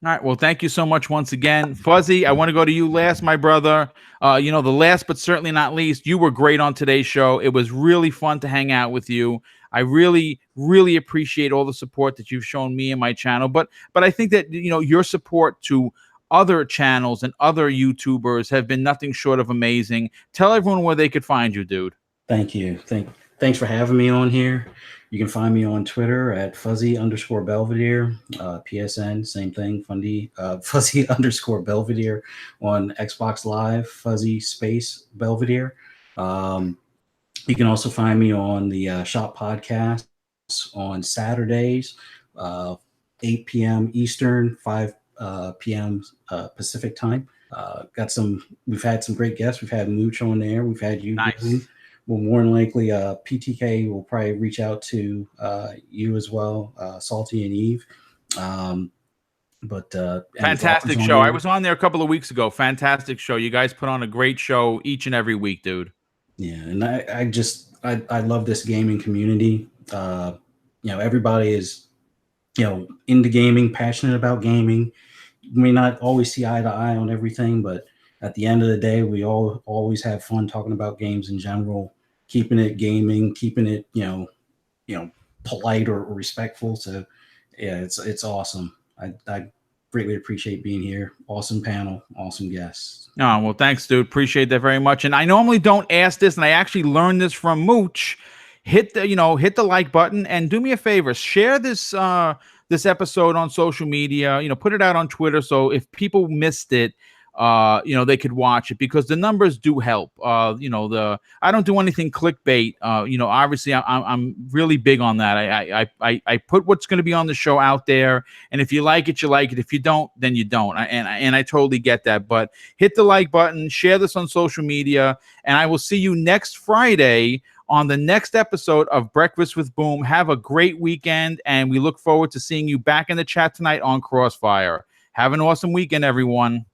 All right. Well, thank you so much once again. Fuzzy, I want to go to you last, my brother. The last but certainly not least, you were great on today's show. It was really fun to hang out with you. I really, really appreciate all the support that you've shown me and my channel. But I think that, your support to other channels and other YouTubers have been nothing short of amazing. Tell everyone where they could find you, dude. Thank you. Thanks for having me on here. You can find me on Twitter at Fuzzy_Belvedere, PSN, same thing, Fuzzy_Belvedere on Xbox Live, Fuzzy Space Belvedere. You can also find me on the Shop Podcast on Saturdays, 8 p.m. Eastern, 5 p.m. Pacific time. We've had some great guests. We've had Mooch on there. We've had you. Nice. Well, more than likely, PTK will probably reach out to you as well, Salty and Eve. Fantastic show. I was on there a couple of weeks ago. Fantastic show. You guys put on a great show each and every week, dude. Yeah, and I love this gaming community. Everybody is, into gaming, passionate about gaming. You may not always see eye to eye on everything, but at the end of the day, we all always have fun talking about games in general, keeping it gaming, keeping it, polite or respectful. So yeah, it's awesome. I greatly appreciate being here. Awesome panel, awesome guests. Oh, well, thanks, dude. Appreciate that very much. And I normally don't ask this, and I actually learned this from Mooch. Hit the like button and do me a favor. Share this this episode on social media. Put it out on Twitter so if people missed it, they could watch it, because the numbers do help. I don't do anything clickbait. Obviously I'm really big on that. I put what's going to be on the show out there, and if you like it, you like it. If you don't, then you don't. And I totally get that. But hit the like button, share this on social media, and I will see you next Friday on the next episode of Breakfast with Boom. Have a great weekend, and we look forward to seeing you back in the chat tonight on Crossfire. Have an awesome weekend, everyone.